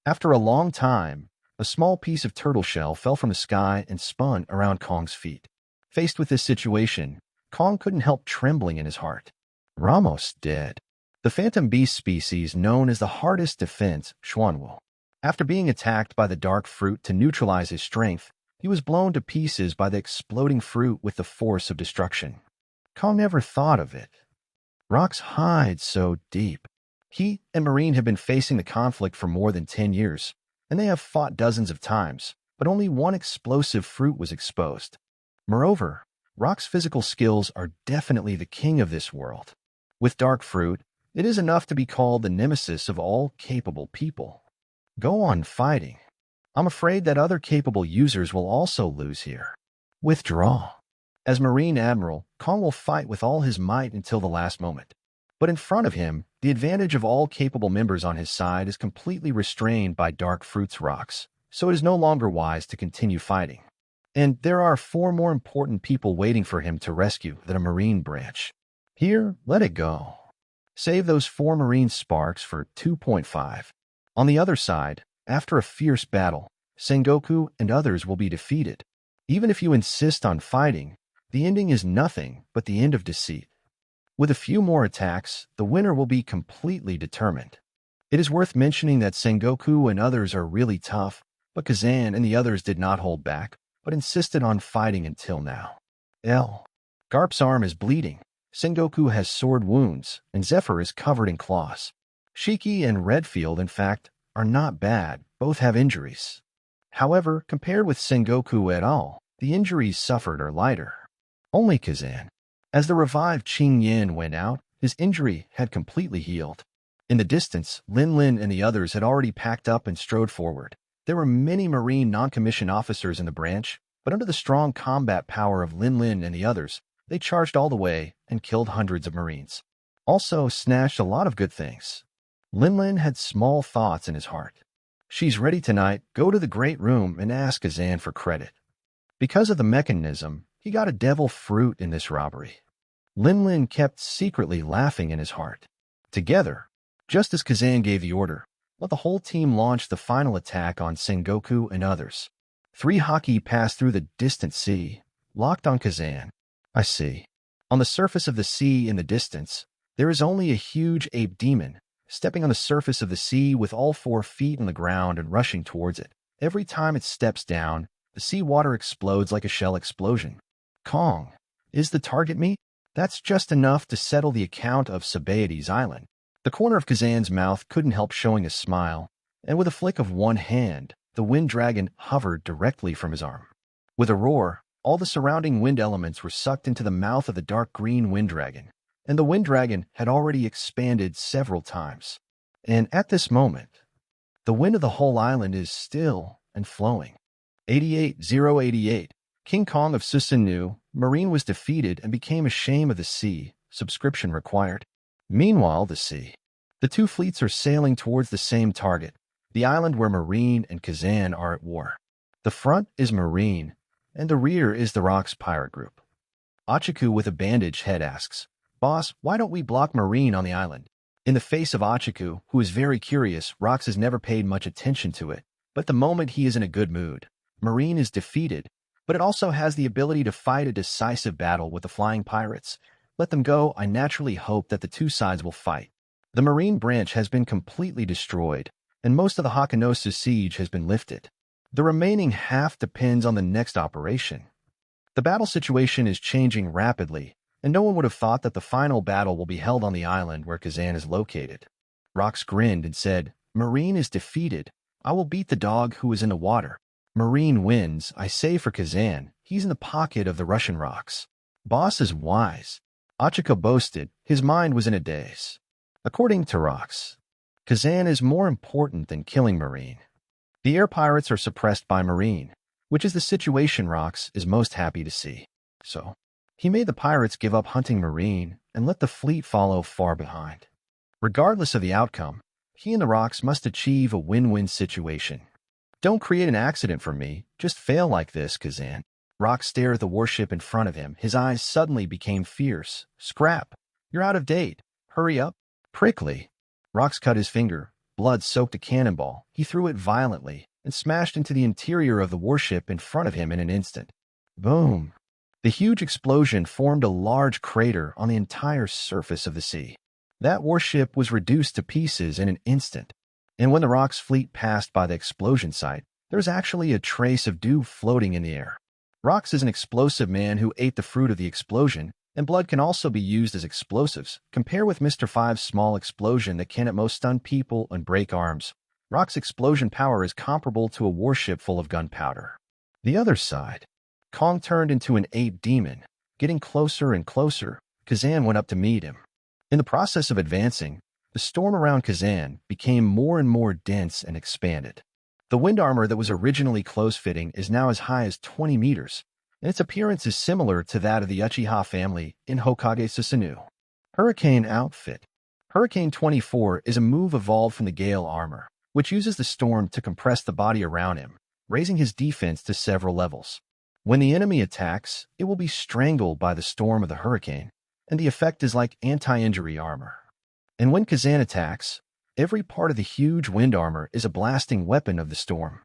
After a long time, a small piece of turtle shell fell from the sky and spun around Kong's feet. Faced with this situation, Kong couldn't help trembling in his heart. Ramos dead. The phantom beast species known as the hardest defense, Xuanwu. After being attacked by the dark fruit to neutralize his strength, he was blown to pieces by the exploding fruit with the force of destruction. Kong never thought of it. Rox hides so deep. He and Marine have been facing the conflict for more than 10 years, and they have fought dozens of times, but only one explosive fruit was exposed. Moreover, Rock's physical skills are definitely the king of this world. With dark fruit, it is enough to be called the nemesis of all capable people. Go on fighting. I'm afraid that other capable users will also lose here. Withdraw. As Marine Admiral, Kong will fight with all his might until the last moment. But in front of him, the advantage of all capable members on his side is completely restrained by dark fruit's rocks, so it is no longer wise to continue fighting. And there are 4 more important people waiting for him to rescue than a Marine branch. Here, let it go. Save those 4 Marine sparks for 2.5. On the other side, after a fierce battle, Sengoku and others will be defeated. Even if you insist on fighting, the ending is nothing but the end of deceit. With a few more attacks, the winner will be completely determined. It is worth mentioning that Sengoku and others are really tough, but Kazan and the others did not hold back, but insisted on fighting until now. Garp's arm is bleeding, Sengoku has sword wounds, and Zephyr is covered in claws. Shiki and Redfield, in fact, are not bad, both have injuries. However, compared with Sengoku et al., the injuries suffered are lighter. Only Kazan. As the revived Qing Yin went out, his injury had completely healed. In the distance, Lin Lin and the others had already packed up and strode forward. There were many Marine non-commissioned officers in the branch, but under the strong combat power of Lin Lin and the others, they charged all the way and killed hundreds of Marines. Also snatched a lot of good things. Lin Lin had small thoughts in his heart. She's ready tonight, go to the great room and ask Kazan for credit. Because of the mechanism, he got a devil fruit in this robbery. Lin Lin kept secretly laughing in his heart. Together, just as Kazan gave the order, let the whole team launch the final attack on Sengoku and others. 3 Haki pass through the distant sea, locked on Kazan. I see. On the surface of the sea in the distance, there is only a huge ape demon, stepping on the surface of the sea with all 4 feet on the ground and rushing towards it. Every time it steps down, the sea water explodes like a shell explosion. Kong. Is the target me? That's just enough to settle the account of Sabaedes Island. The corner of Kazan's mouth couldn't help showing a smile, and with a flick of one hand, the wind dragon hovered directly from his arm. With a roar, all the surrounding wind elements were sucked into the mouth of the dark green wind dragon, and the wind dragon had already expanded several times. And at this moment, the wind of the whole island is still and flowing. 88-088. King Kong of Susanoo, Marine was defeated and became ashamed of the sea. Subscription required. Meanwhile, the sea. The 2 fleets are sailing towards the same target, the island where Marine and Kazan are at war. The front is Marine, and the rear is the Rock's pirate group. Achiku with a bandaged head asks, "Boss, why don't we block Marine on the island?" In the face of Achiku, who is very curious, Rox has never paid much attention to it, but the moment he is in a good mood. Marine is defeated, but it also has the ability to fight a decisive battle with the flying pirates. Let them go. I naturally hope that the 2 sides will fight. The Marine branch has been completely destroyed, and most of the Hakanosa siege has been lifted. The remaining half depends on the next operation. The battle situation is changing rapidly, and no one would have thought that the final battle will be held on the island where Kazan is located. Rox grinned and said, "Marine is defeated. I will beat the dog who is in the water. Marine wins, I say for Kazan. He's in the pocket of the Russian rocks." Boss is wise. Achika boasted. His mind was in a daze. According to Rox, Kazan is more important than killing Marine. The air pirates are suppressed by Marine, which is the situation Rox is most happy to see. So, he made the pirates give up hunting Marine and let the fleet follow far behind. Regardless of the outcome, he and the Rocks must achieve a win-win situation. Don't create an accident for me, just fail like this, Kazan. Rock stared at the warship in front of him. His eyes suddenly became fierce. Scrap, you're out of date. Hurry up. Prickly. Rox cut his finger. Blood soaked a cannonball. He threw it violently and smashed into the interior of the warship in front of him in an instant. Boom. The huge explosion formed a large crater on the entire surface of the sea. That warship was reduced to pieces in an instant. And when the Rock's fleet passed by the explosion site, there was actually a trace of dew floating in the air. Rox is an explosive man who ate the fruit of the explosion, and blood can also be used as explosives. Compare with Mr. Five's small explosion that can at most stun people and break arms. Rock's explosion power is comparable to a warship full of gunpowder. The other side. Kong turned into an ape demon. Getting closer and closer, Kazan went up to meet him. In the process of advancing, the storm around Kazan became more and more dense and expanded. The wind armor that was originally close-fitting is now as high as 20 meters, and its appearance is similar to that of the Uchiha family in Hokage Susanoo. Hurricane Outfit. Hurricane 24 is a move evolved from the Gale armor, which uses the storm to compress the body around him, raising his defense to several levels. When the enemy attacks, it will be strangled by the storm of the hurricane, and the effect is like anti-injury armor. And when Kazan attacks, every part of the huge wind armor is a blasting weapon of the storm.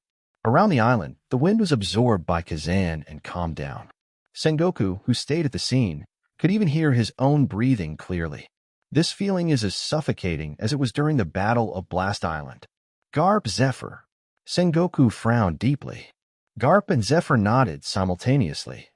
Around the island, the wind was absorbed by Kazan and calmed down. Sengoku, who stayed at the scene, could even hear his own breathing clearly. This feeling is as suffocating as it was during the Battle of Blast Island. Garp, Zephyr. Sengoku frowned deeply. Garp and Zephyr nodded simultaneously.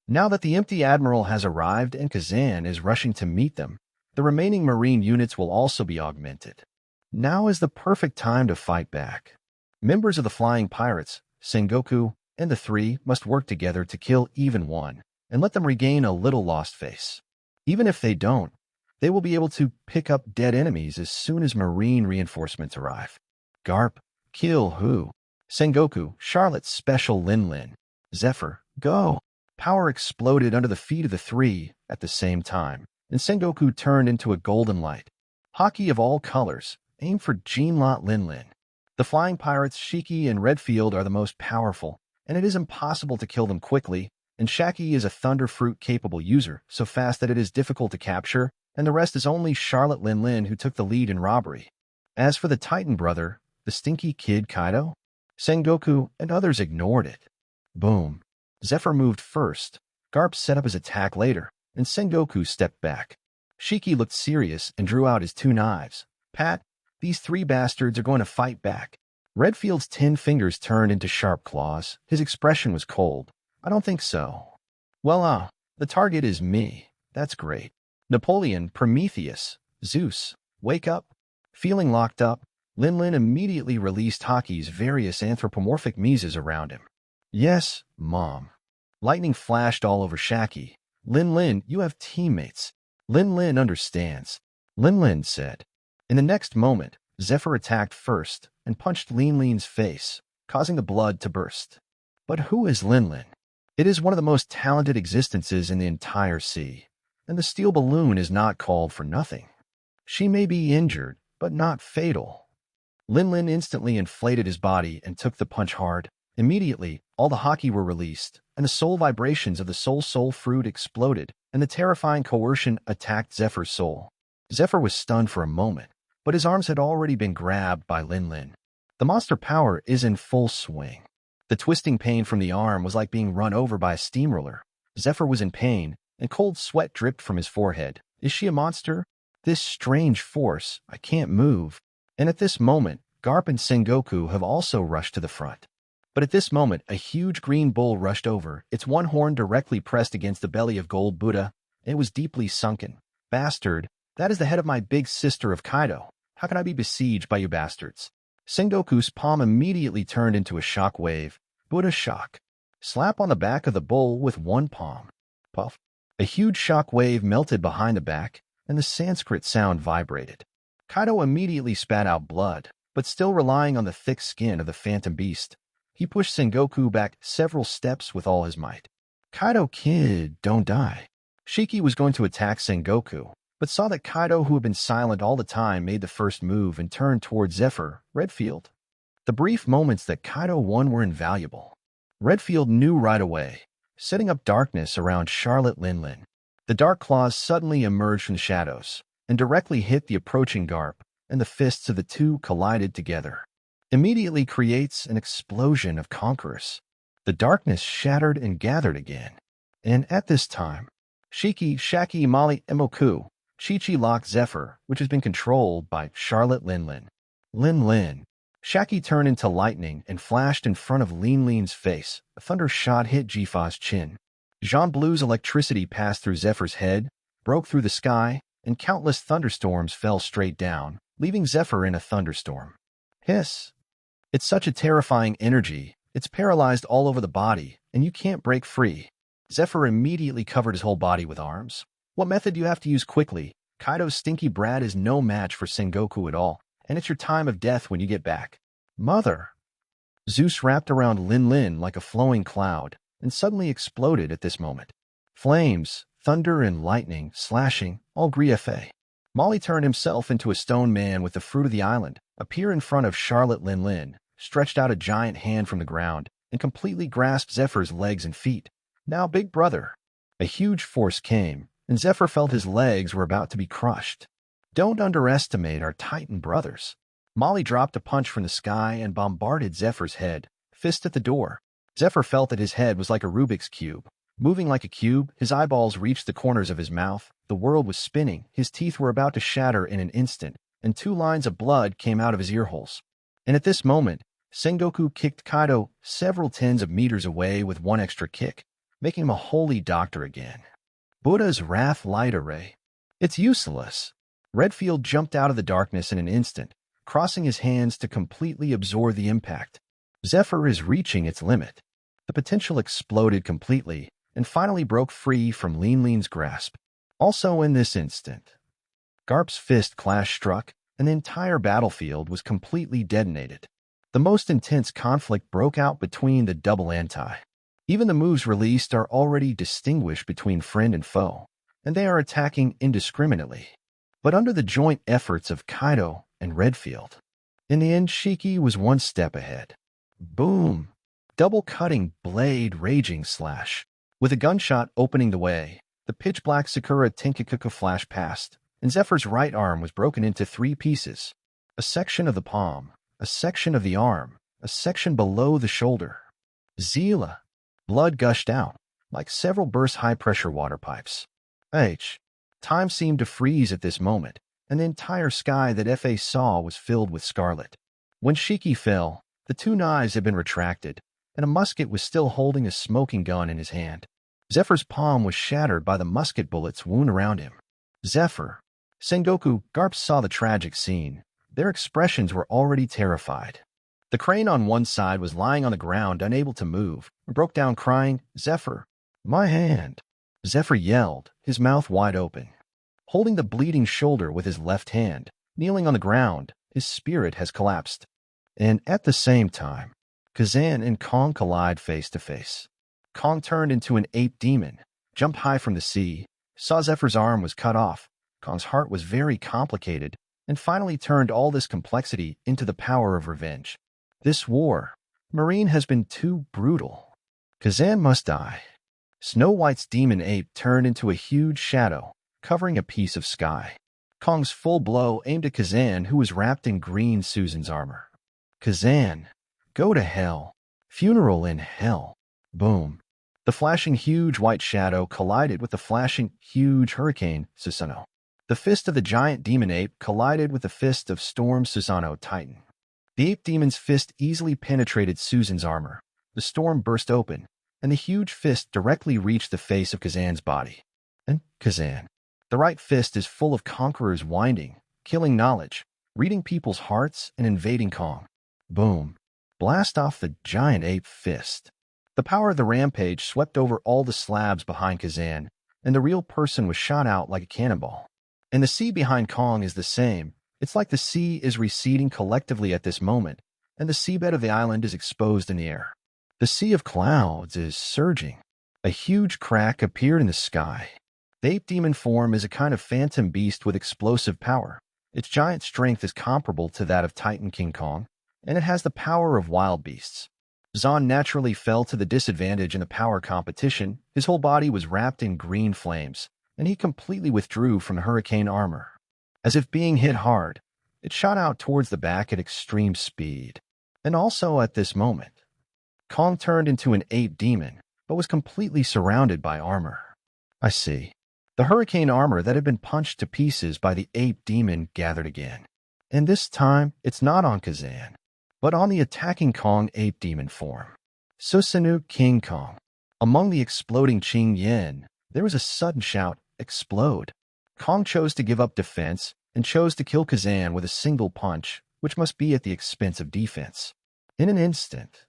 Now that the empty admiral has arrived and Kazan is rushing to meet them, the remaining marine units will also be augmented. Now is the perfect time to fight back. Members of the Flying Pirates, Sengoku, and the 3 must work together to kill even one and let them regain a little lost face. Even if they don't, they will be able to pick up dead enemies as soon as marine reinforcements arrive. Garp, kill who? Sengoku, Charlotte's special Lin. Zephyr, go. Power exploded under the feet of the 3 at the same time, and Sengoku turned into a golden light. Hockey of all colors, aim for Jeanlot Lin. The Flying Pirates Shiki and Redfield are the most powerful, and it is impossible to kill them quickly, and Shaki is a Thunderfruit-capable user, so fast that it is difficult to capture, and the rest is only Charlotte Lin who took the lead in robbery. As for the Titan brother, the stinky kid Kaido, Sengoku and others ignored it. Boom. Zephyr moved first. Garp set up his attack later, and Sengoku stepped back. Shiki looked serious and drew out his two knives. Pat, these three bastards are going to fight back. Redfield's 10 fingers turned into sharp claws. His expression was cold. I don't think so. Well, the target is me. That's great. Napoleon, Prometheus, Zeus, wake up. Feeling locked up, Lin immediately released Haki's various anthropomorphic muses around him. Yes, Mom. Lightning flashed all over Shaki. Lin, you have teammates. Lin understands. Lin said. In the next moment, Zephyr attacked first and punched Lin's face, causing the blood to burst. But who is Lin? It is one of the most talented existences in the entire sea, and the steel balloon is not called for nothing. She may be injured, but not fatal. Lin instantly inflated his body and took the punch hard. Immediately, all the Haki were released, and the soul vibrations of the soul fruit exploded, and the terrifying coercion attacked Zephyr's soul. Zephyr was stunned for a moment, but his arms had already been grabbed by Lin. The monster power is in full swing. The twisting pain from the arm was like being run over by a steamroller. Zephyr was in pain, and cold sweat dripped from his forehead. Is she a monster? This strange force, I can't move. And at this moment, Garp and Sengoku have also rushed to the front. But at this moment, a huge green bull rushed over, its one horn directly pressed against the belly of Gold Buddha. It was deeply sunken. Bastard, that is the head of my big sister of Kaido. How can I be besieged by you bastards? Sengoku's palm immediately turned into a shock wave. Buddha shock. Slap on the back of the bull with one palm. Puff. A huge shock wave melted behind the back, and the Sanskrit sound vibrated. Kaido immediately spat out blood, but still relying on the thick skin of the phantom beast. He pushed Sengoku back several steps with all his might. Kaido, kid, don't die. Shiki was going to attack Sengoku, but saw that Kaido, who had been silent all the time, made the first move and turned towards Zephyr, Redfield. The brief moments that Kaido won were invaluable. Redfield knew right away, setting up darkness around Charlotte Lin. The dark claws suddenly emerged from the shadows and directly hit the approaching Garp, and the fists of the two collided together. Immediately creates an explosion of conquerors. The darkness shattered and gathered again. And at this time, Shaki, Mali, Emoku, Chichi locked Zephyr, which has been controlled by Charlotte Lin. Shaki turned into lightning and flashed in front of Lin's face. A thunder shot hit Jifa's chin. Jean Blue's electricity passed through Zephyr's head, broke through the sky, and countless thunderstorms fell straight down, leaving Zephyr in a thunderstorm. Hiss. It's such a terrifying energy, it's paralyzed all over the body, and you can't break free. Zephyr immediately covered his whole body with arms. What method do you have to use quickly? Kaido's stinky brat is no match for Sengoku at all, and it's your time of death when you get back. Mother! Zeus wrapped around Lin like a flowing cloud, and suddenly exploded at this moment. Flames, thunder, and lightning, slashing, all griffe. Molly turned himself into a stone man with the fruit of the island, appear in front of Charlotte Lin, stretched out a giant hand from the ground, and completely grasped Zephyr's legs and feet. Now, big brother. A huge force came, and Zephyr felt his legs were about to be crushed. Don't underestimate our Titan brothers. Molly dropped a punch from the sky and bombarded Zephyr's head, fist at the door. Zephyr felt that his head was like a Rubik's Cube. Moving like a cube, his eyeballs reached the corners of his mouth. The world was spinning. His teeth were about to shatter in an instant, and 2 lines of blood came out of his ear holes. And at this moment, Sengoku kicked Kaido several tens of meters away with one extra kick, making him a holy doctor again. Buddha's Wrath Light Array. It's useless. Redfield jumped out of the darkness in an instant, crossing his hands to completely absorb the impact. Zephyr is reaching its limit. The potential exploded completely, and finally broke free from Lin's grasp. Also in this instant, Garp's fist clash struck, and the entire battlefield was completely detonated. The most intense conflict broke out between the double anti. Even the moves released are already distinguished between friend and foe, and they are attacking indiscriminately, but under the joint efforts of Kaido and Redfield. In the end, Shiki was one step ahead. Boom! Double-cutting blade raging slash. With a gunshot opening the way, the pitch-black Sakura Tenkikuka flashed past, and Zephyr's right arm was broken into 3 pieces. A section of the palm, a section of the arm, a section below the shoulder. Zila! Blood gushed out, like several burst high-pressure water pipes. Time seemed to freeze at this moment, and the entire sky that FA saw was filled with scarlet. When Shiki fell, the two knives had been retracted, and a musket was still holding a smoking gun in his hand. Zephyr's palm was shattered by the musket bullets wound around him. Zephyr, Sengoku, Garp saw the tragic scene. Their expressions were already terrified. The crane on one side was lying on the ground, unable to move, and broke down crying, "Zephyr, my hand!" Zephyr yelled, his mouth wide open. Holding the bleeding shoulder with his left hand, kneeling on the ground, his spirit has collapsed. And at the same time, Kazan and Kong collide face to face. Kong turned into an ape demon, jumped high from the sea, saw Zephyr's arm was cut off. Kong's heart was very complicated, and finally turned all this complexity into the power of revenge. This war, Marine, has been too brutal. Kazan must die. Snow White's demon ape turned into a huge shadow, covering a piece of sky. Kong's full blow aimed at Kazan, who was wrapped in green Susan's armor. Kazan, go to hell. Funeral in hell. Boom. The flashing huge white shadow collided with the flashing huge hurricane Susanoo. The fist of the giant demon ape collided with the fist of Storm Susanoo Titan. The ape demon's fist easily penetrated Susan's armor. The storm burst open, and the huge fist directly reached the face of Kazan's body. And Kazan. The right fist is full of Conqueror's winding, killing knowledge, reading people's hearts, and invading Kong. Boom. Blast off the giant ape fist. The power of the rampage swept over all the slabs behind Kazan, and the real person was shot out like a cannonball. And the sea behind Kong is the same. It's like the sea is receding collectively at this moment, and the seabed of the island is exposed in the air. The sea of clouds is surging. A huge crack appeared in the sky. The ape demon form is a kind of phantom beast with explosive power. Its giant strength is comparable to that of Titan King Kong, and it has the power of wild beasts. Zahn naturally fell to the disadvantage in the power competition. His whole body was wrapped in green flames, and he completely withdrew from the hurricane armor. As if being hit hard, it shot out towards the back at extreme speed. And also at this moment, Kong turned into an ape demon, but was completely surrounded by armor. I see. The hurricane armor that had been punched to pieces by the ape demon gathered again. And this time, it's not on Kazan, but on the attacking Kong ape demon form. Susanoo King Kong. Among the exploding Qing Yin, there was a sudden shout, "Explode!" Kong chose to give up defense and chose to kill Kazan with a single punch, which must be at the expense of defense. In an instant,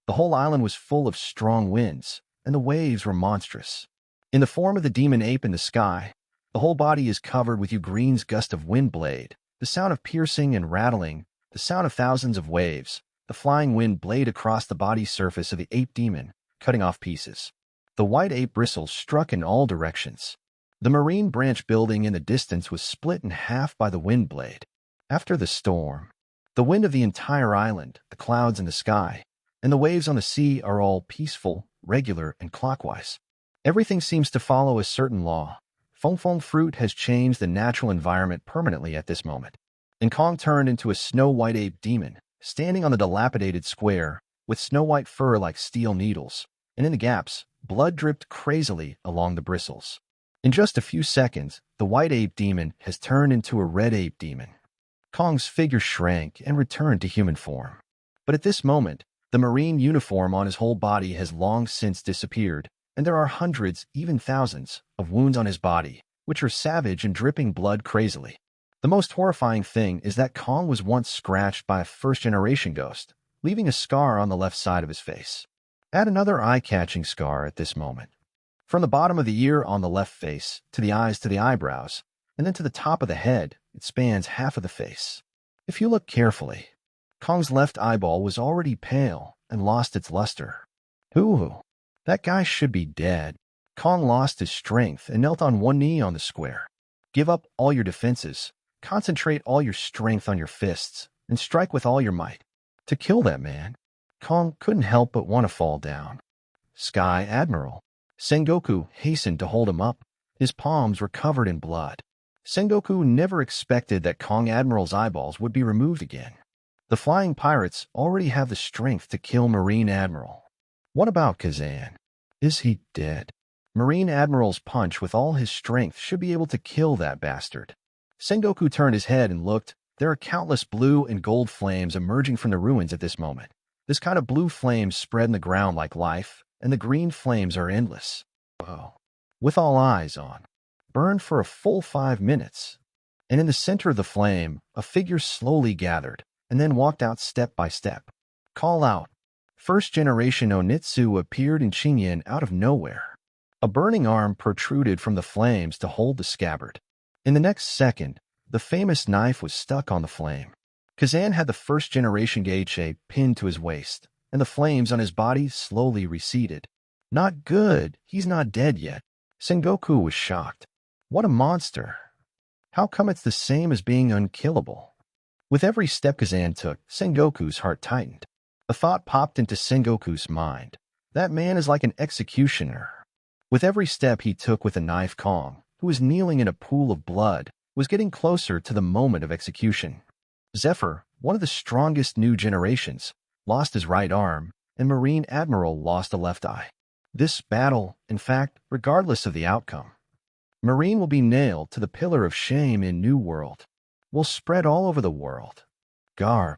the whole island was full of strong winds, and the waves were monstrous. In the form of the demon ape in the sky, the whole body is covered with Ugreen's gust of wind blade, the sound of piercing and rattling, the sound of thousands of waves, the flying wind blade across the body surface of the ape demon, cutting off pieces. The white ape bristles struck in all directions. The marine branch building in the distance was split in half by the wind blade. After the storm, the wind of the entire island, the clouds in the sky, and the waves on the sea are all peaceful, regular, and clockwise. Everything seems to follow a certain law. Feng fruit has changed the natural environment permanently at this moment. And Kong turned into a snow white ape demon, standing on the dilapidated square, with snow white fur like steel needles, and in the gaps, blood dripped crazily along the bristles. In just a few seconds, the white ape demon has turned into a red ape demon. Kong's figure shrank and returned to human form. But at this moment, the marine uniform on his whole body has long since disappeared, and there are hundreds, even thousands, of wounds on his body, which are savage and dripping blood crazily. The most horrifying thing is that Kong was once scratched by a first-generation ghost, leaving a scar on the left side of his face. Add another eye-catching scar at this moment. From the bottom of the ear on the left face, to the eyes to the eyebrows, and then to the top of the head, it spans half of the face. If you look carefully, Kong's left eyeball was already pale and lost its luster. Ooh, that guy should be dead. Kong lost his strength and knelt on one knee on the square. Give up all your defenses, concentrate all your strength on your fists, and strike with all your might. To kill that man, Kong couldn't help but want to fall down. Sky Admiral. Sengoku hastened to hold him up. His palms were covered in blood. Sengoku never expected that Kong Admiral's eyeballs would be removed again. The flying pirates already have the strength to kill Marine Admiral. What about Kazan? Is he dead? Marine Admiral's punch with all his strength should be able to kill that bastard. Sengoku turned his head and looked. There are countless blue and gold flames emerging from the ruins at this moment. This kind of blue flames spread in the ground like life, and the green flames are endless. Oh. With all eyes on. Burned for a full 5 minutes. And in the center of the flame, a figure slowly gathered, and then walked out step by step. Call out. First generation Onitsu appeared in Shingen out of nowhere. A burning arm protruded from the flames to hold the scabbard. In the next second, the famous knife was stuck on the flame. Kazan had the first generation Geiche pinned to his waist, and the flames on his body slowly receded. Not good, he's not dead yet. Sengoku was shocked. What a monster. How come it's the same as being unkillable? With every step Kazan took, Sengoku's heart tightened. A thought popped into Sengoku's mind. That man is like an executioner. With every step he took with the knife, Kong, who was kneeling in a pool of blood, was getting closer to the moment of execution. Zephyr, one of the strongest new generations, lost his right arm, and Marine Admiral lost a left eye. This battle, in fact, regardless of the outcome, Marine will be nailed to the pillar of shame in New World. Will spread all over the world. Garp.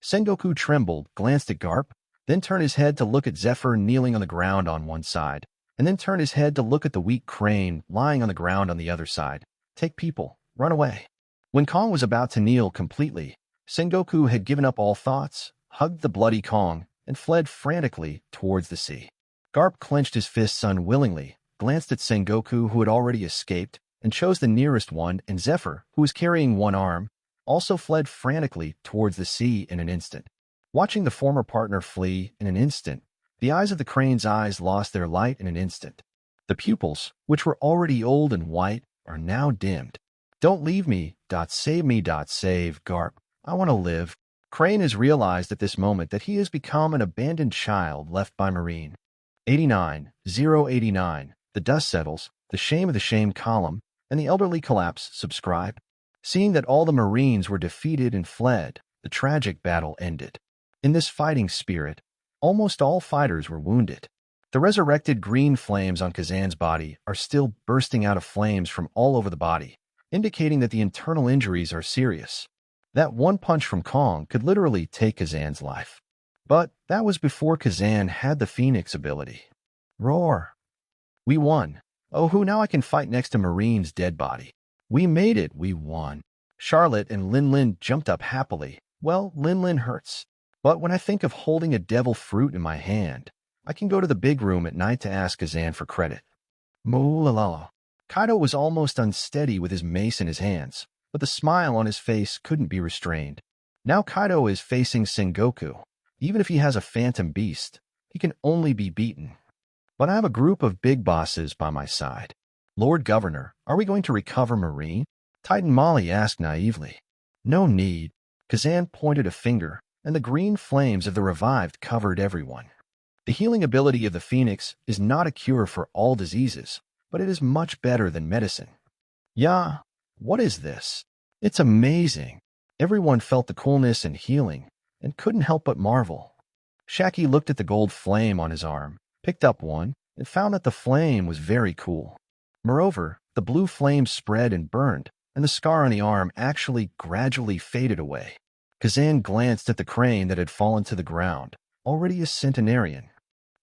Sengoku trembled, glanced at Garp, then turned his head to look at Zephyr kneeling on the ground on one side, and then turned his head to look at the weak crane lying on the ground on the other side. Take people, run away. When Kong was about to kneel completely, Sengoku had given up all thoughts, hugged the bloody Kong, and fled frantically towards the sea. Garp clenched his fists unwillingly, glanced at Sengoku, who had already escaped, and chose the nearest one, and Zephyr, who was carrying one arm, also fled frantically towards the sea in an instant. Watching the former partner flee in an instant, the eyes of the crane's eyes lost their light in an instant. The pupils, which were already old and white, are now dimmed. Don't leave me, save me, save, Garp. I want to live. Crane has realized at this moment that he has become an abandoned child left by Marine. 89-089. The dust settles, the shame of the shame column, and the elderly collapse. Subscribe. Seeing that all the Marines were defeated and fled, the tragic battle ended. In this fighting spirit, almost all fighters were wounded. The resurrected green flames on Kazan's body are still bursting out of flames from all over the body, indicating that the internal injuries are serious. That one punch from Kong could literally take Kazan's life. But that was before Kazan had the Phoenix ability. Roar. We won. Oh, who now I can fight next to Marine's dead body. We made it, we won. Charlotte and Lin Lin jumped up happily. Well, Lin Lin hurts. But when I think of holding a devil fruit in my hand, I can go to the big room at night to ask Kazan for credit. Moolalala. Kaido was almost unsteady with his mace in his hands, but the smile on his face couldn't be restrained. Now Kaido is facing Sengoku. Even if he has a phantom beast, he can only be beaten. But I have a group of big bosses by my side. Lord Governor, are we going to recover Marine? Titan Molly asked naively. No need. Kazan pointed a finger, and the green flames of the revived covered everyone. The healing ability of the Phoenix is not a cure for all diseases, but it is much better than medicine. Yeah, what is this? It's amazing. Everyone felt the coolness and healing, and couldn't help but marvel. Shiki looked at the gold flame on his arm, picked up one, and found that the flame was very cool. Moreover, the blue flame spread and burned, and the scar on the arm actually gradually faded away. Kazan glanced at the crane that had fallen to the ground, already a centenarian.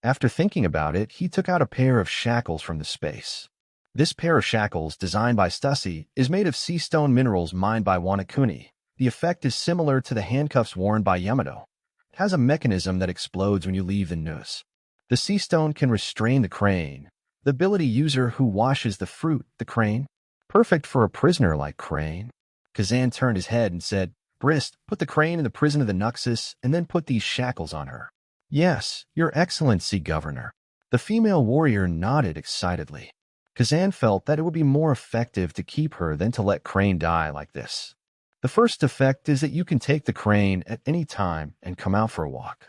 After thinking about it, he took out a pair of shackles from the space. This pair of shackles, designed by Stussy, is made of sea stone minerals mined by Wanakuni. The effect is similar to the handcuffs worn by Yamato. It has a mechanism that explodes when you leave the noose. The sea stone can restrain the crane, the ability user who washes the fruit, the crane. Perfect for a prisoner like Crane. Kazan turned his head and said, Brist, put the crane in the prison of the Nuxus and then put these shackles on her. Yes, Your Excellency, Governor. The female warrior nodded excitedly. Kazan felt that it would be more effective to keep her than to let Crane die like this. The first effect is that you can take the crane at any time and come out for a walk.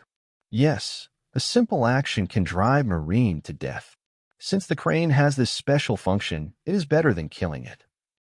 Yes, a simple action can drive Marine to death. Since the crane has this special function, it is better than killing it.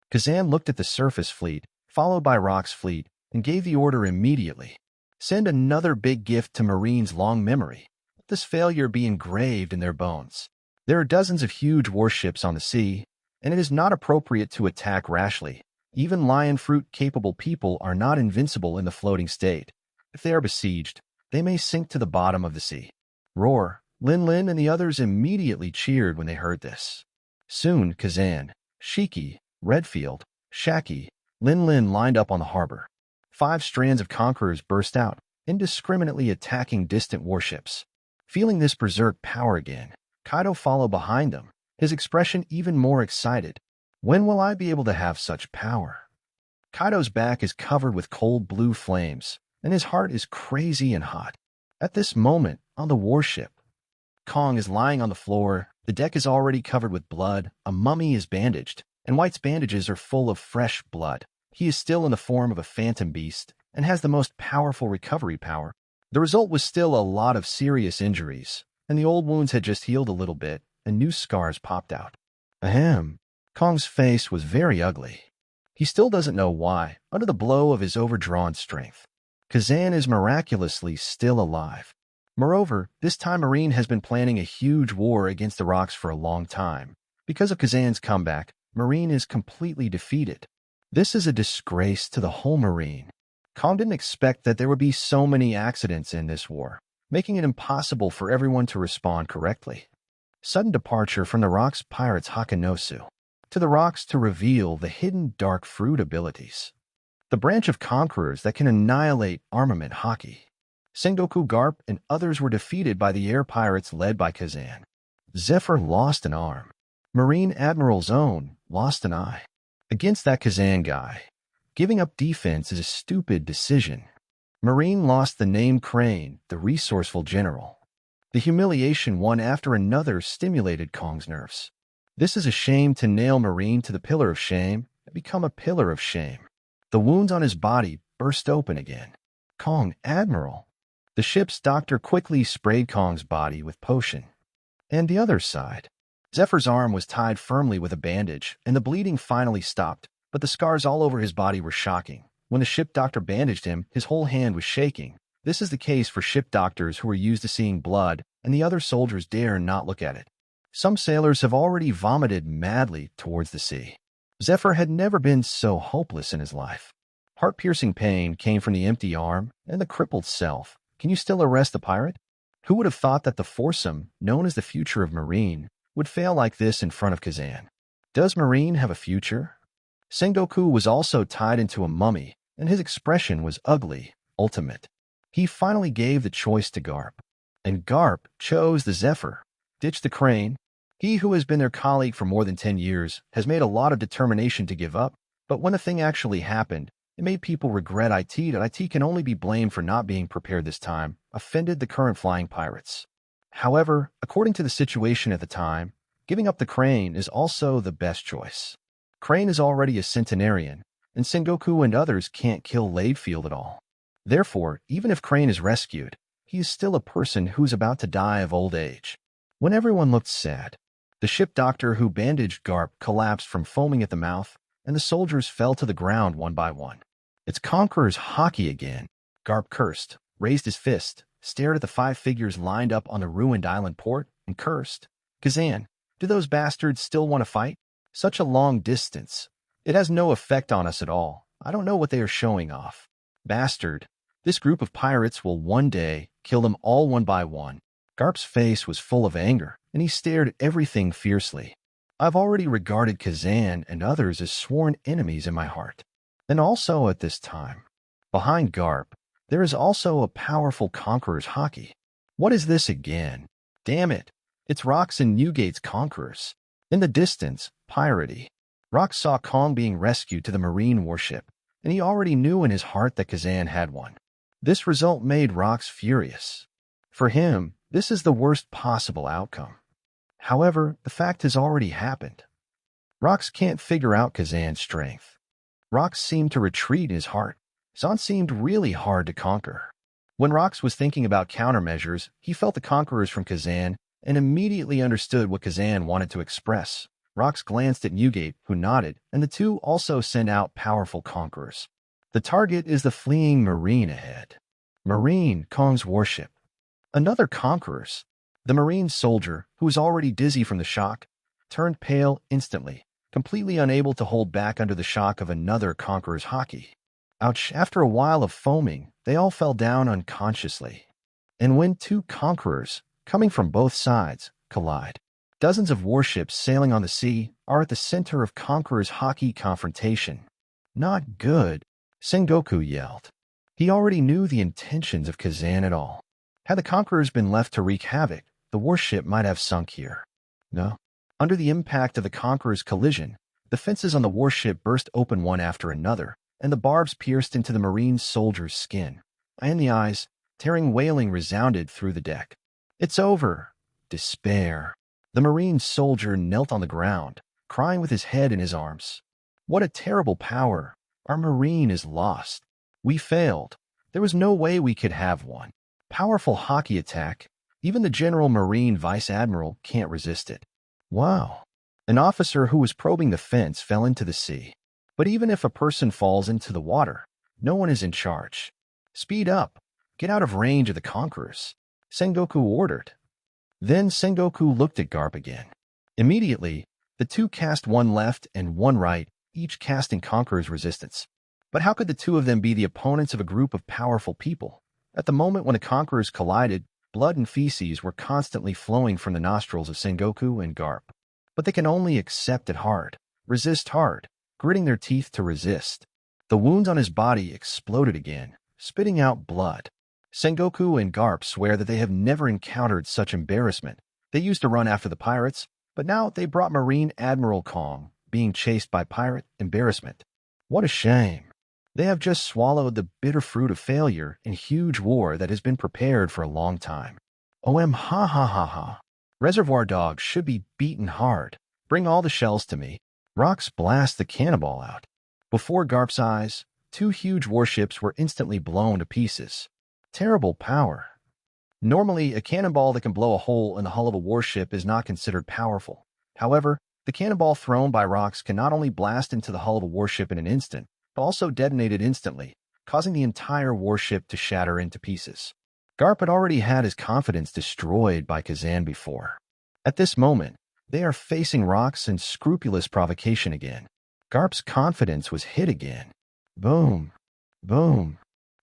Kazan looked at the surface fleet, followed by Rock's fleet, and gave the order immediately. Send another big gift to Marine's long memory. this failure be engraved in their bones. There are dozens of huge warships on the sea, and it is not appropriate to attack rashly. Even lion fruit-capable people are not invincible in the floating state. If they are besieged, they may sink to the bottom of the sea. Roar! Lin Lin and the others immediately cheered when they heard this. Soon, Kazan, Shiki, Redfield, Shaki, Lin Lin lined up on the harbor. 5 strands of conquerors burst out, indiscriminately attacking distant warships. Feeling this berserk power again, Kaido followed behind them, his expression even more excited. When will I be able to have such power? Kaido's back is covered with cold blue flames, and his heart is crazy and hot. At this moment, on the warship, Kong is lying on the floor, the deck is already covered with blood, a mummy is bandaged, and White's bandages are full of fresh blood. He is still in the form of a phantom beast, and has the most powerful recovery power. The result was still a lot of serious injuries, and the old wounds had just healed a little bit, and new scars popped out. Ahem. Kong's face was very ugly. He still doesn't know why, under the blow of his overdrawn strength. Kazan is miraculously still alive. Moreover, this time Marine has been planning a huge war against the rocks for a long time. Because of Kazan's comeback, Marine is completely defeated. This is a disgrace to the whole Marine. Kong didn't expect that there would be so many accidents in this war, making it impossible for everyone to respond correctly. Sudden departure from the rocks pirates Hakanosu to the rocks to reveal the hidden dark fruit abilities. The branch of conquerors that can annihilate armament Haki. Sengoku, Garp, and others were defeated by the air pirates led by Kazan. Zephyr lost an arm. Marine Admiral Zone lost an eye. Against that Kazan guy, giving up defense is a stupid decision. Marine lost the name Crane, the resourceful general. The humiliation one after another stimulated Kong's nerves. This is a shame to nail Marine to the pillar of shame and become a pillar of shame. The wounds on his body burst open again. Kong, Admiral. The ship's doctor quickly sprayed Kong's body with potion. And the other side. Zephyr's arm was tied firmly with a bandage, and the bleeding finally stopped, but the scars all over his body were shocking. When the ship doctor bandaged him, his whole hand was shaking. This is the case for ship doctors who are used to seeing blood, and the other soldiers dare not look at it. Some sailors have already vomited madly towards the sea. Zephyr had never been so hopeless in his life. Heart-piercing pain came from the empty arm and the crippled self. Can you still arrest the pirate? Who would have thought that the foursome, known as the future of Marine, would fail like this in front of Kazan? Does Marine have a future? Sengoku was also tied into a mummy, and his expression was ugly, ultimate. He finally gave the choice to Garp, and Garp chose the Zephyr. Ditch the Crane. He who has been their colleague for more than 10 years has made a lot of determination to give up, but when the thing actually happened, it made people regret that IT can only be blamed for not being prepared this time, offended the current flying pirates. However, according to the situation at the time, giving up the Crane is also the best choice. Crane is already a centenarian, and Sengoku and others can't kill Ladefield at all. Therefore, even if Crane is rescued, he is still a person who's about to die of old age. When everyone looked sad, the ship doctor who bandaged Garp collapsed from foaming at the mouth, and the soldiers fell to the ground one by one. It's Conqueror's Haki again. Garp cursed, raised his fist, stared at the 5 figures lined up on the ruined island port, and cursed. Kazan, do those bastards still want to fight? Such a long distance. It has no effect on us at all. I don't know what they are showing off. Bastard. This group of pirates will one day kill them all one by one. Garp's face was full of anger, and he stared at everything fiercely. I've already regarded Kazan and others as sworn enemies in my heart. And also at this time, behind Garp, there is also a powerful Conqueror's Haki. What is this again? Damn it. It's Rox and Newgate's Conquerors. In the distance, piratey. Rox saw Kong being rescued to the Marine warship, and he already knew in his heart that Kazan had one. This result made Rox furious. For him, this is the worst possible outcome. However, the fact has already happened. Rox can't figure out Kazan's strength. Rox seemed to retreat in his heart. Zan seemed really hard to conquer. When Rox was thinking about countermeasures, he felt the conquerors from Kazan and immediately understood what Kazan wanted to express. Rox glanced at Newgate, who nodded, and the two also sent out powerful conquerors. The target is the fleeing Marine ahead. Marine, Kong's warship. Another Conquerors. The Marine soldier, who was already dizzy from the shock, turned pale instantly, completely unable to hold back under the shock of another Conqueror's haki. Ouch! After a while of foaming, they all fell down unconsciously. And when two Conquerors, coming from both sides, collide, dozens of warships sailing on the sea are at the center of Conqueror's haki confrontation. Not good, Sengoku yelled. He already knew the intentions of Kazan at all. Had the Conquerors been left to wreak havoc, the warship might have sunk here. No. Under the impact of the Conqueror's collision, the fences on the warship burst open one after another, and the barbs pierced into the Marine soldier's skin. And the eyes, tearing wailing resounded through the deck. It's over. Despair. The Marine soldier knelt on the ground, crying with his head in his arms. What a terrible power. Our Marine is lost. We failed. There was no way we could have one. Powerful haki attack. Even the General Marine Vice Admiral can't resist it. Wow. An officer who was probing the fence fell into the sea. But even if a person falls into the water, no one is in charge. Speed up. Get out of range of the Conquerors, Sengoku ordered. Then Sengoku looked at Garp again. Immediately, the two cast one left and one right, each casting Conqueror's resistance. But how could the two of them be the opponents of a group of powerful people? At the moment when the Conquerors collided, blood and feces were constantly flowing from the nostrils of Sengoku and Garp. But they can only accept it hard, resist hard, gritting their teeth to resist. The wounds on his body exploded again, spitting out blood. Sengoku and Garp swear that they have never encountered such embarrassment. They used to run after the pirates, but now they brought Marine Admiral Kong, being chased by pirate embarrassment. What a shame. They have just swallowed the bitter fruit of failure in huge war that has been prepared for a long time. OM ha ha ha ha. Reservoir dogs should be beaten hard. Bring all the shells to me. Rocks blast the cannonball out. Before Garp's eyes, two huge warships were instantly blown to pieces. Terrible power. Normally, a cannonball that can blow a hole in the hull of a warship is not considered powerful. However, the cannonball thrown by rocks can not only blast into the hull of a warship in an instant, but also detonate it instantly, causing the entire warship to shatter into pieces. Garp had already had his confidence destroyed by Kazan before. At this moment, they are facing rocks and scrupulous provocation again. Garp's confidence was hit again. Boom. Boom.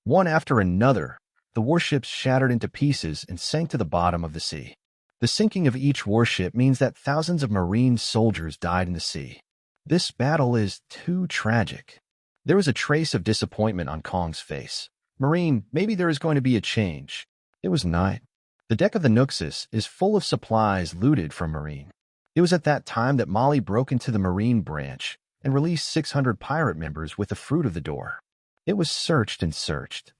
One after another, the warships shattered into pieces and sank to the bottom of the sea. The sinking of each warship means that thousands of Marine soldiers died in the sea. This battle is too tragic. There was a trace of disappointment on Kong's face. Marine, maybe there is going to be a change. It was night. The deck of the Nuxus is full of supplies looted from Marine. It was at that time that Molly broke into the Marine branch and released 600 pirate members with the fruit of the door. It was searched and searched.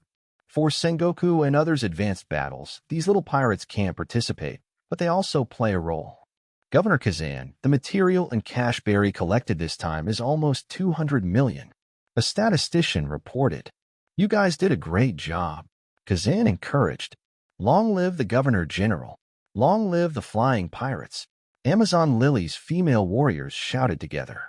For Sengoku and others' advanced battles, these little pirates can't participate, but they also play a role. Governor Kazan, the material and cash Barry collected this time is almost 200 million. A statistician reported, "You guys did a great job." Kazan encouraged, "Long live the Governor General. Long live the flying pirates." Amazon Lily's female warriors shouted together.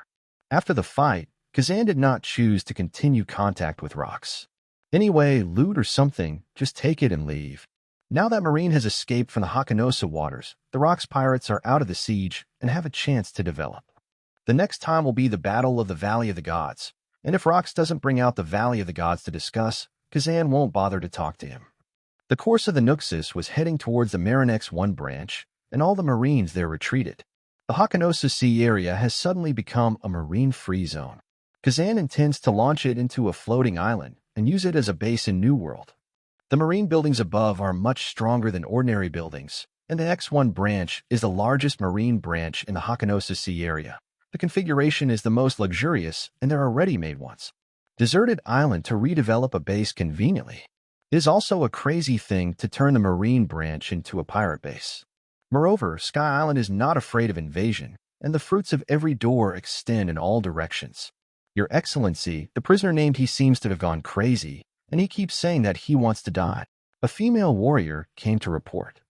After the fight, Kazan did not choose to continue contact with rocks. Anyway, loot or something, just take it and leave. Now that Marine has escaped from the Hakanosa waters, the rocks pirates are out of the siege and have a chance to develop. The next time will be the Battle of the Valley of the Gods. And if Rocks doesn't bring out the Valley of the Gods to discuss, Kazan won't bother to talk to him. The course of the Nuxus was heading towards the Marinex 1 branch, and all the Marines there retreated. The Hakanosa Sea area has suddenly become a marine-free zone. Kazan intends to launch it into a floating island and use it as a base in New World. The marine buildings above are much stronger than ordinary buildings, and the X1 branch is the largest marine branch in the Hakanosa Sea area. The configuration is the most luxurious, and there are ready-made ones. Deserted island to redevelop a base conveniently. It is also a crazy thing to turn the marine branch into a pirate base. Moreover, Sky Island is not afraid of invasion, and the fruits of every door extend in all directions. Your Excellency, the prisoner named he seems to have gone crazy, and he keeps saying that he wants to die. A female warrior came to report.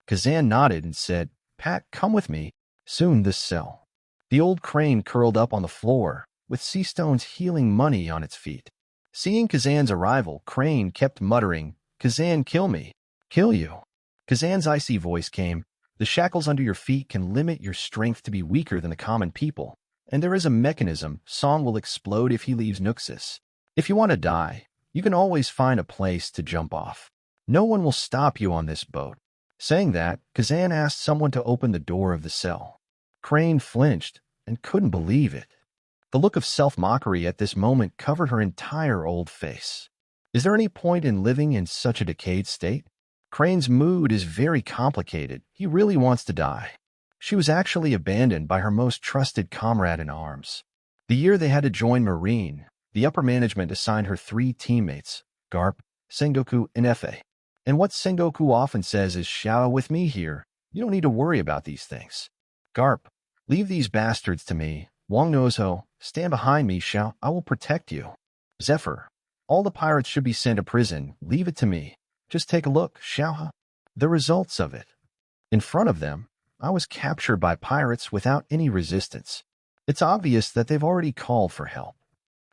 Kazan nodded and said, "Pat, come with me." Soon this cell. The old crane curled up on the floor, with sea stones healing money on its feet. Seeing Kazan's arrival, Crane kept muttering, "Kazan, kill me. Kill you." Kazan's icy voice came. The shackles under your feet can limit your strength to be weaker than the common people. And there is a mechanism. Song will explode if he leaves Nuxus. If you want to die, you can always find a place to jump off. No one will stop you on this boat. Saying that, Kazan asked someone to open the door of the cell. Crane flinched and couldn't believe it. The look of self-mockery at this moment covered her entire old face. Is there any point in living in such a decayed state? Crane's mood is very complicated. He really wants to die. She was actually abandoned by her most trusted comrade in arms. The year they had to join Marine, the upper management assigned her 3 teammates, Garp, Sengoku, and Fa. And what Sengoku often says is, "Shout with me here. You don't need to worry about these things." Garp, leave these bastards to me. Wong Nozho, stand behind me, Xiao. I will protect you. Zephyr, all the pirates should be sent to prison. Leave it to me. Just take a look, Xiao. The results of it. In front of them, I was captured by pirates without any resistance. It's obvious that they've already called for help.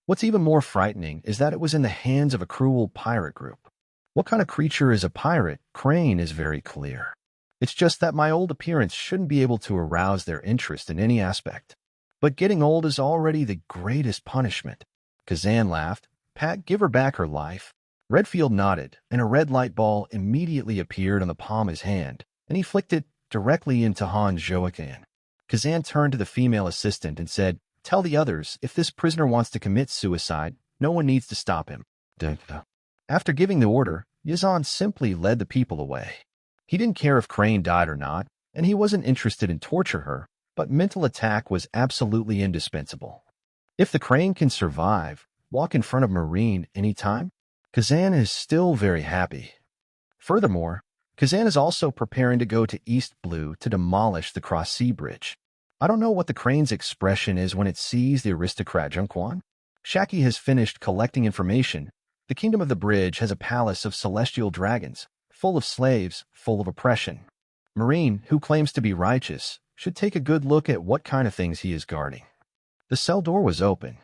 What's even more frightening is that it was in the hands of a cruel pirate group. What kind of creature is a pirate? Crane is very clear. It's just that my old appearance shouldn't be able to arouse their interest in any aspect. But getting old is already the greatest punishment. Kazan laughed. Pat, give her back her life. Redfield nodded, and a red light ball immediately appeared on the palm of his hand, and he flicked it directly into Han Joaquin. Kazan turned to the female assistant and said, "Tell the others, if this prisoner wants to commit suicide, no one needs to stop him." After giving the order, Yazan simply led the people away. He didn't care if Crane died or not, and he wasn't interested in torture her, but mental attack was absolutely indispensable. If the Crane can survive, walk in front of Marine anytime, Kazan is still very happy. Furthermore, Kazan is also preparing to go to East Blue to demolish the cross-sea bridge. I don't know what the Crane's expression is when it sees the aristocrat Junquan. Shiki has finished collecting information. The Kingdom of the Bridge has a palace of celestial dragons, full of slaves, full of oppression. Marine, who claims to be righteous, should take a good look at what kind of things he is guarding. The cell door was open.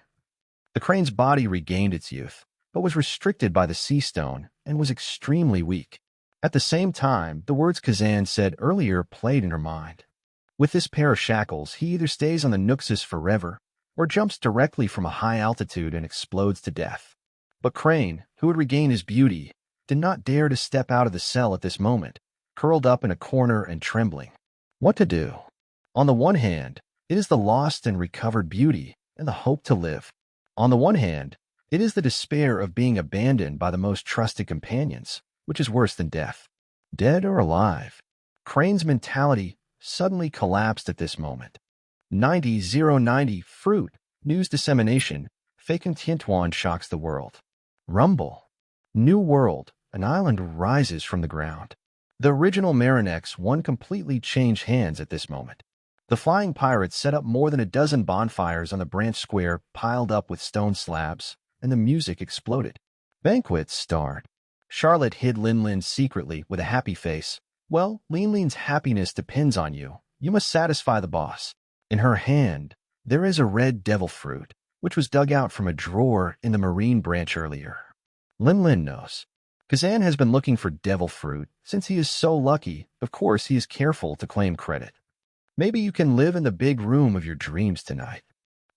The Crane's body regained its youth, but was restricted by the sea stone and was extremely weak. At the same time, the words Kazan said earlier played in her mind. With this pair of shackles, he either stays on the Nuxus forever or jumps directly from a high altitude and explodes to death. But Crane, who had regained his beauty, did not dare to step out of the cell at this moment, curled up in a corner and trembling. What to do? On the one hand, it is the lost and recovered beauty and the hope to live. On the one hand, it is the despair of being abandoned by the most trusted companions, which is worse than death. Dead or alive? Crane's mentality suddenly collapsed at this moment. 90-090 fruit, news dissemination, Faken Tiantuan shocks the world. Rumble. New world, an island rises from the ground. The original Marinex one completely changed hands at this moment. The flying pirates set up more than a dozen bonfires on the branch square piled up with stone slabs, and the music exploded. Banquets started. Charlotte hid Lin secretly with a happy face. Well, Lin's happiness depends on you. You must satisfy the boss. In her hand, there is a red devil fruit, which was dug out from a drawer in the marine branch earlier. Lin knows. Kazan has been looking for devil fruit. Since he is so lucky, of course he is careful to claim credit. Maybe you can live in the big room of your dreams tonight.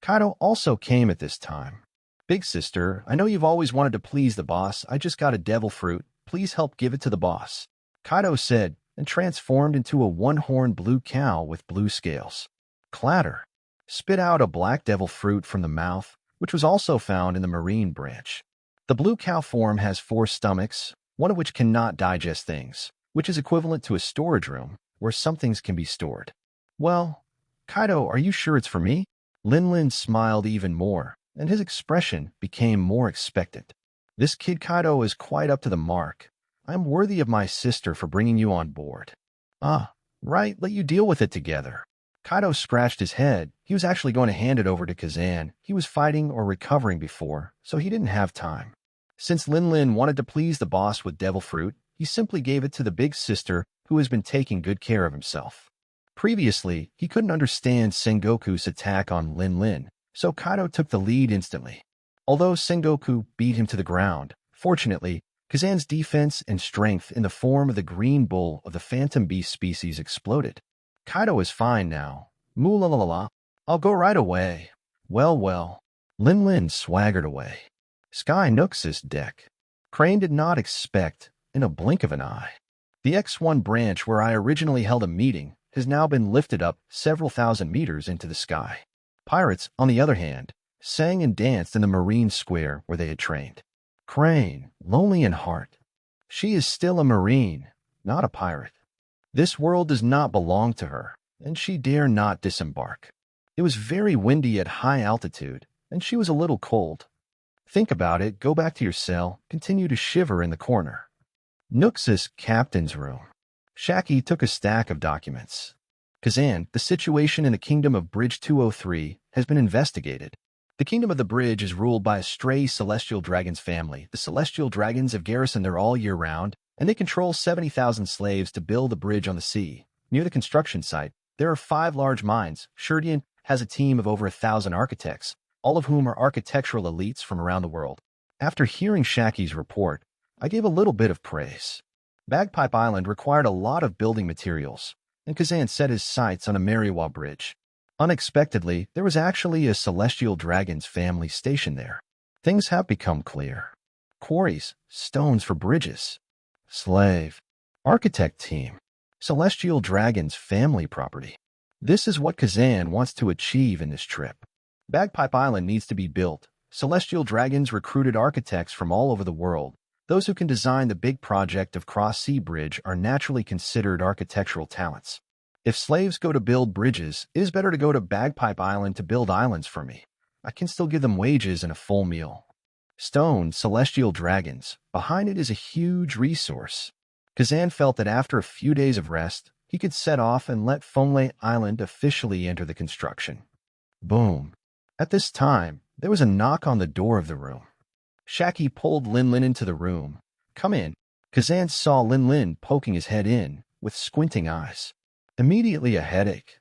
Kaido also came at this time. Big sister, I know you've always wanted to please the boss. I just got a devil fruit. Please help give it to the boss. Kaido said, and transformed into a one-horned blue cow with blue scales. Clatter. Spit out a black devil fruit from the mouth, which was also found in the marine branch. The blue cow form has 4 stomachs, one of which cannot digest things, which is equivalent to a storage room where some things can be stored. Well, Kaido, are you sure it's for me? Lin smiled even more, and his expression became more expectant. This kid Kaido is quite up to the mark. I am worthy of my sister for bringing you on board. Ah, right, let you deal with it together. Kaido scratched his head. He was actually going to hand it over to Kazan. He was fighting or recovering before, so he didn't have time. Since Lin wanted to please the boss with devil fruit, he simply gave it to the big sister who has been taking good care of himself. Previously, he couldn't understand Sengoku's attack on Lin, so Kaido took the lead instantly. Although Sengoku beat him to the ground, fortunately, Kazan's defense and strength in the form of the green bull of the phantom beast species exploded. Kaido is fine now. Moo-la-la-la-la. I'll go right away. Well, well. Lin swaggered away. Sky Nooks' deck. Crane did not expect, in a blink of an eye. The X1 branch where I originally held a meeting has now been lifted up several thousand meters into the sky. Pirates, on the other hand, sang and danced in the marine square where they had trained. Crane, lonely in heart. She is still a marine, not a pirate. This world does not belong to her, and she dare not disembark. It was very windy at high altitude, and she was a little cold. Think about it, go back to your cell, continue to shiver in the corner. Nooks' captain's room. Shiki took a stack of documents. Kazan, the situation in the kingdom of Bridge 203 has been investigated. The kingdom of the bridge is ruled by a stray celestial dragon's family. The celestial dragons have garrisoned there all year round, and they control 70,000 slaves to build a bridge on the sea. Near the construction site, there are 5 large mines. Shurdian has a team of over 1,000 architects, all of whom are architectural elites from around the world. After hearing Shaki's report, I gave a little bit of praise. Bagpipe Island required a lot of building materials, and Kazan set his sights on a Mariwa bridge. Unexpectedly, there was actually a celestial dragon's family stationed there. Things have become clear. Quarries, stones for bridges. Slave. Architect team. Celestial dragon's family property. This is what Kazan wants to achieve in this trip. Bagpipe Island needs to be built. Celestial dragons recruited architects from all over the world. Those who can design the big project of Cross-Sea Bridge are naturally considered architectural talents. If slaves go to build bridges, it is better to go to Bagpipe Island to build islands for me. I can still give them wages and a full meal. Stone, celestial dragons. Behind it is a huge resource. Kazan felt that after a few days of rest, he could set off and let Fonglei Island officially enter the construction. Boom. At this time, there was a knock on the door of the room. Shiki pulled Lin into the room. Come in. Kazan saw Lin poking his head in, with squinting eyes. Immediately a headache.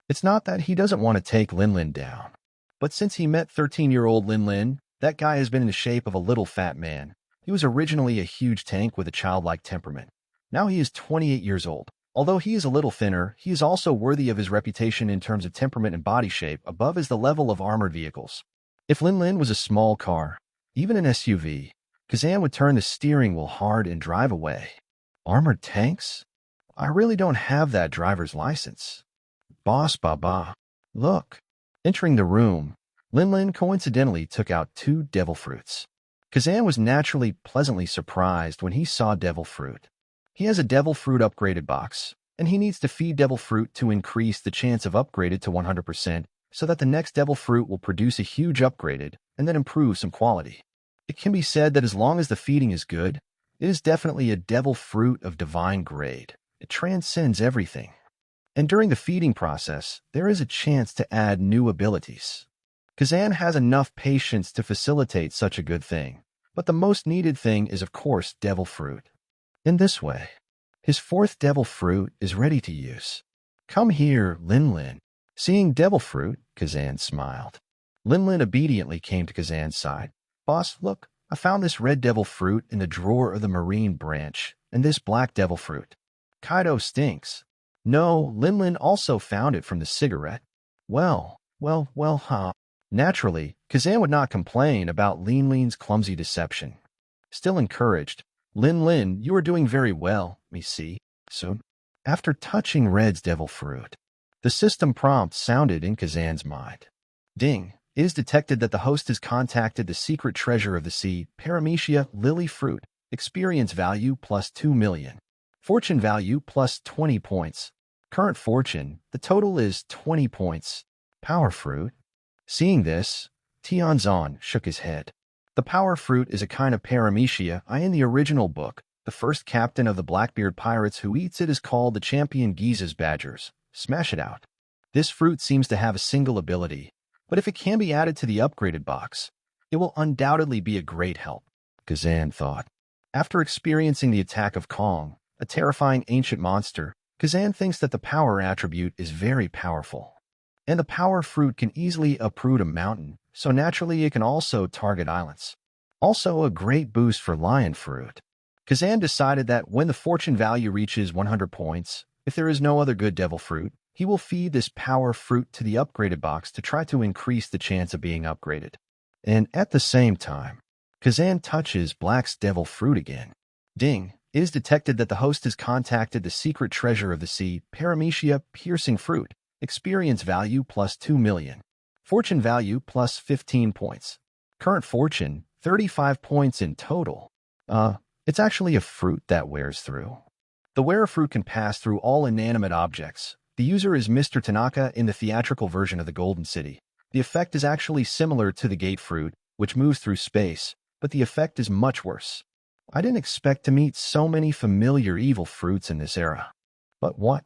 It's not that he doesn't want to take Lin down. But since he met 13-year-old Lin, that guy has been in the shape of a little fat man. He was originally a huge tank with a childlike temperament. Now he is 28 years old. Although he is a little thinner, he is also worthy of his reputation in terms of temperament and body shape. Above is the level of armored vehicles. If Lin was a small car, even an SUV, Kazan would turn the steering wheel hard and drive away. Armored tanks? I really don't have that driver's license. Boss Baba. Look. Entering the room, Lin coincidentally took out 2 devil fruits. Kazan was naturally pleasantly surprised when he saw devil fruit. He has a devil fruit upgraded box, and he needs to feed devil fruit to increase the chance of upgraded to 100%, so that the next devil fruit will produce a huge upgraded and then improve some quality. It can be said that as long as the feeding is good, it is definitely a devil fruit of divine grade. It transcends everything. And during the feeding process, there is a chance to add new abilities. Kazan has enough patience to facilitate such a good thing, but the most needed thing is of course devil fruit. In this way, his 4th devil fruit is ready to use. Come here, Lin. Seeing devil fruit, Kazan smiled. Lin obediently came to Kazan's side. Boss, look, I found this red devil fruit in the drawer of the marine branch, and this black devil fruit. Kaido stinks. No, Lin also found it from the cigarette. Well, huh. Naturally, Kazan would not complain about Lin's clumsy deception. Still encouraged, Lin, you are doing very well, me see, soon. After touching Red's devil fruit, the system prompt sounded in Kazan's mind. Ding. It is detected that the host has contacted the secret treasure of the sea, Paramecia lily fruit. Experience value plus 2 million. Fortune value plus 20 points. Current fortune, the total is 20 points. Power fruit. Seeing this, Tianzan shook his head. The power fruit is a kind of paramecia. In the original book, the first captain of the Blackbeard pirates who eats it is called the champion Giza's badgers. Smash it out. This fruit seems to have a single ability, but if it can be added to the upgraded box, it will undoubtedly be a great help, Kazan thought. After experiencing the attack of Kong, a terrifying ancient monster, Kazan thinks that the power attribute is very powerful. And the power fruit can easily uproot a mountain, so naturally it can also target islands. Also a great boost for lion fruit. Kazan decided that when the fortune value reaches 100 points, if there is no other good devil fruit, he will feed this power fruit to the upgraded box to try to increase the chance of being upgraded. And at the same time, Kazan touches Black's devil fruit again. Ding! It is detected that the host has contacted the secret treasure of the sea, Paramecia piercing fruit. Experience value plus 2 million. Fortune value plus 15 points. Current fortune, 35 points in total. It's actually a fruit that wears through. The wearer fruit can pass through all inanimate objects. The user is Mr. Tanaka in the theatrical version of the Golden City. The effect is actually similar to the gate fruit, which moves through space, but the effect is much worse. I didn't expect to meet so many familiar evil fruits in this era. But what?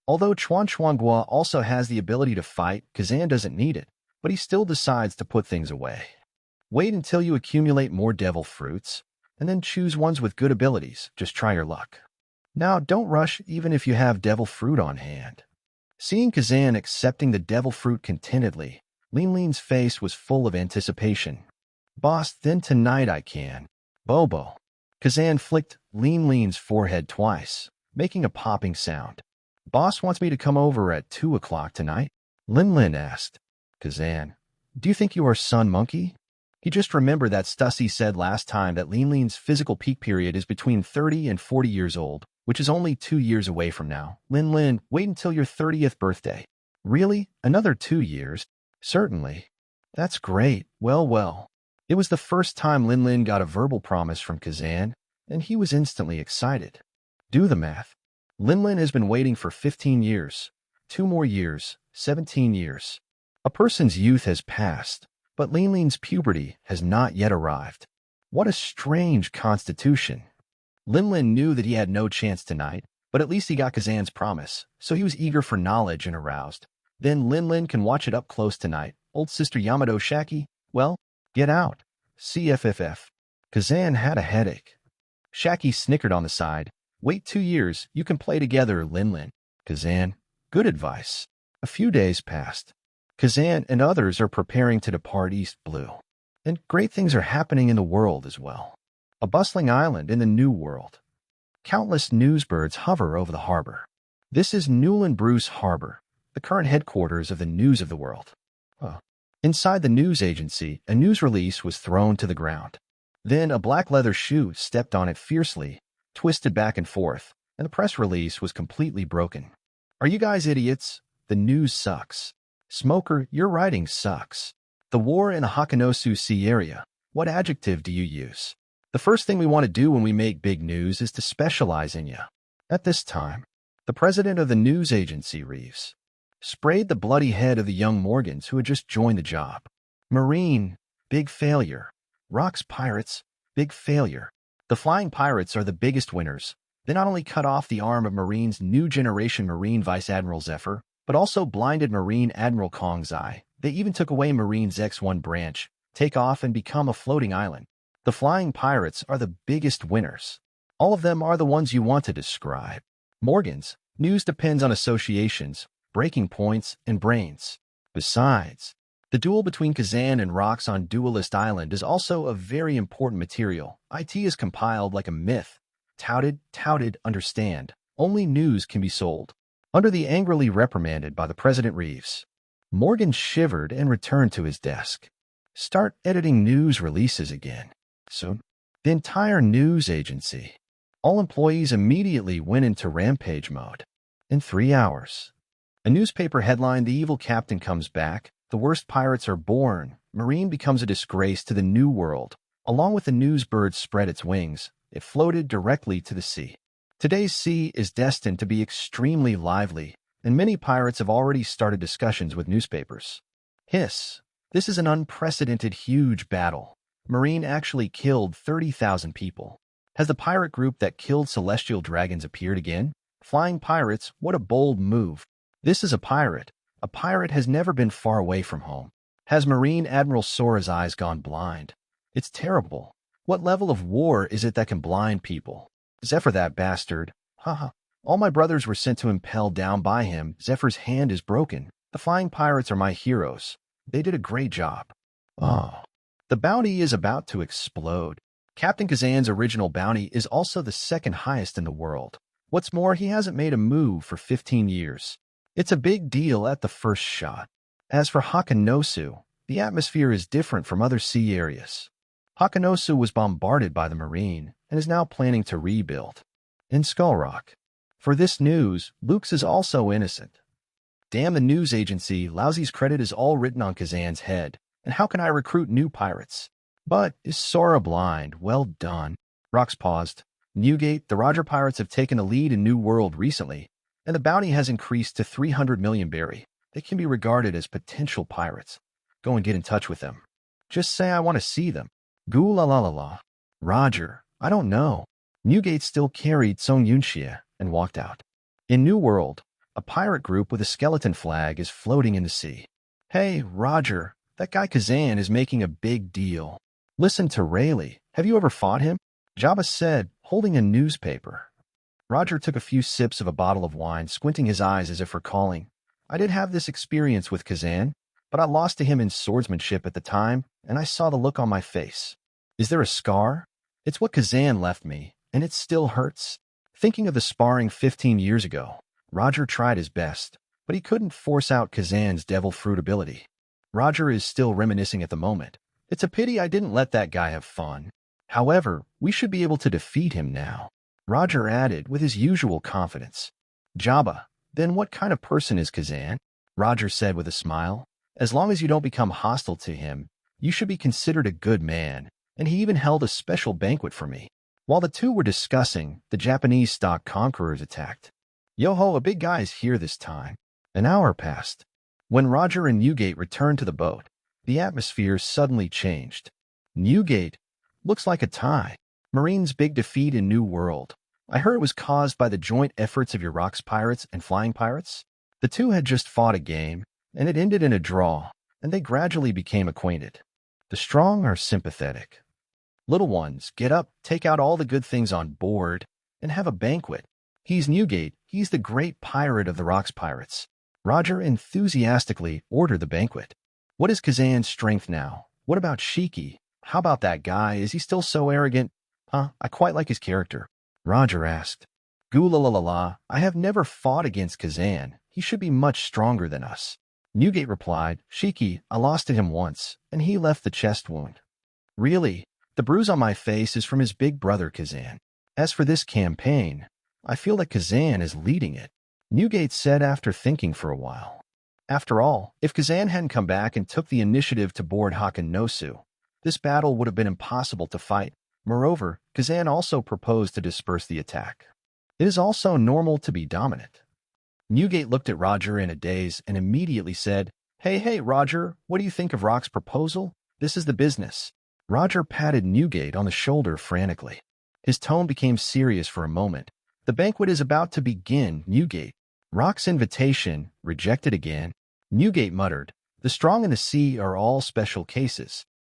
Although Chuan Chuanghua also has the ability to fight, Kazan doesn't need it, but he still decides to put things away. Wait until you accumulate more devil fruits, and then choose ones with good abilities. Just try your luck. Now, don't rush even if you have devil fruit on hand. Seeing Kazan accepting the devil fruit contentedly, Lin Lin's face was full of anticipation. Boss, then tonight I can. Bobo. Kazan flicked Lin Lin's forehead twice, making a popping sound. Boss wants me to come over at 2 o'clock tonight? Lin Lin asked. Kazan, do you think you are Sun Monkey? He just remembered that Stussy said last time that Lin Lin's physical peak period is between 30 and 40 years old, which is only 2 years away from now. Lin Lin, wait until your 30th birthday. Really? Another 2 years? Certainly. That's great. Well. It was the first time Lin Lin got a verbal promise from Kazan, and he was instantly excited. Do the math. Lin Lin has been waiting for 15 years. 2 more years, 17 years. A person's youth has passed, but Lin Lin's puberty has not yet arrived. What a strange constitution. Lin Lin knew that he had no chance tonight, but at least he got Kazan's promise, so he was eager for knowledge and aroused. Then Lin Lin can watch it up close tonight. Old Sister Yamato Shaki, well, get out. CFFF. Kazan had a headache. Shaki snickered on the side. Wait 2 years, you can play together, Lin Lin. Kazan, good advice. A few days passed. Kazan and others are preparing to depart East Blue. And great things are happening in the world as well. A bustling island in the New World. Countless newsbirds hover over the harbor. This is Newland Bruce Harbor, the current headquarters of the News of the World. Inside the news agency, a news release was thrown to the ground. Then a black leather shoe stepped on it fiercely, twisted back and forth, and the press release was completely broken. Are you guys idiots? The news sucks. Smoker, your writing sucks. The war in the Hakanosu Sea area. What adjective do you use? The first thing we want to do when we make big news is to specialize in you. At this time, the president of the news agency, Reeves, sprayed the bloody head of the young Morgans who had just joined the job. Marine, big failure. Rocks Pirates, big failure. The Flying Pirates are the biggest winners. They not only cut off the arm of Marine's new generation Marine Vice Admiral Zephyr, but also blinded Marine Admiral Kong's eye. They even took away Marine's X-1 branch, take off and become a floating island. The Flying Pirates are the biggest winners. All of them are the ones you want to describe. Morgans, news depends on associations, breaking points, and brains. Besides, the duel between Kazan and Rocks on Duelist Island is also a very important material. IT is compiled like a myth. Touted, understand. Only news can be sold. Under the angrily reprimanded by the President Reeves, Morgan shivered and returned to his desk. Start editing news releases again. So, the entire news agency. All employees immediately went into rampage mode. In 3 hours. A newspaper headline, The Evil Captain Comes Back, The Worst Pirates Are Born, Marine Becomes a Disgrace to the New World. Along with the news bird spread its wings, it floated directly to the sea. Today's sea is destined to be extremely lively, and many pirates have already started discussions with newspapers. Hiss. This is an unprecedented huge battle. Marine actually killed 30,000 people. Has the pirate group that killed celestial dragons appeared again? Flying pirates, what a bold move. This is a pirate. A pirate has never been far away from home. Has Marine Admiral Sora's eyes gone blind? It's terrible. What level of war is it that can blind people? Zephyr, that bastard. Haha. All my brothers were sent to impel down by him. Zephyr's hand is broken. The Flying Pirates are my heroes. They did a great job. Oh. The bounty is about to explode. Captain Kazan's original bounty is also the second highest in the world. What's more, he hasn't made a move for 15 years. It's a big deal at the first shot. As for Hakanosu, the atmosphere is different from other sea areas. Hakanosu was bombarded by the Marine and is now planning to rebuild. In Skull Rock. For this news, Luke's is also innocent. Damn the news agency, Lousy's credit is all written on Kazan's head, and how can I recruit new pirates? But is Sora blind? Well done. Rox paused. Newgate, the Roger pirates have taken a lead in New World recently, and the bounty has increased to 300 million berry. They can be regarded as potential pirates. Go and get in touch with them. Just say I want to see them. Goo la la la la. Roger, I don't know. Newgate still carried Song Yunxie and walked out. In New World, a pirate group with a skeleton flag is floating in the sea. Hey, Roger, that guy Kazan is making a big deal. Listen to Rayleigh. Have you ever fought him? Jabba said, holding a newspaper. Roger took a few sips of a bottle of wine, squinting his eyes as if recalling. I did have this experience with Kazan, but I lost to him in swordsmanship at the time, and I saw the look on my face. Is there a scar? It's what Kazan left me, and it still hurts. Thinking of the sparring 15 years ago, Roger tried his best, but he couldn't force out Kazan's devil fruit ability. Roger is still reminiscing at the moment. It's a pity I didn't let that guy have fun. However, we should be able to defeat him now. Roger added with his usual confidence. Jabba, then what kind of person is Kazan? Roger said with a smile. As long as you don't become hostile to him, you should be considered a good man, and he even held a special banquet for me. While the two were discussing, the Japanese stock Conquerors attacked. Yo-ho, a big guy's here this time. An hour passed. When Roger and Newgate returned to the boat, the atmosphere suddenly changed. Newgate, looks like a tie. Marine's big defeat in New World. I heard it was caused by the joint efforts of your Rocks pirates and Flying pirates. The two had just fought a game, and it ended in a draw, and they gradually became acquainted. The strong are sympathetic. Little ones, get up, take out all the good things on board, and have a banquet. He's Newgate. He's the great pirate of the Rocks pirates. Roger enthusiastically ordered the banquet. What is Kazan's strength now? What about Shiki? How about that guy? Is he still so arrogant? I quite like his character. Roger asked. Goo la la la la, I have never fought against Kazan. He should be much stronger than us. Newgate replied, Shiki, I lost to him once, and he left the chest wound. Really? The bruise on my face is from his big brother Kazan. As for this campaign, I feel that Kazan is leading it. Newgate said after thinking for a while. After all, if Kazan hadn't come back and took the initiative to board Hakanosu, this battle would have been impossible to fight. Moreover, Kazan also proposed to disperse the attack. It is also normal to be dominant. Newgate looked at Roger in a daze and immediately said, Hey, Roger, what do you think of Rock's proposal? This is the business. Roger patted Newgate on the shoulder frantically. His tone became serious for a moment. The banquet is about to begin, Newgate. Rock's invitation, rejected again. Newgate muttered, The strong in the sea are all special cases.